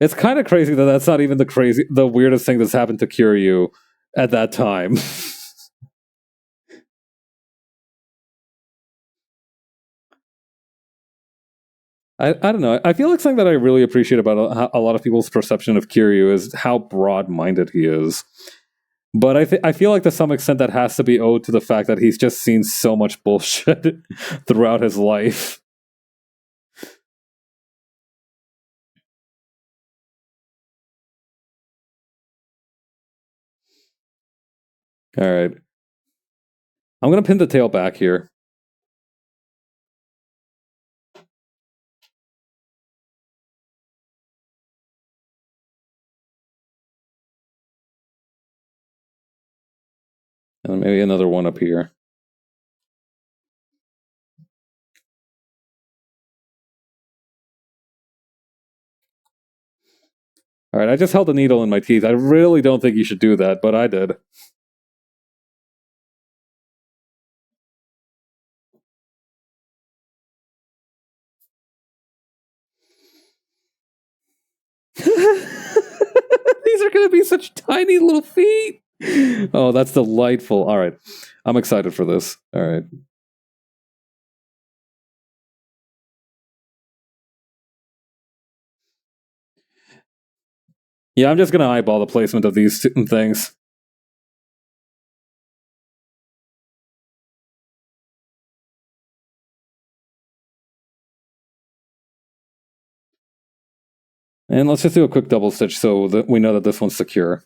It's kind of crazy that that's not even the weirdest thing that's happened to Kiryu at that time. I don't know. I feel like something that I really appreciate about a lot of people's perception of Kiryu is how broad-minded he is. But I feel like to some extent that has to be owed to the fact that he's just seen so much bullshit throughout his life. All right, I'm gonna pin the tail back here. And maybe another one up here. All right, I just held a needle in my teeth. I really don't think you should do that, but I did. These are going to be such tiny little feet. Oh, that's delightful. All right. I'm excited for this. All right. Yeah, I'm just going to eyeball the placement of these things. And let's just do a quick double stitch so that we know that this one's secure.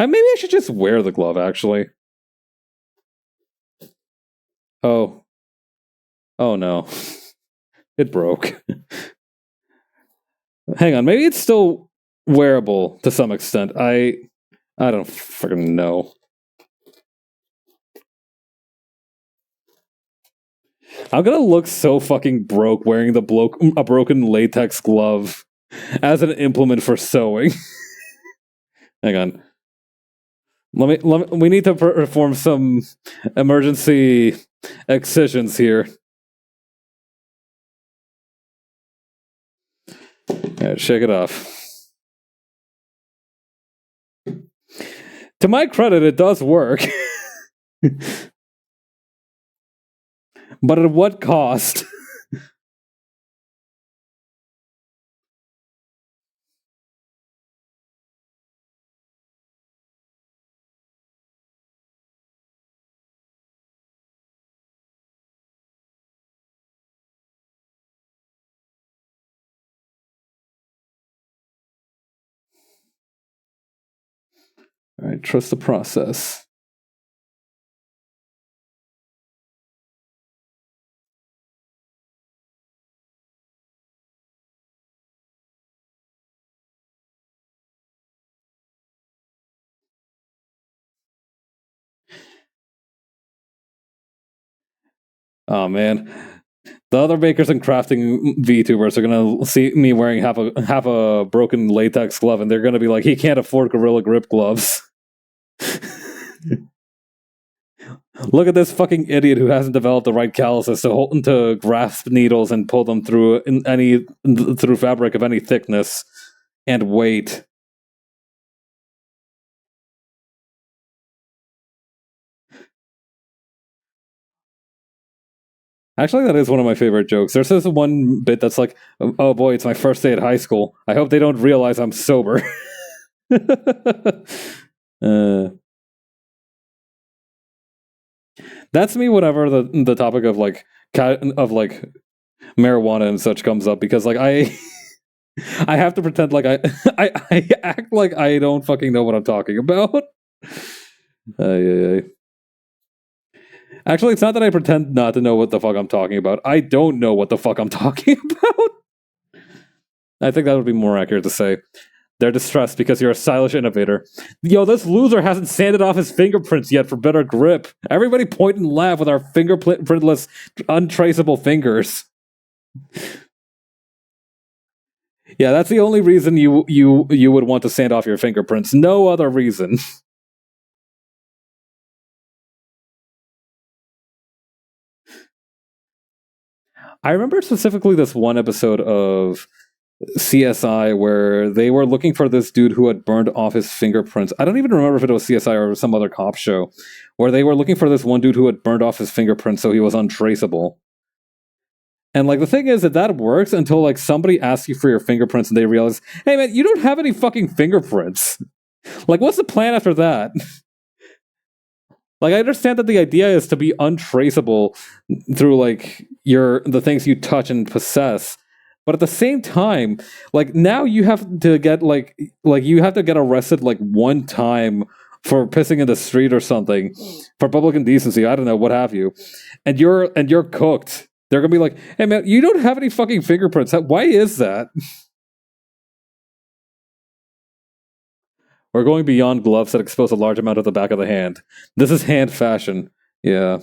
Maybe I should just wear the glove, actually. Oh. Oh no. It broke. Hang on, maybe it's still wearable to some extent. I don't freaking know. I'm gonna look so fucking broke wearing a broken latex glove as an implement for sewing. Hang on. We need to perform some emergency excisions here. Right, shake it off. To my credit, it does work. But at what cost? All right, trust the process. Oh man, the other makers and crafting VTubers are gonna see me wearing half a broken latex glove, and they're gonna be like, "He can't afford Gorilla Grip gloves." Look at this fucking idiot who hasn't developed the right calluses to grasp needles and pull them through through fabric of any thickness and weight. Actually, that is one of my favorite jokes. There's this one bit that's like, "Oh boy, it's my first day at high school. I hope they don't realize I'm sober." uh, that's me whenever the topic of like marijuana and such comes up, because like I have to pretend like I act like I don't fucking know what I'm talking about. Yeah. Actually, it's not that I pretend not to know what the fuck I'm talking about. I don't know what the fuck I'm talking about. I think that would be more accurate to say. They're distressed because you're a stylish innovator. Yo, this loser hasn't sanded off his fingerprints yet for better grip. Everybody point and laugh with our fingerprintless, untraceable fingers. Yeah, that's the only reason you would want to sand off your fingerprints. No other reason. I remember specifically this one episode of CSI where they were looking for this dude who had burned off his fingerprints. I don't even remember if it was CSI or some other cop show, where they were looking for this one dude who had burned off his fingerprints so he was untraceable. And like the thing is that works until like somebody asks you for your fingerprints and they realize, hey man, you don't have any fucking fingerprints. Like, what's the plan after that? Like, I understand that the idea is to be untraceable through like the things you touch and possess, but at the same time, like now you have to get you have to get arrested like one time for pissing in the street or something for public indecency. I don't know, what have you, and you're cooked. They're gonna be like, "Hey man, you don't have any fucking fingerprints. Why is that?" We're going beyond gloves that expose a large amount of the back of the hand. This is hand fashion. Yeah.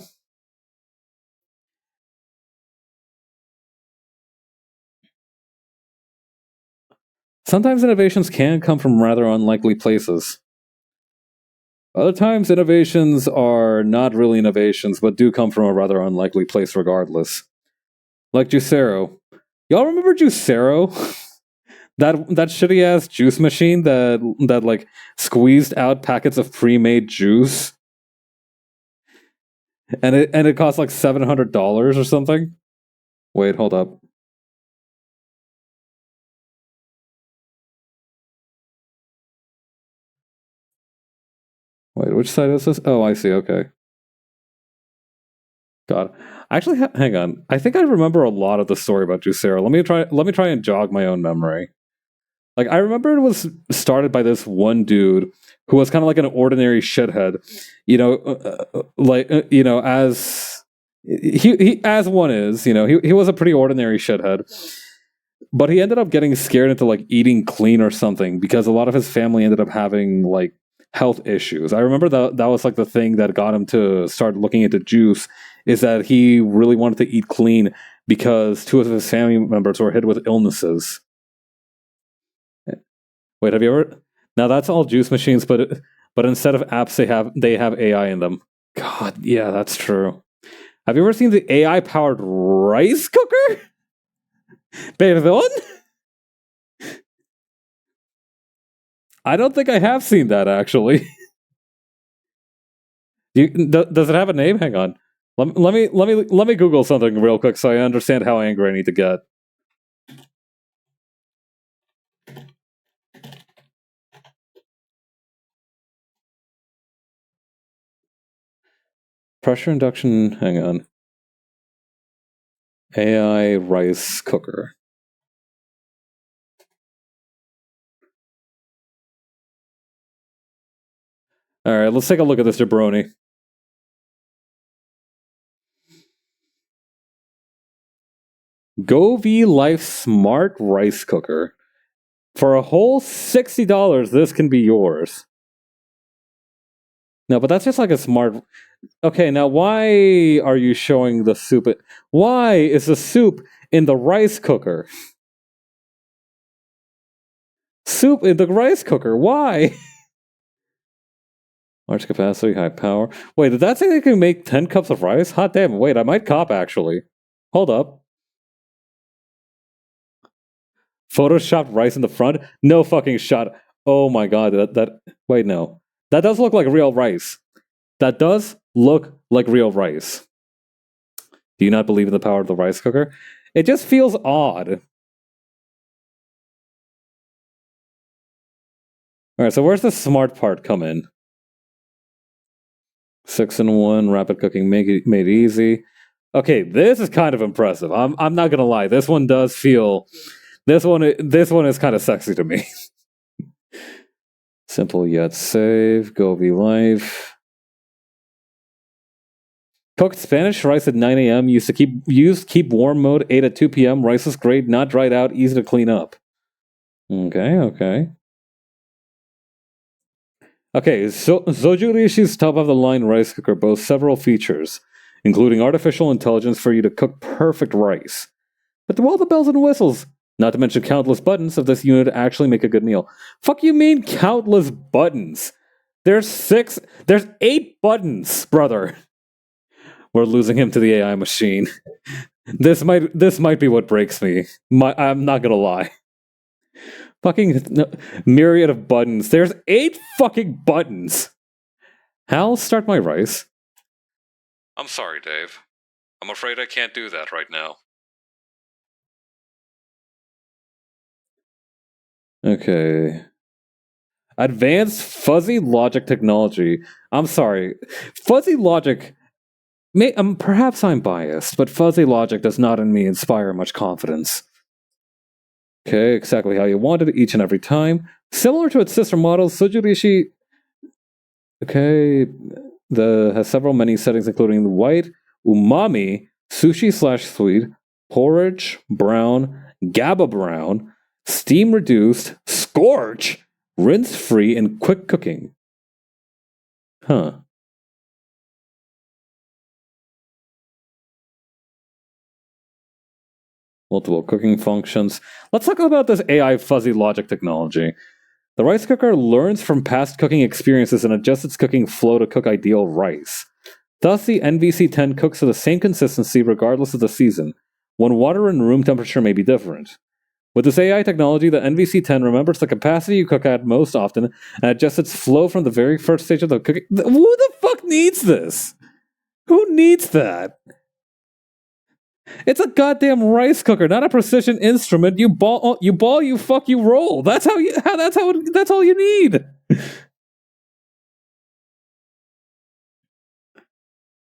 Sometimes innovations can come from rather unlikely places. Other times, innovations are not really innovations, but do come from a rather unlikely place regardless. Like Juicero. Y'all remember Juicero? That shitty ass juice machine that like squeezed out packets of pre-made juice, and it cost like $700 or something. Wait, hold up. Wait, which side is this? Oh, I see. Okay. God, actually, hang on. I think I remember a lot of the story about Juicero. Let me try and jog my own memory. Like, I remember it was started by this one dude who was kind of like an ordinary shithead, as he as one is. He was a pretty ordinary shithead, but he ended up getting scared into like eating clean or something because a lot of his family ended up having like health issues. I remember that was like the thing that got him to start looking into juice, is that he really wanted to eat clean because two of his family members were hit with illnesses. Wait, have you ever? Now that's all juice machines, but instead of apps, they have AI in them. God, yeah, that's true. Have you ever seen the AI powered rice cooker? Perdón? I don't think I have seen that actually. Does it have a name? Hang on. Let me Google something real quick so I understand how angry I need to get. Pressure induction. Hang on. AI rice cooker. Alright, let's take a look at this jabroni. Govee Life Smart Rice Cooker. For a whole $60, this can be yours. No, but that's just like a smart... Okay, now why are you showing the soup? Why is the soup in the rice cooker? Soup in the rice cooker, why? Large capacity, high power. Wait, did that say they can make 10 cups of rice? Hot damn, wait, I might cop actually. Hold up. Photoshopped rice in the front? No fucking shot. Oh my god, wait, no. That does look like real rice. That does look like real rice. Do you not believe in the power of the rice cooker? It just feels odd. Alright, so where's the smart part come in? 6-in-1, rapid cooking, made easy. Okay, this is kind of impressive. I'm not gonna lie. This one does feel... This one is kind of sexy to me. Simple yet safe. Govee Life. Cooked Spanish rice at 9 a.m. Used keep warm mode. 8 at 2 p.m. Rice is great, not dried out, easy to clean up. Okay. Okay, so Soju Rishi's top-of-the-line rice cooker boasts several features, including artificial intelligence for you to cook perfect rice. But do all the bells and whistles, not to mention countless buttons, of this unit actually make a good meal? Fuck you mean countless buttons? There's 8 buttons, brother. We're losing him to the AI machine. This might be what breaks me. I'm not gonna lie. Fucking myriad of buttons. There's 8 fucking buttons. Hal, start my rice. I'm sorry, Dave. I'm afraid I can't do that right now. Okay. Advanced fuzzy logic technology. I'm sorry. Fuzzy logic... perhaps I'm biased, but fuzzy logic does not in me inspire much confidence. Okay, exactly how you wanted it each and every time. Similar to its sister model, Sojurishi... Okay, has several menu settings including the white, umami, sushi/sweet, porridge, brown, GABA brown, steam reduced, scorch, rinse free, and quick cooking. Huh. Multiple cooking functions. Let's talk about this AI fuzzy logic technology. The rice cooker learns from past cooking experiences and adjusts its cooking flow to cook ideal rice. Thus, the NVC-10 cooks to the same consistency regardless of the season, when water and room temperature may be different. With this AI technology, the NVC-10 remembers the capacity you cook at most often and adjusts its flow from the very first stage of the cooking. Who the fuck needs this? Who needs that? It's a goddamn rice cooker, not a precision instrument. You ball, you fuck, you roll. That's all you need.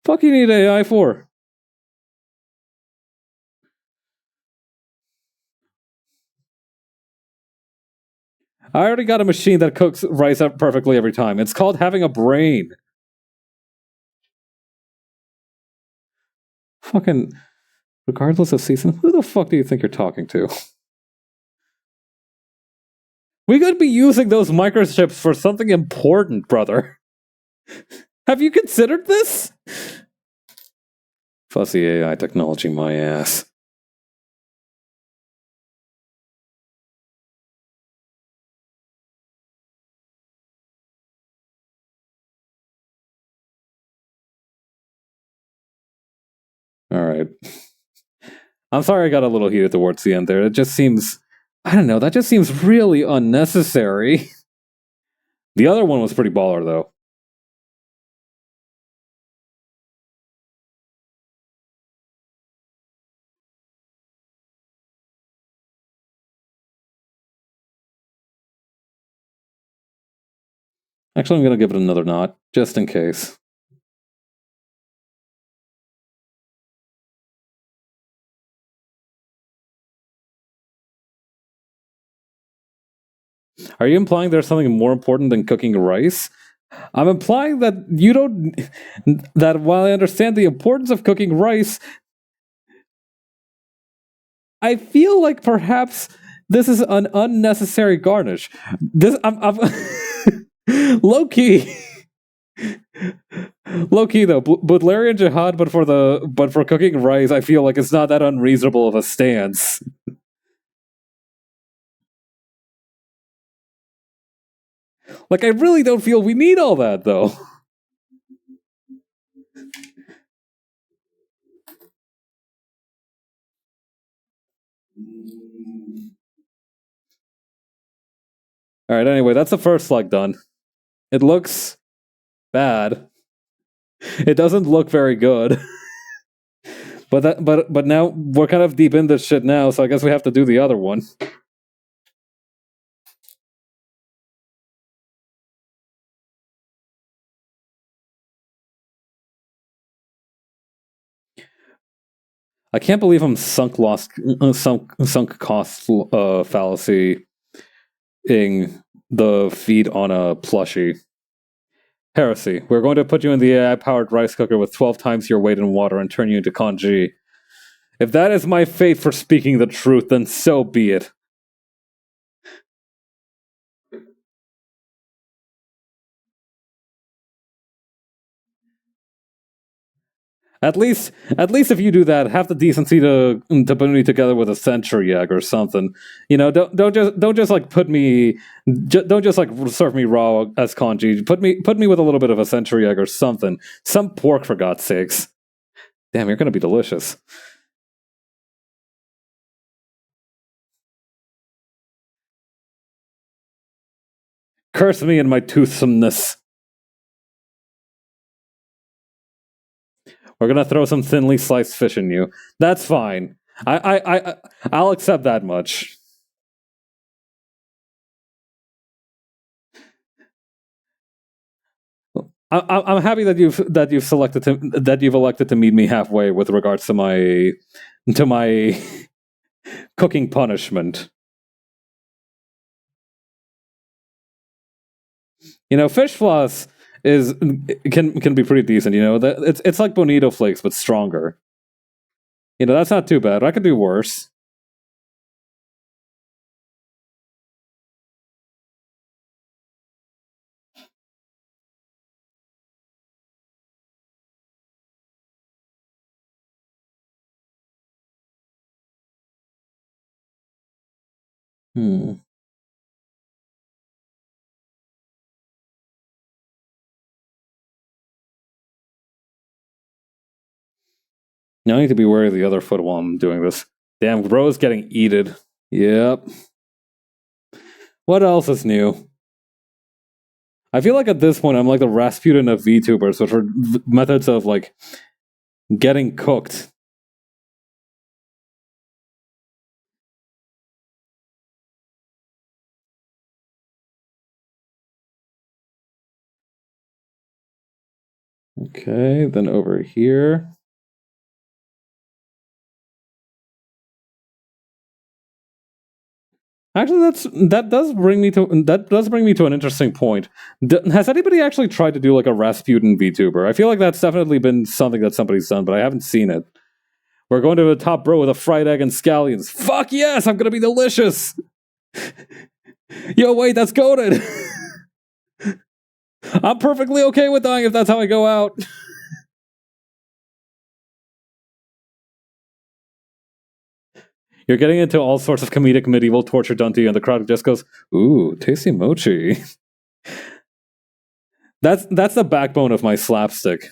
Fuck you need AI for? I already got a machine that cooks rice up perfectly every time. It's called having a brain. Fucking, regardless of season, who the fuck do you think you're talking to? We could be using those microchips for something important, brother. Have you considered this? Fuzzy AI technology, my ass. Alright. I'm sorry I got a little heated towards the end there. It just seems... I don't know, that just seems really unnecessary. The other one was pretty baller, though. Actually, I'm gonna give it another nod, just in case. Are you implying there's something more important than cooking rice? I'm implying that you don't. That while I understand the importance of cooking rice, I feel like perhaps this is an unnecessary garnish. I'm low key. Low key though, Butlerian Jihad, but for cooking rice, I feel like it's not that unreasonable of a stance. Like I really don't feel we need all that though. All right. Anyway, that's the first slug done. It looks bad. It doesn't look very good. But now we're kind of deep in this shit now, so I guess we have to do the other one. I can't believe I'm sunk cost fallacy ing the feed on a plushie. Heresy. We're going to put you in the AI-powered rice cooker with 12 times your weight in water and turn you into kanji. If that is my fate for speaking the truth, then so be it. At least if you do that, have the decency to put me together with a century egg or something. You know, don't just like put me, don't just like serve me raw as kanji. Put me with a little bit of a century egg or something. Some pork for God's sakes. Damn, you're gonna be delicious. Curse me and my toothsomeness. We're gonna throw some thinly sliced fish in you. That's fine. I'll accept that much. I'm happy that you've elected to meet me halfway with regards to my cooking punishment. You know, fish floss is can be pretty decent. You know, it's like bonito flakes but stronger. You know, that's not too bad. I could do worse. Hmm. Now I need to be wary of the other foot while I'm doing this. Damn, Bro's getting eated. Yep. What else is new? I feel like at this point I'm like the Rasputin of VTubers, which are methods of like getting cooked. Okay, then over here. Actually, that does bring me to an interesting point. Has anybody actually tried to do like a Rasputin VTuber? I feel like that's definitely been something that somebody's done, but I haven't seen it. We're going to the top bro with a fried egg and scallions. Fuck yes, I'm gonna be delicious. Yo, wait, that's goaded. I'm perfectly okay with dying if that's how I go out. You're getting into all sorts of comedic medieval torture done to you, and the crowd just goes, "Ooh, tasty mochi." That's the backbone of my slapstick.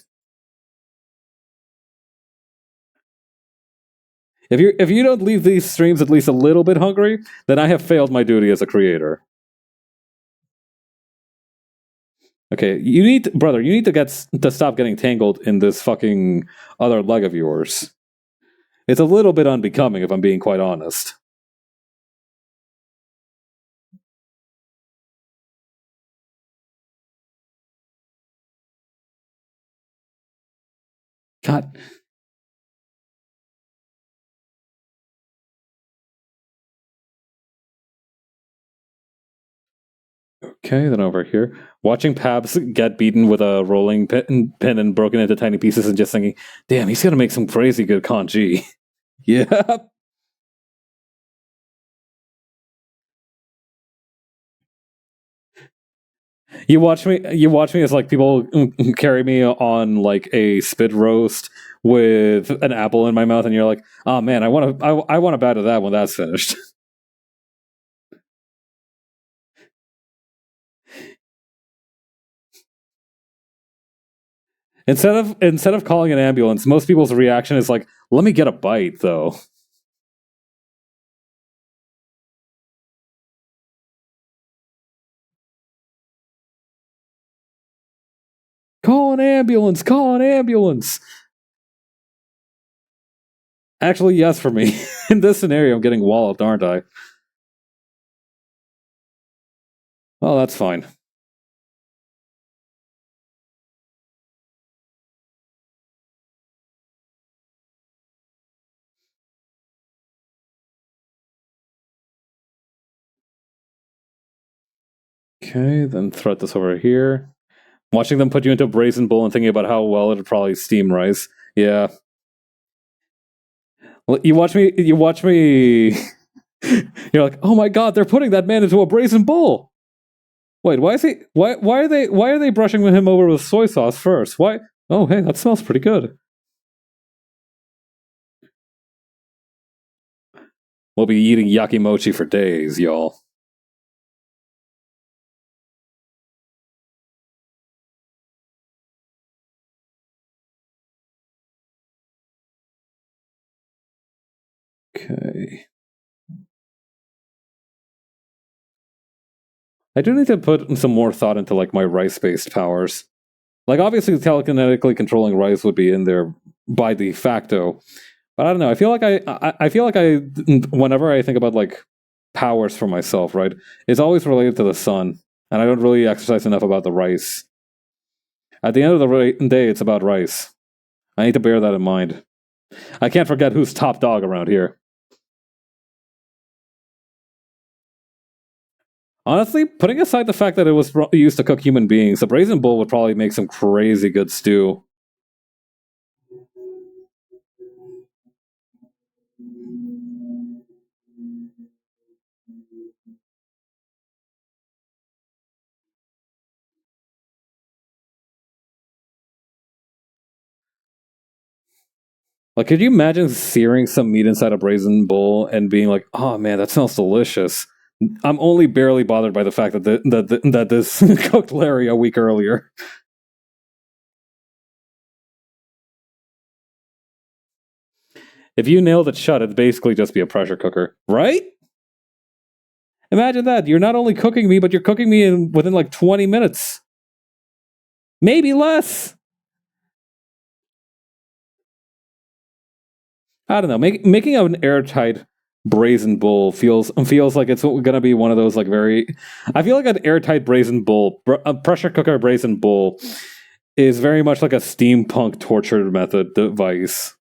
If you don't leave these streams at least a little bit hungry, then I have failed my duty as a creator. Okay, brother, you need to stop getting tangled in this fucking other leg of yours. It's a little bit unbecoming, if I'm being quite honest. God. Okay. Okay, then over here. Watching Pabs get beaten with a rolling pin and broken into tiny pieces and just thinking, damn, he's gonna make some crazy good kanji. Yeah. You watch me as like people carry me on like a spit roast with an apple in my mouth, and you're like, oh man, I want a bite of that when that's finished. Instead of calling an ambulance, most people's reaction is like, let me get a bite though. Call an ambulance, call an ambulance. Actually, yes, for me. In this scenario, I'm getting walloped, aren't I? Well, that's fine. Okay, then thread this over here. Watching them put you into a brazen bowl and thinking about how well it'd probably steam rice. Yeah. Well, you watch me. You watch me. You're like, oh my god, they're putting that man into a brazen bowl. Wait, why is he? Why are they brushing him over with soy sauce first? Why? Oh, hey, that smells pretty good. We'll be eating yakimochi for days, y'all. Okay. I do need to put some more thought into like my rice-based powers. Like obviously telekinetically controlling rice would be in there by de facto. But I don't know. I feel like I whenever I think about like powers for myself, right? It's always related to the sun. And I don't really exercise enough about the rice. At the end of the day, it's about rice. I need to bear that in mind. I can't forget who's top dog around here. Honestly, putting aside the fact that it was used to cook human beings, a brazen bull would probably make some crazy good stew. Like, could you imagine searing some meat inside a brazen bull and being like, "Oh man, that smells delicious." I'm only barely bothered by the fact that this cooked Larry a week earlier. If you nailed it shut, it'd basically just be a pressure cooker, right? Imagine that. You're not only cooking me, but you're cooking me within like 20 minutes. Maybe less. I don't know. Making an airtight brazen bull feels like it's gonna be one of those like very. I feel like an airtight brazen bull, a pressure cooker brazen bull, is very much like a steampunk torture method device.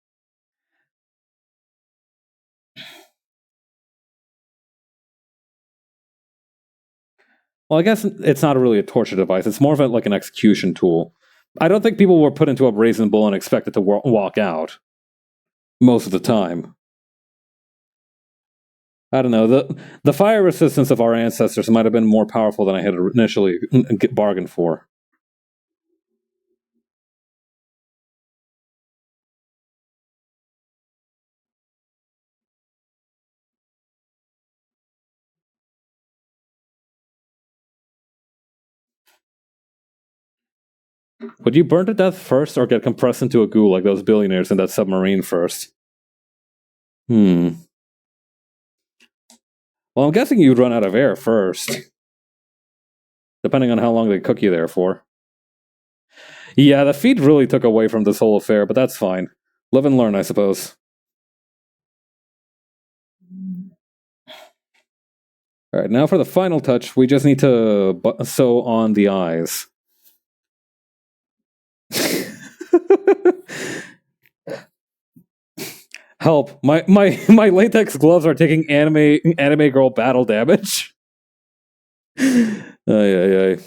Well, I guess it's not really a torture device. It's more of like an execution tool. I don't think people were put into a brazen bull and expected to walk out most of the time. I don't know. The fire resistance of our ancestors might have been more powerful than I had initially bargained for. Would you burn to death first or get compressed into a goo like those billionaires in that submarine first? Hmm. Well, I'm guessing you'd run out of air first, depending on how long they cook you there for. Yeah, the feed really took away from this whole affair, but that's fine. Live and learn, I suppose. Alright, now for the final touch, we just need to sew on the eyes. Help! My latex gloves are taking anime girl battle damage. Ay, ay, ay.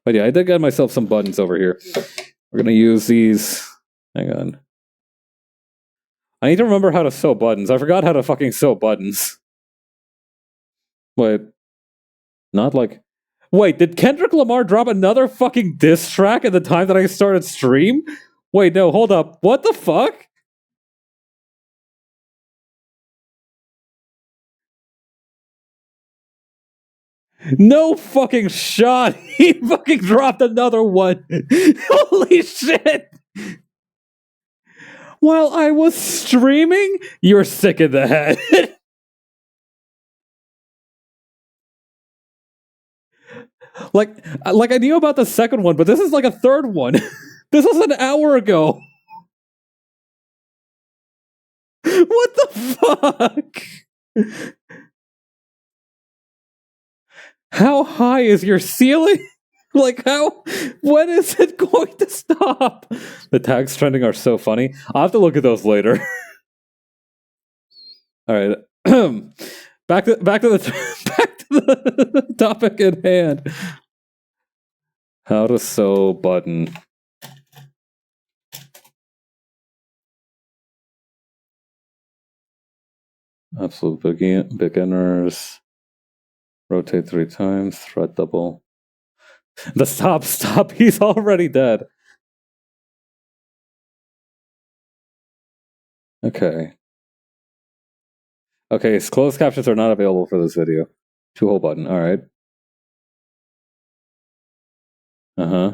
But yeah, I did get myself some buttons over here. We're gonna use these. Hang on. I need to remember how to sew buttons. I forgot how to fucking sew buttons. Wait. Not like... Wait, did Kendrick Lamar drop another fucking diss track at the time that I started stream? Wait, no, hold up. What the fuck? No fucking shot. He fucking dropped another one. Holy shit. While I was streaming? You're sick in the head. like I knew about the second one, but this is like a third one. This was an hour ago. What the fuck? How high is your ceiling? Like, how? When is it going to stop? The tags trending are so funny. I'll have to look at those later. All right. back to the topic at hand. How to sew button. Absolute beginners. Rotate 3 times. Thread double. The stop. He's already dead. Okay. Okay, closed captions are not available for this video. 2-hole button. All right. Uh-huh.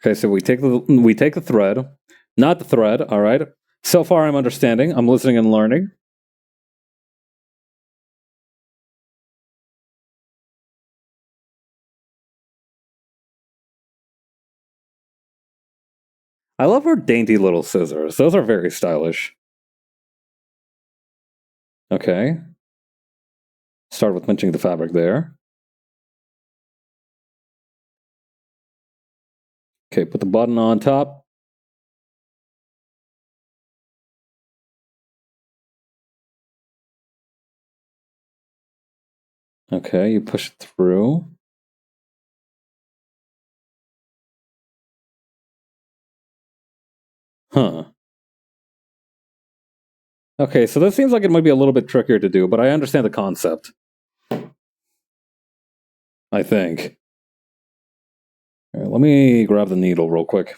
Okay, so we take the thread, not the thread, all right? So far I'm understanding. I'm listening and learning. I love her dainty little scissors. Those are very stylish. Okay. Start with pinching the fabric there. Okay, put the button on top. Okay, you push it through. Huh. Okay, so this seems like it might be a little bit trickier to do, but I understand the concept. I think. All right, let me grab the needle real quick.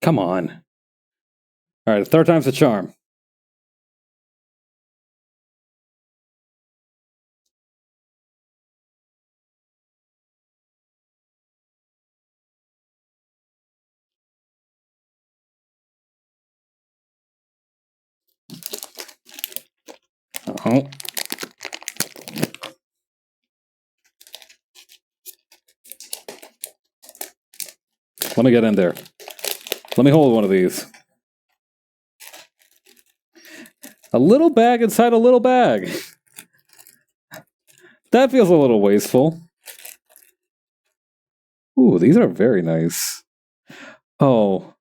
Come on. All right, third time's the charm. Oh. Let me get in there. Let me hold one of these. A little bag inside a little bag. That feels a little wasteful. Ooh, these are very nice. Oh.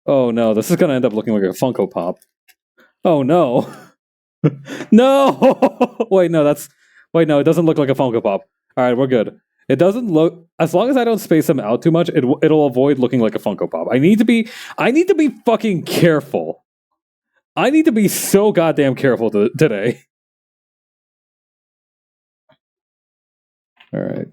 Oh no, this is gonna end up looking like a Funko Pop. Oh no. No! Wait, no, it doesn't look like a Funko Pop. Alright, we're good. It doesn't look... As long as I don't space them out too much, it'll avoid looking like a Funko Pop. I need to be fucking careful. I need to be so goddamn careful today. Alright.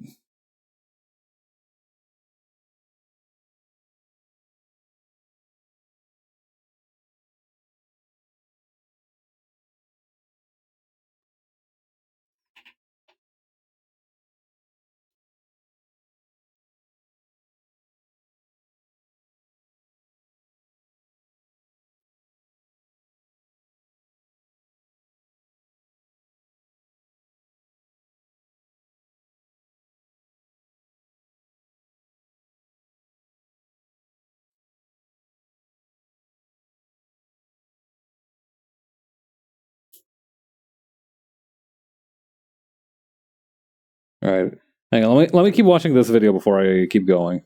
All right, hang on. Let me keep watching this video before I keep going.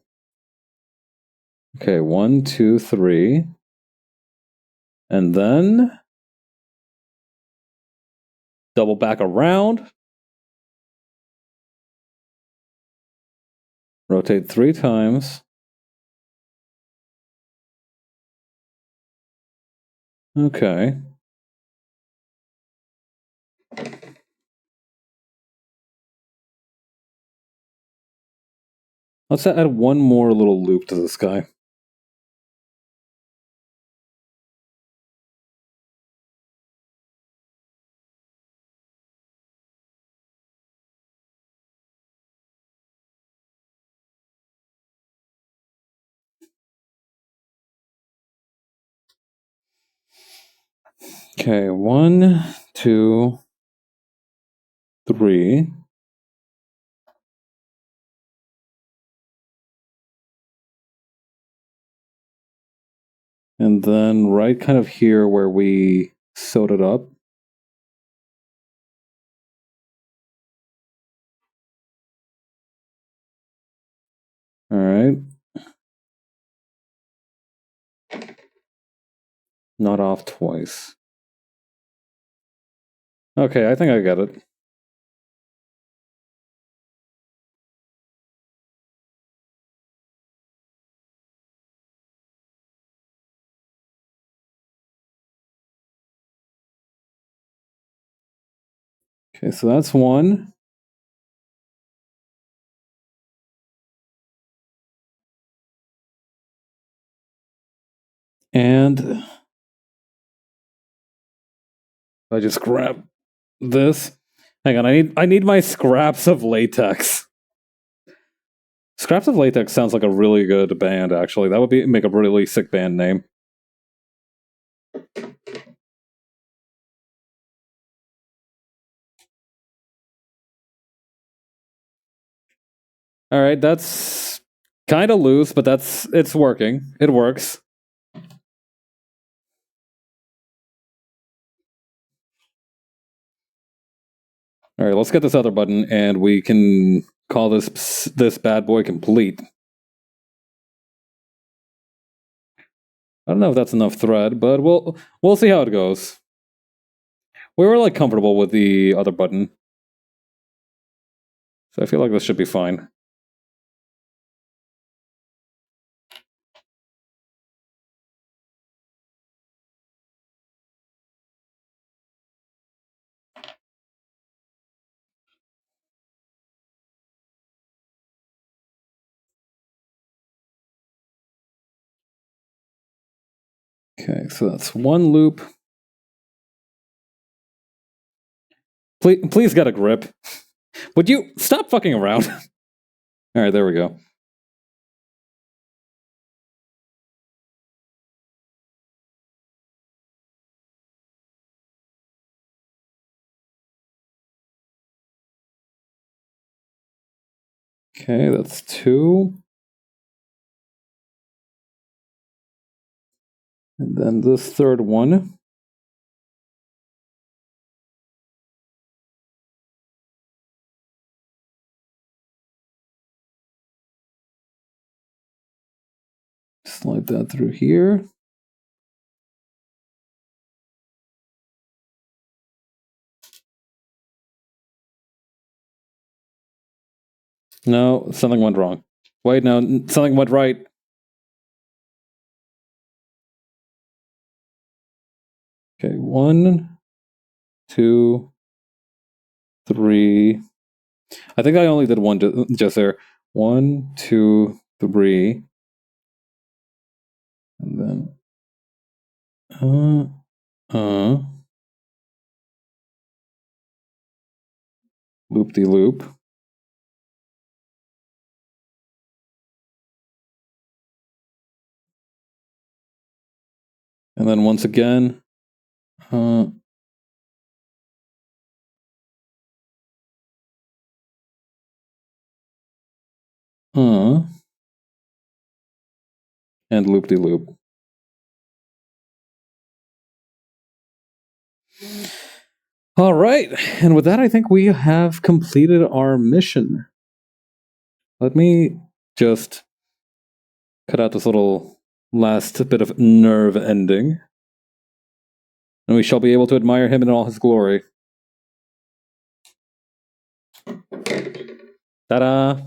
Okay, 1, 2, 3, and then double back around. Rotate 3 times. Okay. Let's add one more little loop to this guy. Okay, 1, 2, 3. And then right kind of here where we sewed it up. All right. Not off twice. Okay, I think I get it. Okay, so that's one. And I just grab this. Hang on, I need my scraps of latex. Scraps of Latex sounds like a really good band, actually. That would make a really sick band name. All right, that's kind of loose, but it's working. It works. All right, let's get this other button, and we can call this bad boy complete. I don't know if that's enough thread, but we'll see how it goes. We were like comfortable with the other button, so I feel like this should be fine. Okay, so that's one loop. Please get a grip. Would you stop fucking around? All right, there we go. Okay, that's two. And then this third one. Slide that through here. No, something went wrong. Wait, no, something went right. Okay, 1, 2, 3. I think I only did one just there. 1, 2, 3. And then loop-de-loop. And then once again, and loop-de-loop. All right, and with that, I think we have completed our mission. Let me just cut out this little last bit of nerve ending, and we shall be able to admire him in all his glory. Ta-da!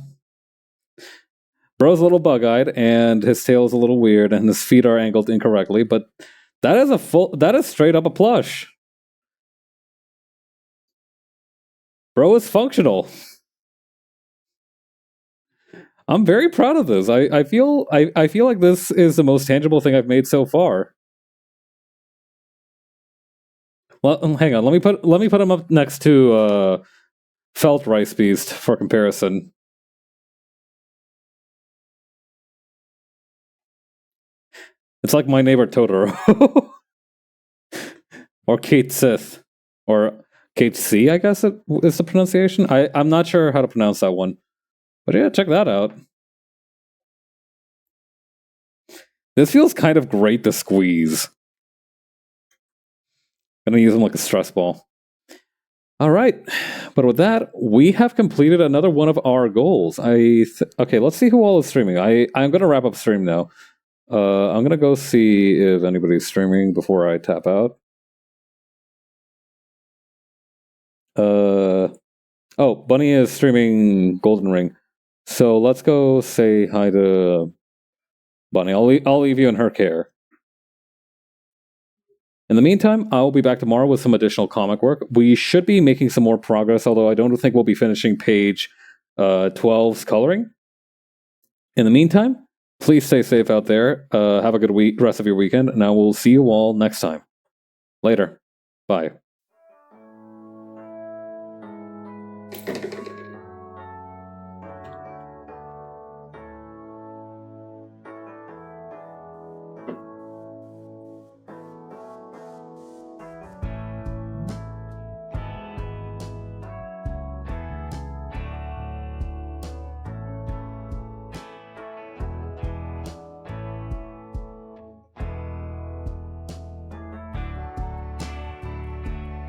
Bro's a little bug-eyed, and his tail is a little weird, and his feet are angled incorrectly, but that is straight up a plush. Bro is functional. I'm very proud of this. I feel like this is the most tangible thing I've made so far. Well, hang on. Let me put him up next to Felt Rice Beast for comparison. It's like my neighbor Totoro. Or Kate Sith. Or Kate C, I guess it is the pronunciation. I'm not sure how to pronounce that one. But yeah, check that out. This feels kind of great to squeeze. I'm gonna use him like a stress ball. Alright, but with that, we have completed another one of our goals. Okay, let's see who all is streaming. I'm gonna wrap up stream now. I'm gonna go see if anybody's streaming before I tap out. Oh, Bunny is streaming Golden Ring. So let's go say hi to Bunny. I'll leave you in her care. In the meantime, I'll be back tomorrow with some additional comic work. We should be making some more progress, although I don't think we'll be finishing page 12's coloring. In the meantime, please stay safe out there. Have a good rest of your weekend, and I will see you all next time. Later. Bye.